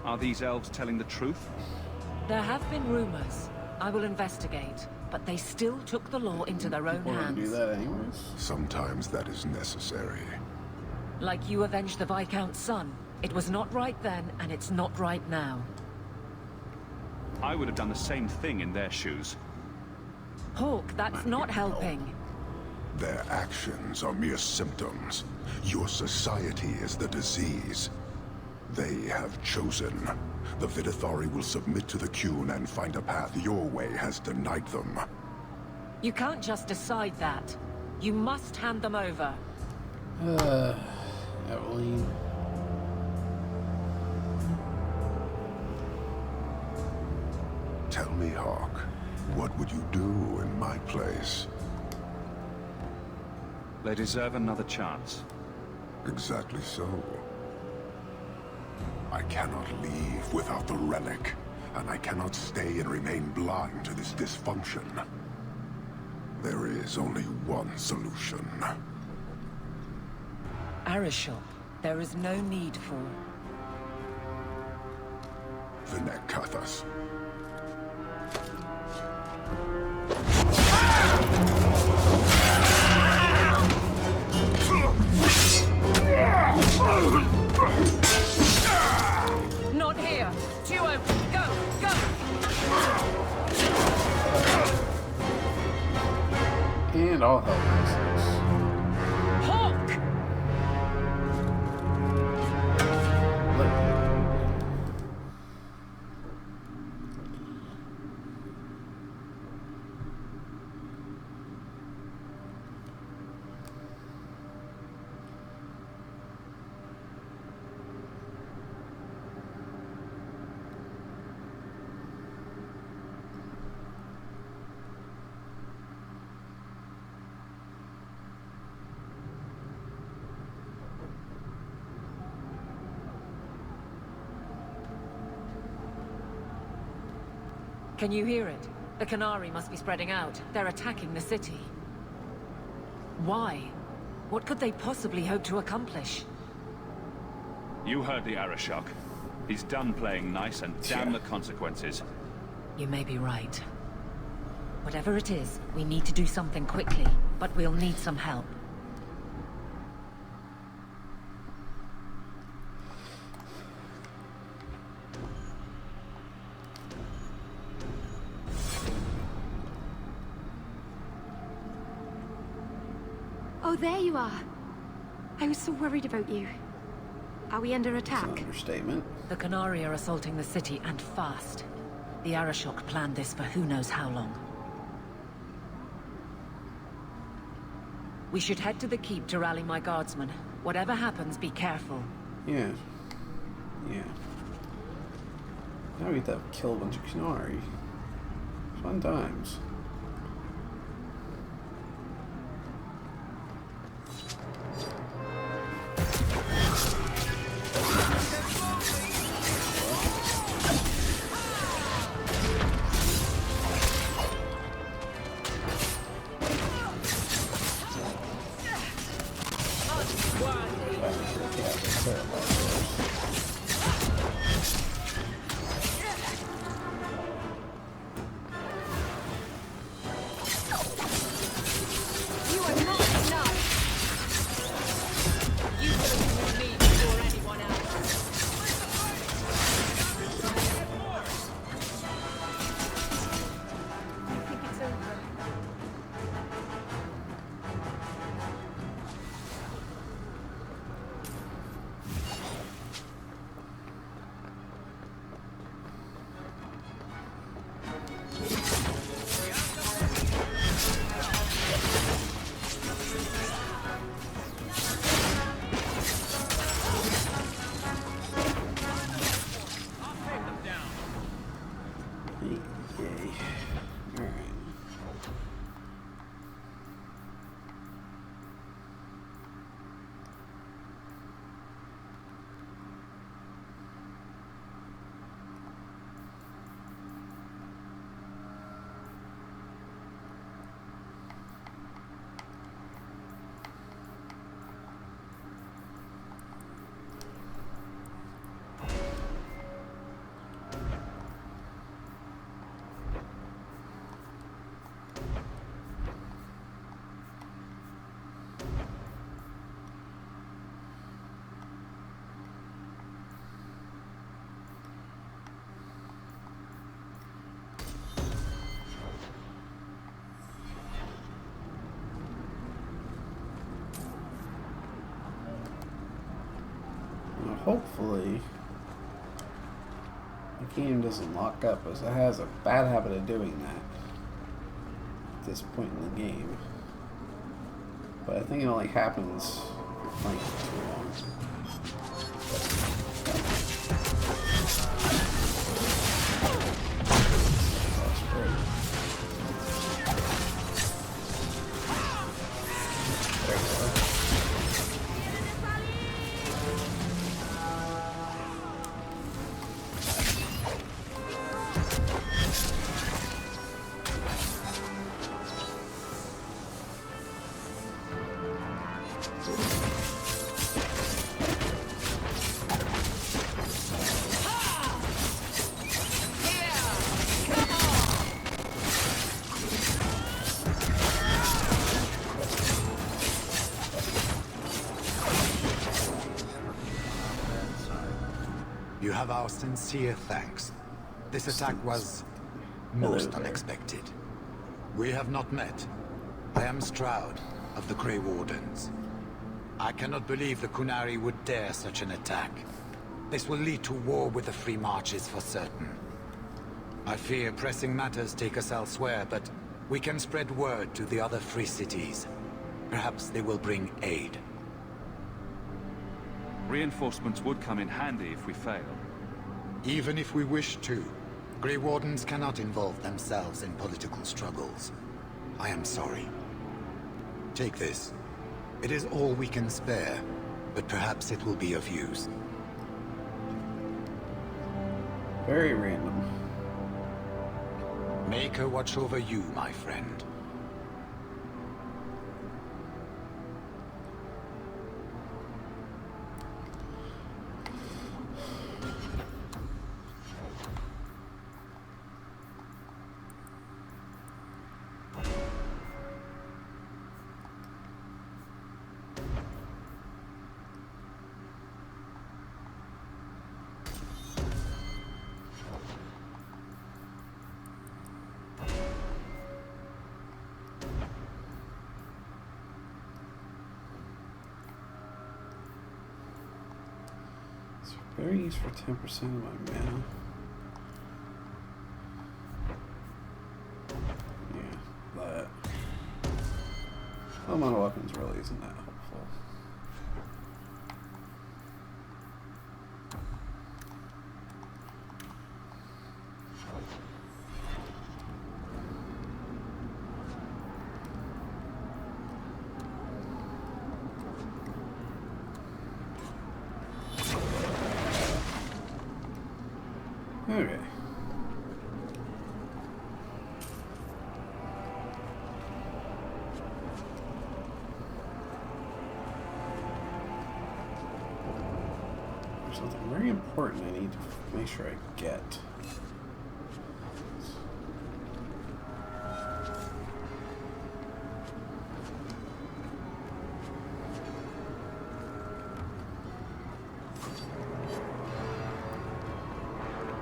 U: Are these elves telling the truth?
K: There have been rumors. I will investigate, but they still took the law into their own hands.
V: Sometimes that is necessary.
K: Like you avenged the Viscount's son. It was not right then, and it's not right now.
U: I would have done the same thing in their shoes.
K: Hawk, that's not helping.
V: Their actions are mere symptoms. Your society is the disease. They have chosen. The Videthari will submit to the Qun and find a path your way has denied them.
K: You can't just decide that. You must hand them over.
A: Evelyn.
V: Tell me, Hawk, what would you do in my place?
U: They deserve another chance.
V: Exactly so. I cannot leave without the relic, and I cannot stay and remain blind to this dysfunction. There is only one solution.
K: Arashok, there is no need for...
V: Vinek Kathas.
K: Not here! Two open! Go! Go!
A: And all hell breaks loose.
K: Hawk! Can you hear it? The Qunari must be spreading out. They're attacking the city. Why? What could they possibly hope to accomplish?
U: You heard the Arashok. He's done playing nice and damn the consequences.
K: You may be right. Whatever it is, we need to do something quickly, but we'll need some help.
B: Oh, there you are. I was so worried about you. Are we under attack?
A: That's an understatement.
K: The Qunari are assaulting the city, and fast. The Arashok planned this for who knows how long. We should head to the keep to rally my guardsmen. Whatever happens, be careful.
A: Yeah. Yeah. Now we get to kill a bunch of Qunari. Fun times. Hopefully the game doesn't lock up, as it has a bad habit of doing that at this point in the game. But I think it only happens if you're playing for too long. That's great. There we go.
O: You have our sincere thanks. This attack was most unexpected. We have not met. I am Stroud of the Grey Wardens. I cannot believe the Qunari would dare such an attack. This will lead to war with the Free Marches for certain. I fear pressing matters take us elsewhere, but we can spread word to the other free cities. Perhaps they will bring aid.
U: Reinforcements would come in handy if we fail.
O: Even if we wish to, Grey Wardens cannot involve themselves in political struggles. I am sorry. Take this. It is all we can spare, but perhaps it will be of use.
A: Very random.
O: Maker watch over you, my friend.
A: Berries for 10% of my mana. Yeah, but low mana weapons really isn't that helpful. Okay. There's something very important I need to make sure I get.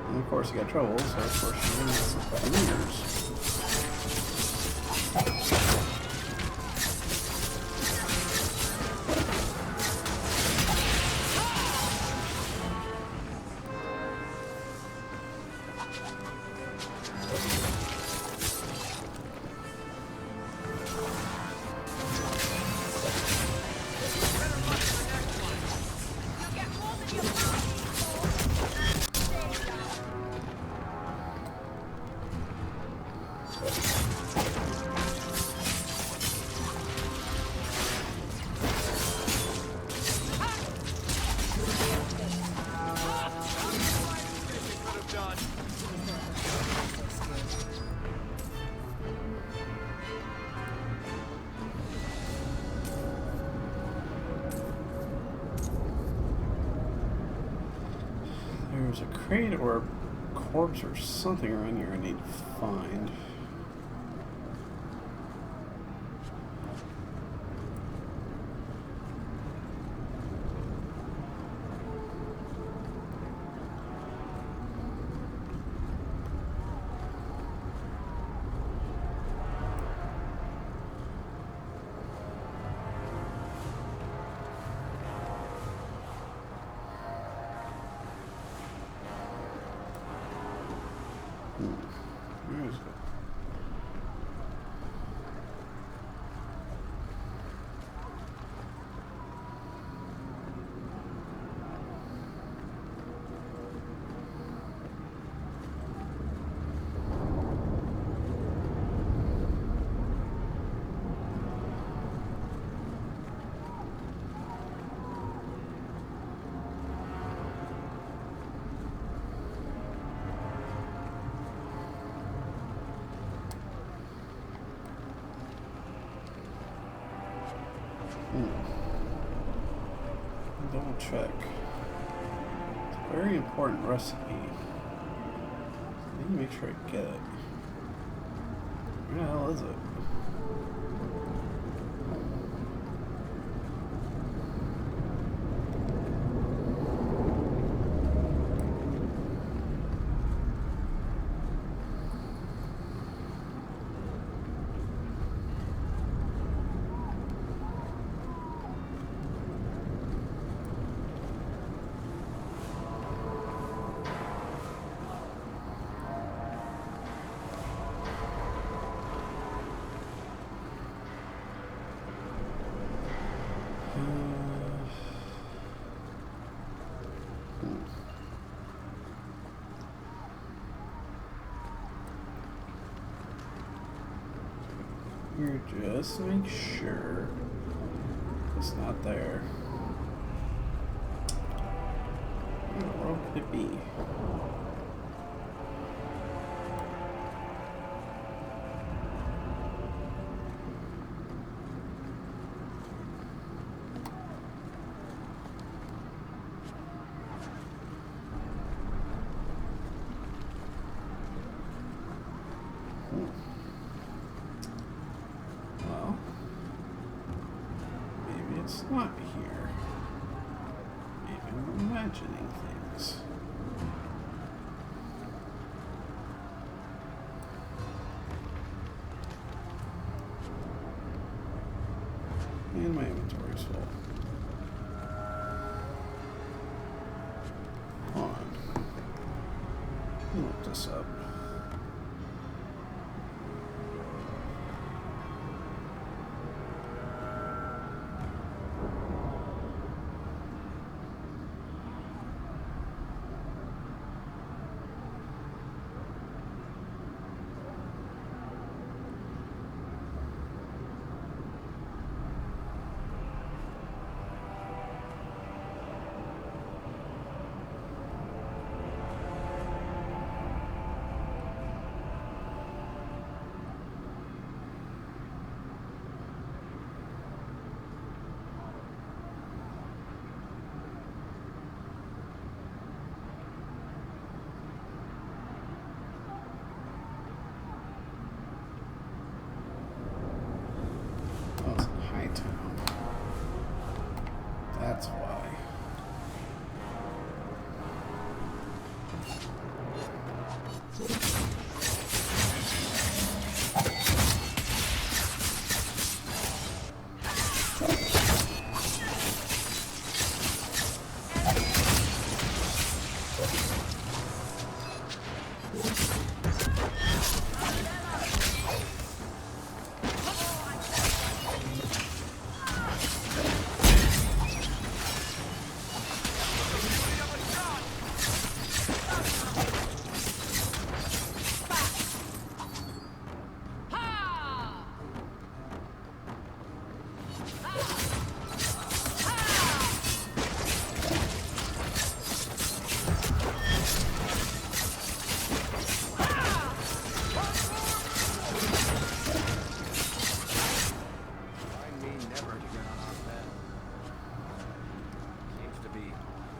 A: And of course, you got trouble, so of course you're going to have some leaders. There's a crate or a corpse or something around here I need to find. Double check. It's a very important recipe. I need to make sure I get it. Where the hell is it? Here, just make sure it's not there. Where in the world could it be? Well, maybe it's not here. Maybe I'm imagining things. And my inventory's full. Hold on. Let me look this up. That's why.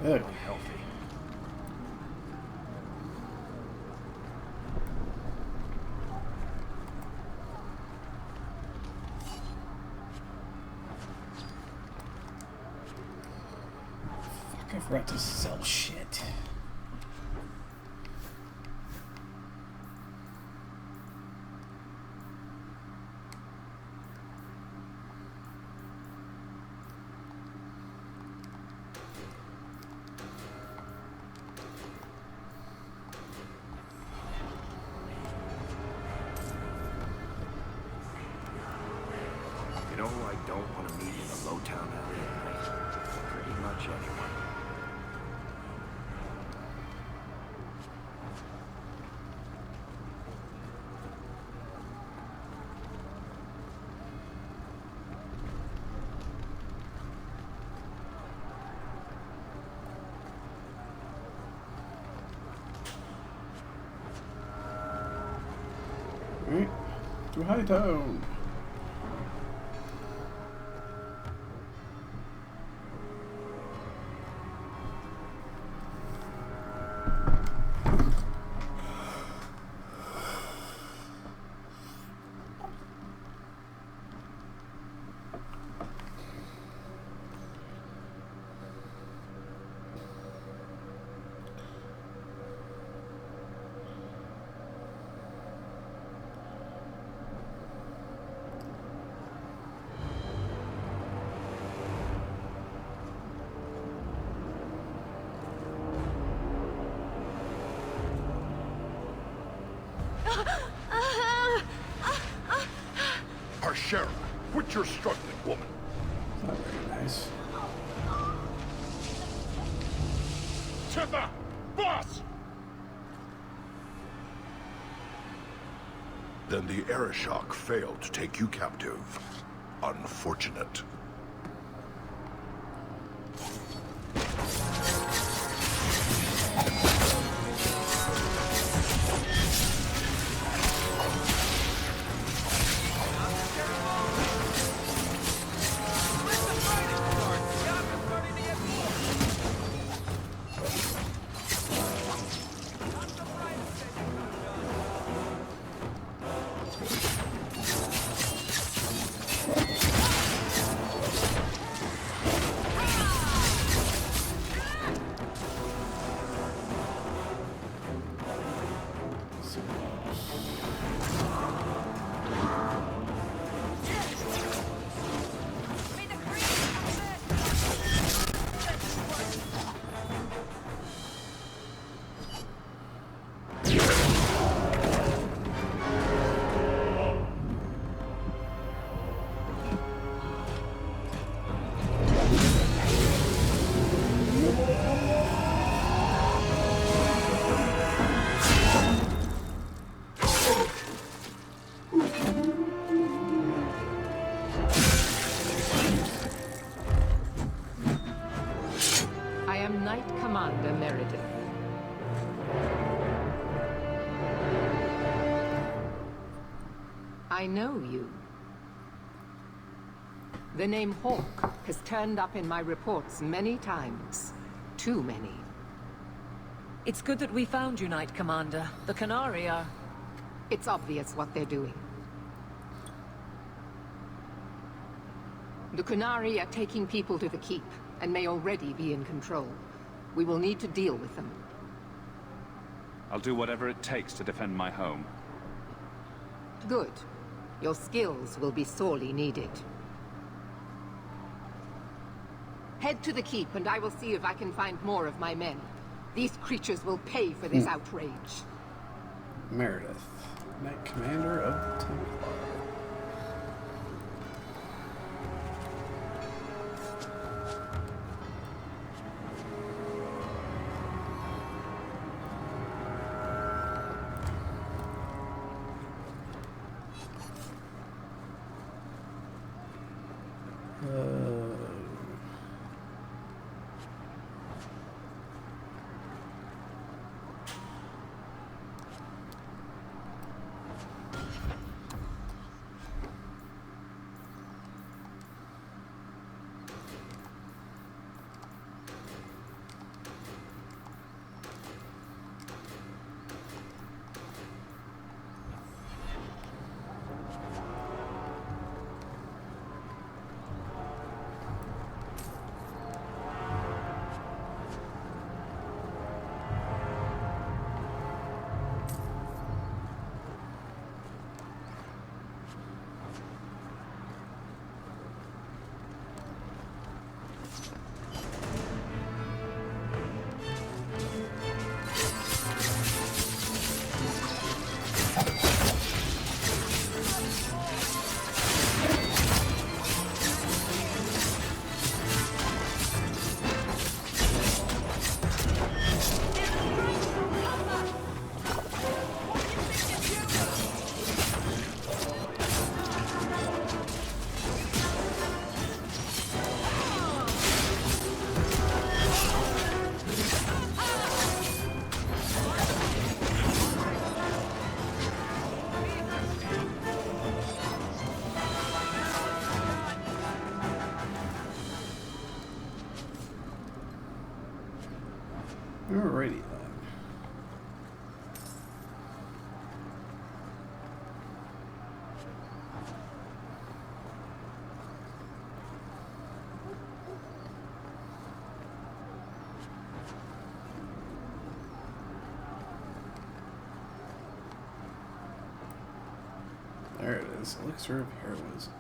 F: Really healthy.
A: Fuck, I forgot to sell shit.
T: You know who I don't want to meet in the Lowtown area at night? Pretty much anyone.
A: Alright, to Hightown.
G: your struggling, woman.
A: Not very nice.
G: Titha! Boss! Then the Arishok failed to take you captive. Unfortunate.
K: Commander Meredith. I know you. The name Hawke has turned up in my reports many times. Too many.
I: It's good that we found you, Knight Commander. The Qunari are...
K: It's obvious what they're doing. The Qunari are taking people to the Keep, and may already be in control. We will need to deal with them.
C: I'll do whatever it takes to defend my home.
K: Good. Your skills will be sorely needed. Head to the Keep, and I will see if I can find more of my men. These creatures will pay for this outrage.
A: Meredith, Knight Commander of the Templar. Alrighty then. There it is, Elixir of Heroism.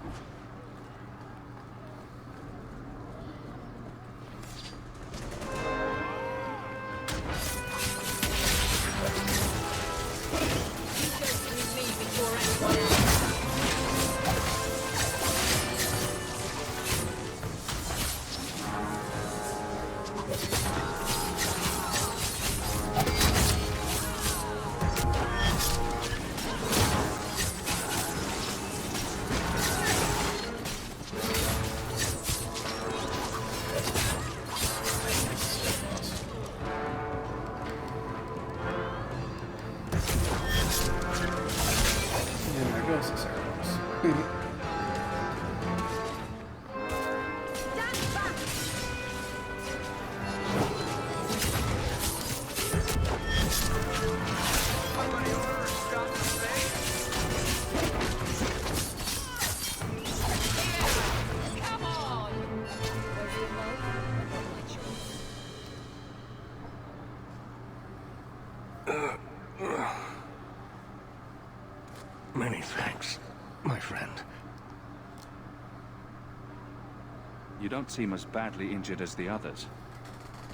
C: You don't seem as badly injured as the others.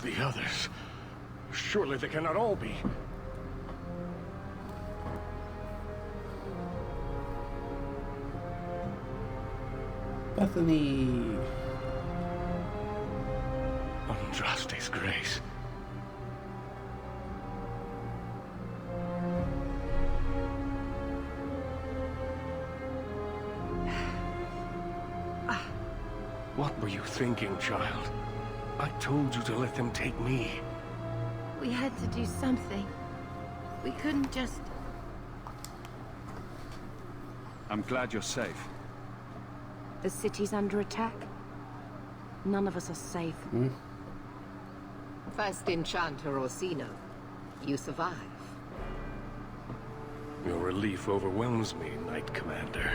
E: The others? Surely they cannot all be.
A: Bethany.
E: Andraste's grace. What were you thinking, child? I told you to let them take me.
B: We had to do something. We couldn't just...
C: I'm glad you're safe.
B: The city's under attack. None of us are safe.
S: First enchanter Orsino. You survive.
E: Your relief overwhelms me, Knight Commander.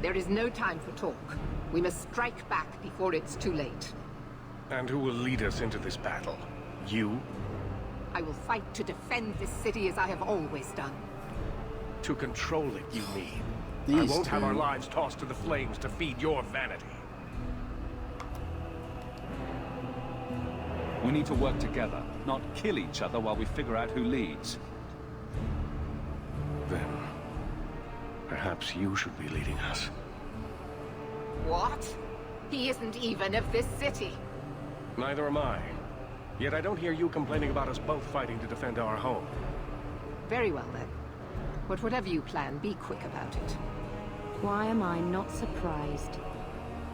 S: There is no time for talk. We must strike back before it's too late.
E: And who will lead us into this battle? You?
S: I will fight to defend this city as I have always done.
E: To control it, you mean?
A: These
E: I won't have our
A: two.
E: lives tossed to the flames to feed your vanity.
C: We need to work together, not kill each other while we figure out who leads.
E: Then, perhaps you should be leading us.
S: What? He isn't even of this city.
E: Neither am I. Yet I don't hear you complaining about us both fighting to defend our home.
S: Very well then. But whatever you plan, be quick about it.
B: Why am I not surprised?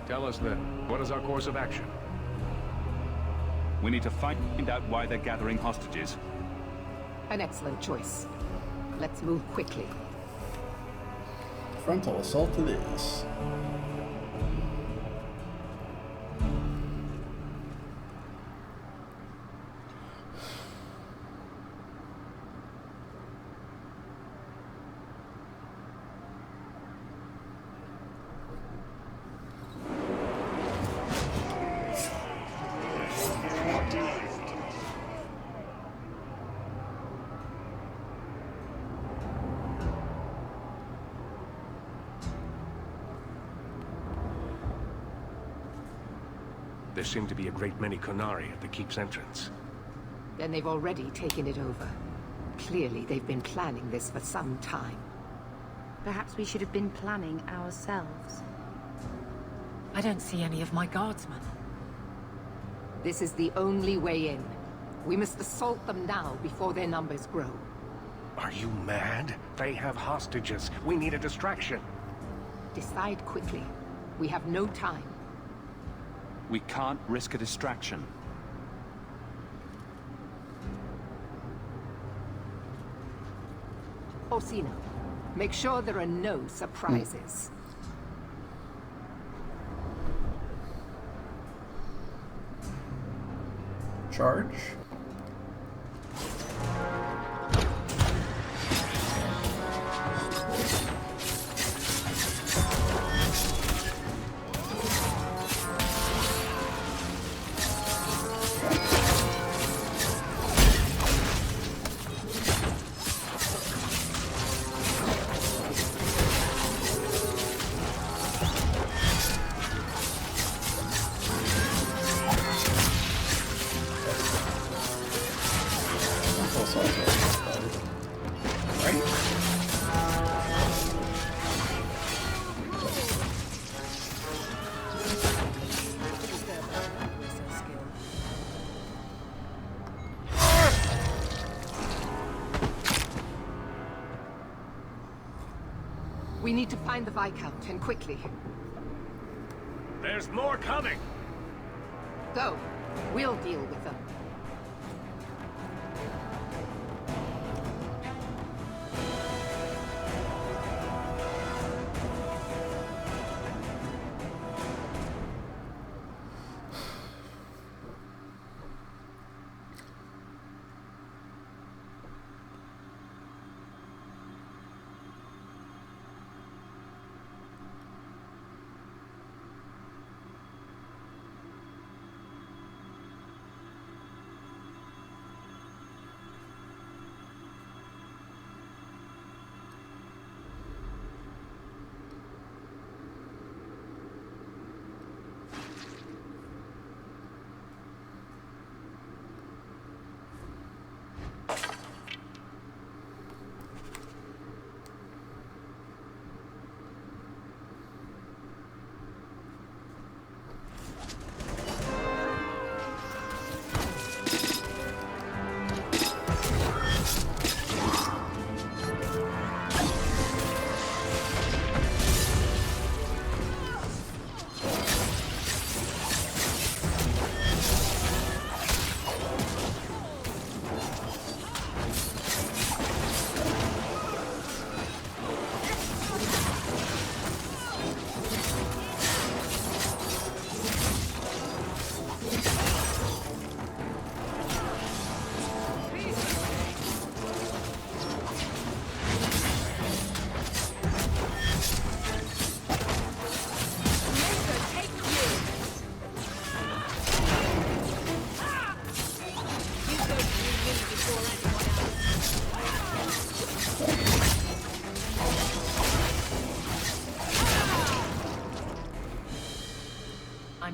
E: Tell us then, what is our course of action?
C: We need to find out why they're gathering hostages.
S: An excellent choice. Let's move quickly.
A: Frontal assault it is.
E: There seem to be a great many Qunari at the keep's entrance.
S: Then they've already taken it over. Clearly, they've been planning this for some time.
B: Perhaps we should have been planning ourselves.
K: I don't see any of my guardsmen.
S: This is the only way in. We must assault them now before their numbers grow.
E: Are you mad? They have hostages. We need a distraction.
S: Decide quickly. We have no time.
C: We can't risk a distraction.
S: Orsino, make sure there are no surprises.
A: Charge.
S: We need to find the Viscount, and quickly.
E: There's more coming!
S: Go. We'll deal with them.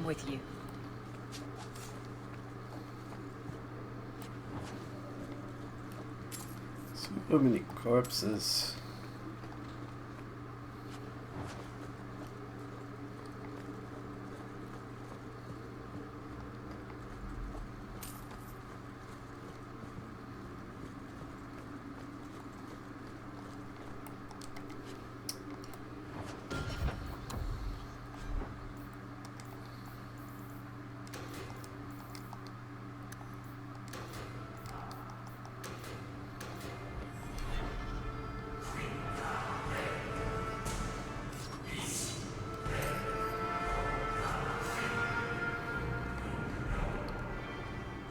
K: I'm with you.
A: So many corpses.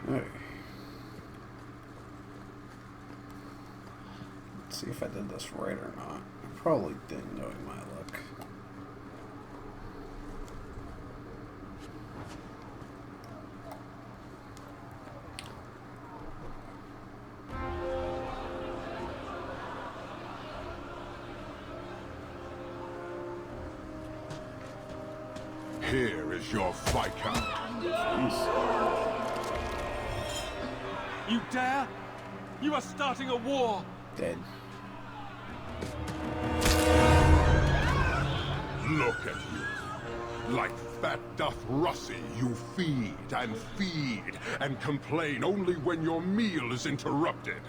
A: Alright. Let's see if I did this right or not. I probably didn't, knowing my luck.
V: Here is your Viscount.
R: You dare? You are starting a war!
A: Dead.
V: Look at you. Like fat doth Russie, you feed and complain only when your meal is interrupted.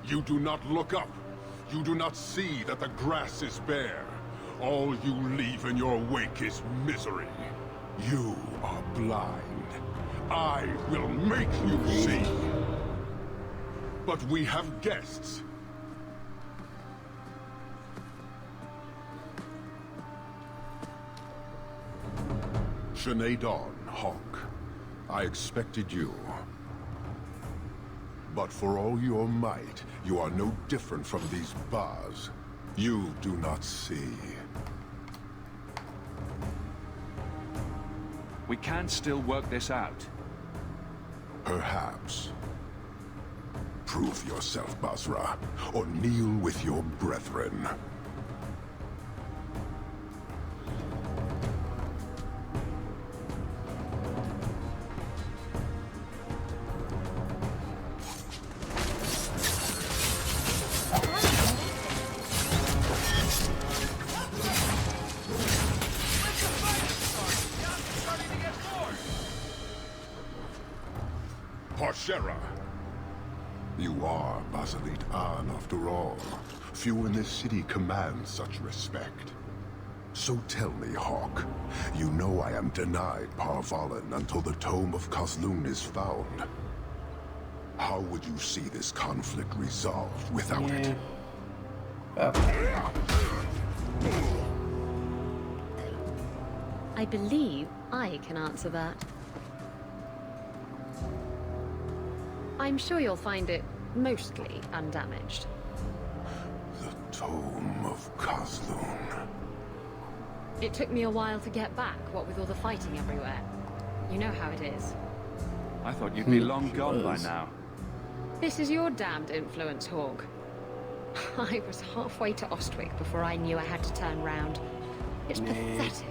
V: You do not look up. You do not see that the grass is bare. All you leave in your wake is misery. You are blind. I will make you see. But we have guests. Sinead Dawn, Hawke. I expected you. But for all your might, you are no different from these bars. You do not see.
C: We can still work this out.
V: Perhaps. Prove yourself, Basra, or kneel with your brethren. Parshera. You are Basalit An, after all. Few in this city command such respect. So tell me, Hawke, you know I am denied Parvalen until the Tome of Kozlun is found. How would you see this conflict resolved without it?
D: I believe I can answer that. I'm sure you'll find it mostly undamaged.
V: The Tome of Kozlun.
D: It took me a while to get back, what with all the fighting everywhere. You know how it is.
C: I thought you'd be long gone by now.
D: This is your damned influence, Hawke. I was halfway to Ostwick before I knew I had to turn round. It's pathetic.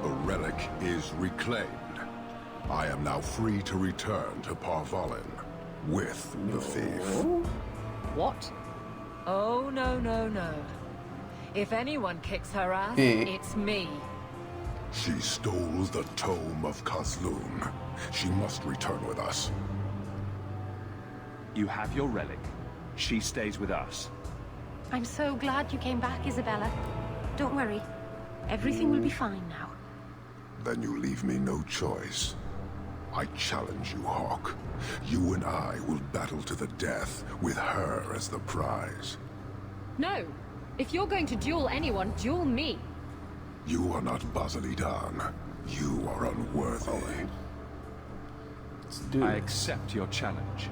V: The relic is reclaimed. I am now free to return to Parvalen with the thief.
D: What?
K: Oh, no, no, no. If anyone kicks her ass, it's me.
V: She stole the Tome of Kozlun. She must return with us.
C: You have your relic. She stays with us.
B: I'm so glad you came back, Isabella. Don't worry. Everything will be fine now.
V: Then you leave me no choice. I challenge you, Hawke. You and I will battle to the death, with her as the prize.
D: No! If you're going to duel anyone, duel me!
V: You are not Basalit An. You are unworthy.
C: I accept your challenge.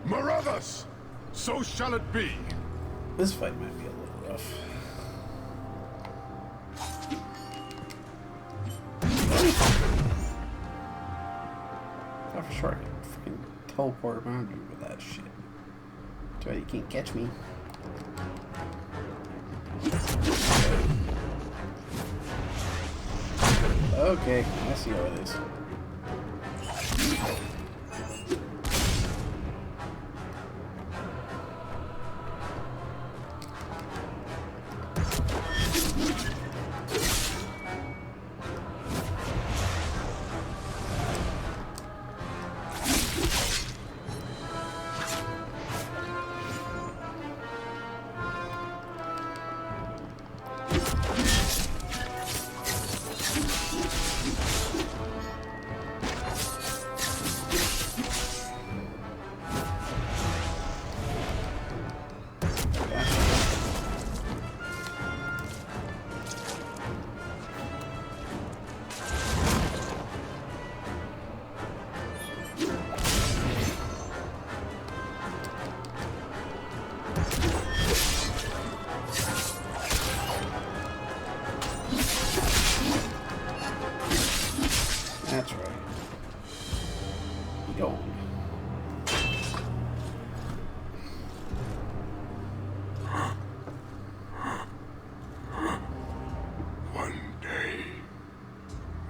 V: Marathas! So shall it be!
A: This fight might be a little rough. I thought for sure I could freaking teleport around you with that shit. That's right, you can't catch me. Okay, I see how it is. That's right. Yawn.
V: One day,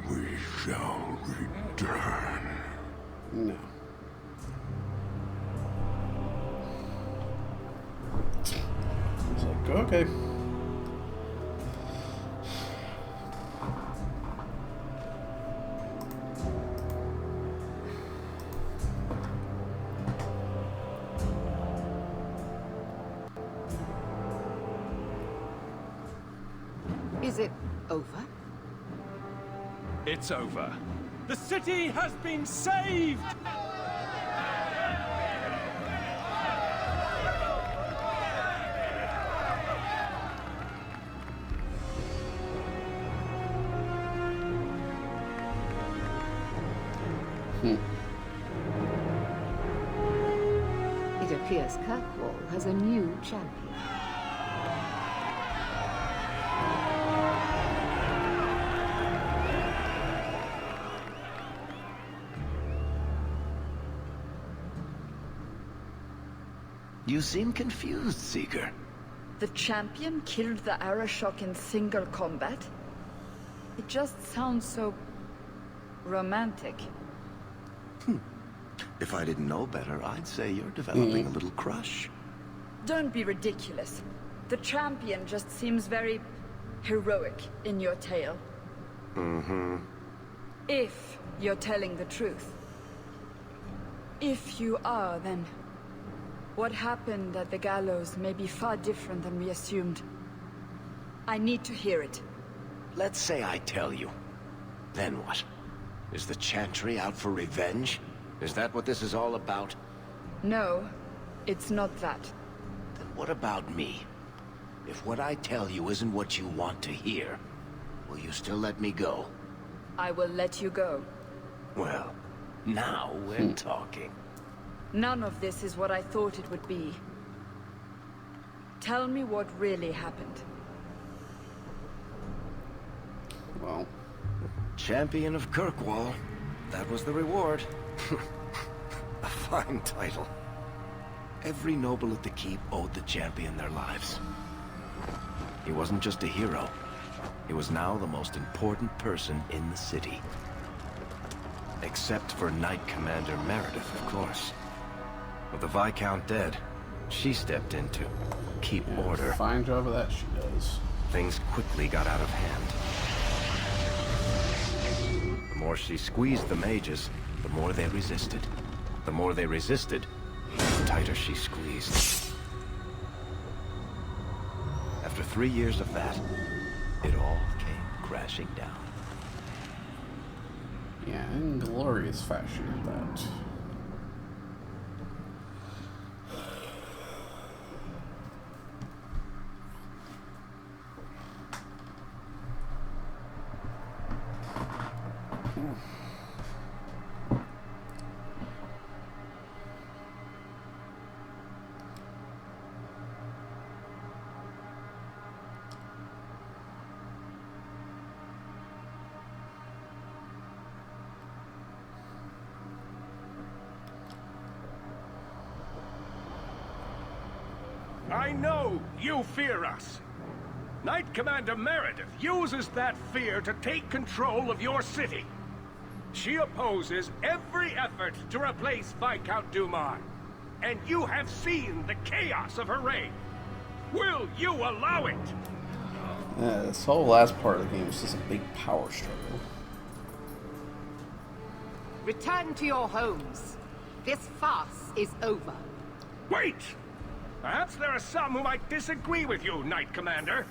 V: we shall return.
A: No. It's like, okay.
S: Is it over?
N: It's over. The city has been saved!
S: It appears Kirkwall has a new champion.
T: You seem confused, Seeker.
J: The champion killed the Arashok in single combat? It just sounds so... romantic.
T: If I didn't know better, I'd say you're developing a little crush.
J: Don't be ridiculous. The champion just seems very... heroic in your tale.
T: Mm-hmm.
J: If you're telling the truth. If you are, then... what happened at the gallows may be far different than we assumed. I need to hear it.
T: Let's say I tell you. Then what? Is the Chantry out for revenge? Is that what this is all about?
J: No, it's not that.
T: Then what about me? If what I tell you isn't what you want to hear, will you still let me go?
J: I will let you go.
T: Well, now we're talking.
J: None of this is what I thought it would be. Tell me what really happened.
A: Well...
T: Champion of Kirkwall. That was the reward. A fine title. Every noble at the keep owed the champion their lives. He wasn't just a hero. He was now the most important person in the city. Except for Knight Commander Meredith, of course. With the Viscount dead, she stepped in to keep order.
A: Fine job of that she does.
T: Things quickly got out of hand. The more she squeezed the mages, the more they resisted. The more they resisted, the tighter she squeezed. After 3 years of that, it all came crashing down.
A: Yeah, in glorious fashion at that.
E: I know you fear us. Knight Commander Meredith uses that fear to take control of your city. She opposes every effort to replace Viscount Dumas. And you have seen the chaos of her reign. Will you allow it?
A: This whole last part of the game is just a big power struggle.
S: Return to your homes. This farce is over.
E: Wait! Perhaps there are some who might disagree with you, Knight Commander.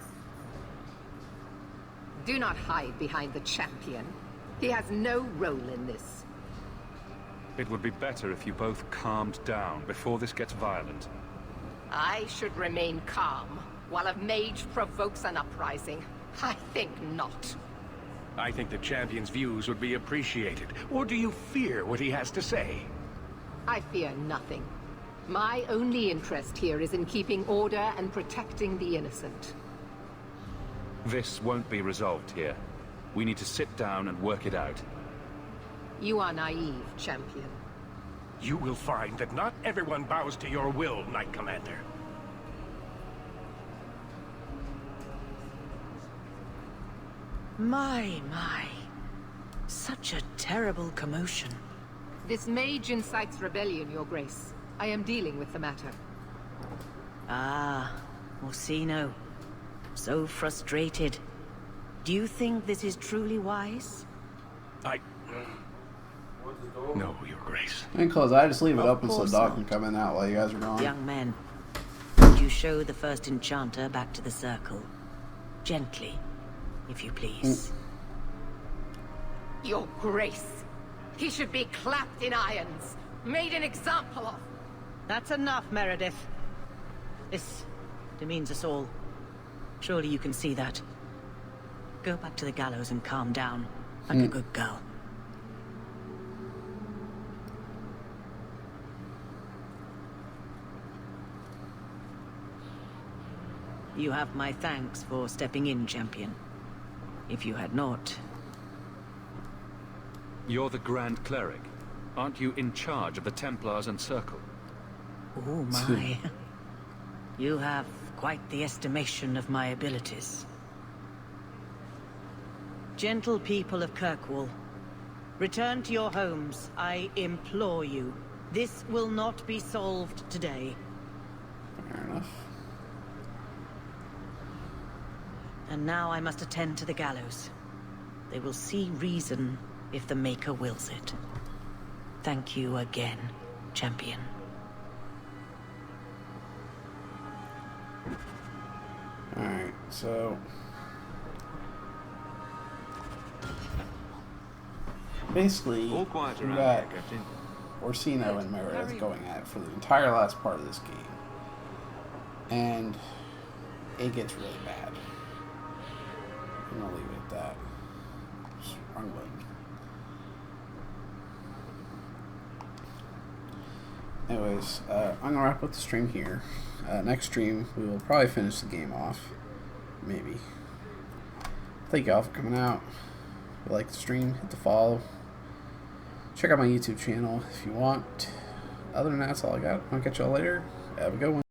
S: Do not hide behind the champion. He has no role in this.
C: It would be better if you both calmed down before this gets violent.
S: I should remain calm while a mage provokes an uprising. I think not.
E: I think the champion's views would be appreciated. Or do you fear what he has to say?
S: I fear nothing. My only interest here is in keeping order and protecting the innocent.
C: This won't be resolved here. We need to sit down and work it out.
S: You are naive, champion.
E: You will find that not everyone bows to your will, Knight Commander.
K: My. Such a terrible commotion.
S: This mage incites rebellion, Your Grace. I am dealing with the matter.
K: Ah, Orsino. So frustrated. Do you think this is truly wise?
E: No, Your Grace.
A: I close. I just leave it
K: Of
A: open so the
K: course
A: dog
K: not.
A: can come in and out while you guys are gone.
K: Young men, would you show the first enchanter back to the circle? Gently, if you please.
S: Your Grace. He should be clapped in irons. Made an example of.
K: That's enough, Meredith. This demeans us all. Surely you can see that. Go back to the gallows and calm down, like a good girl. You have my thanks for stepping in, champion. If you had not...
C: You're the Grand Cleric. Aren't you in charge of the Templars and Circle?
K: Oh my. You have quite the estimation of my abilities. Gentle people of Kirkwall, return to your homes, I implore you. This will not be solved today.
A: Fair enough.
K: And now I must attend to the gallows. They will see reason if the Maker wills it. Thank you again, champion.
A: Alright, so... basically, we got Orsino and Meredith going at it for the entire last part of this game. And it gets really bad. I'm gonna leave it at that. Wrong button. Anyways, I'm gonna wrap up the stream here. Next stream, we will probably finish the game off. Maybe. Thank y'all for coming out. If you like the stream, hit the follow. Check out my YouTube channel if you want. Other than that, that's all I got. I'll catch y'all later. Have a good one.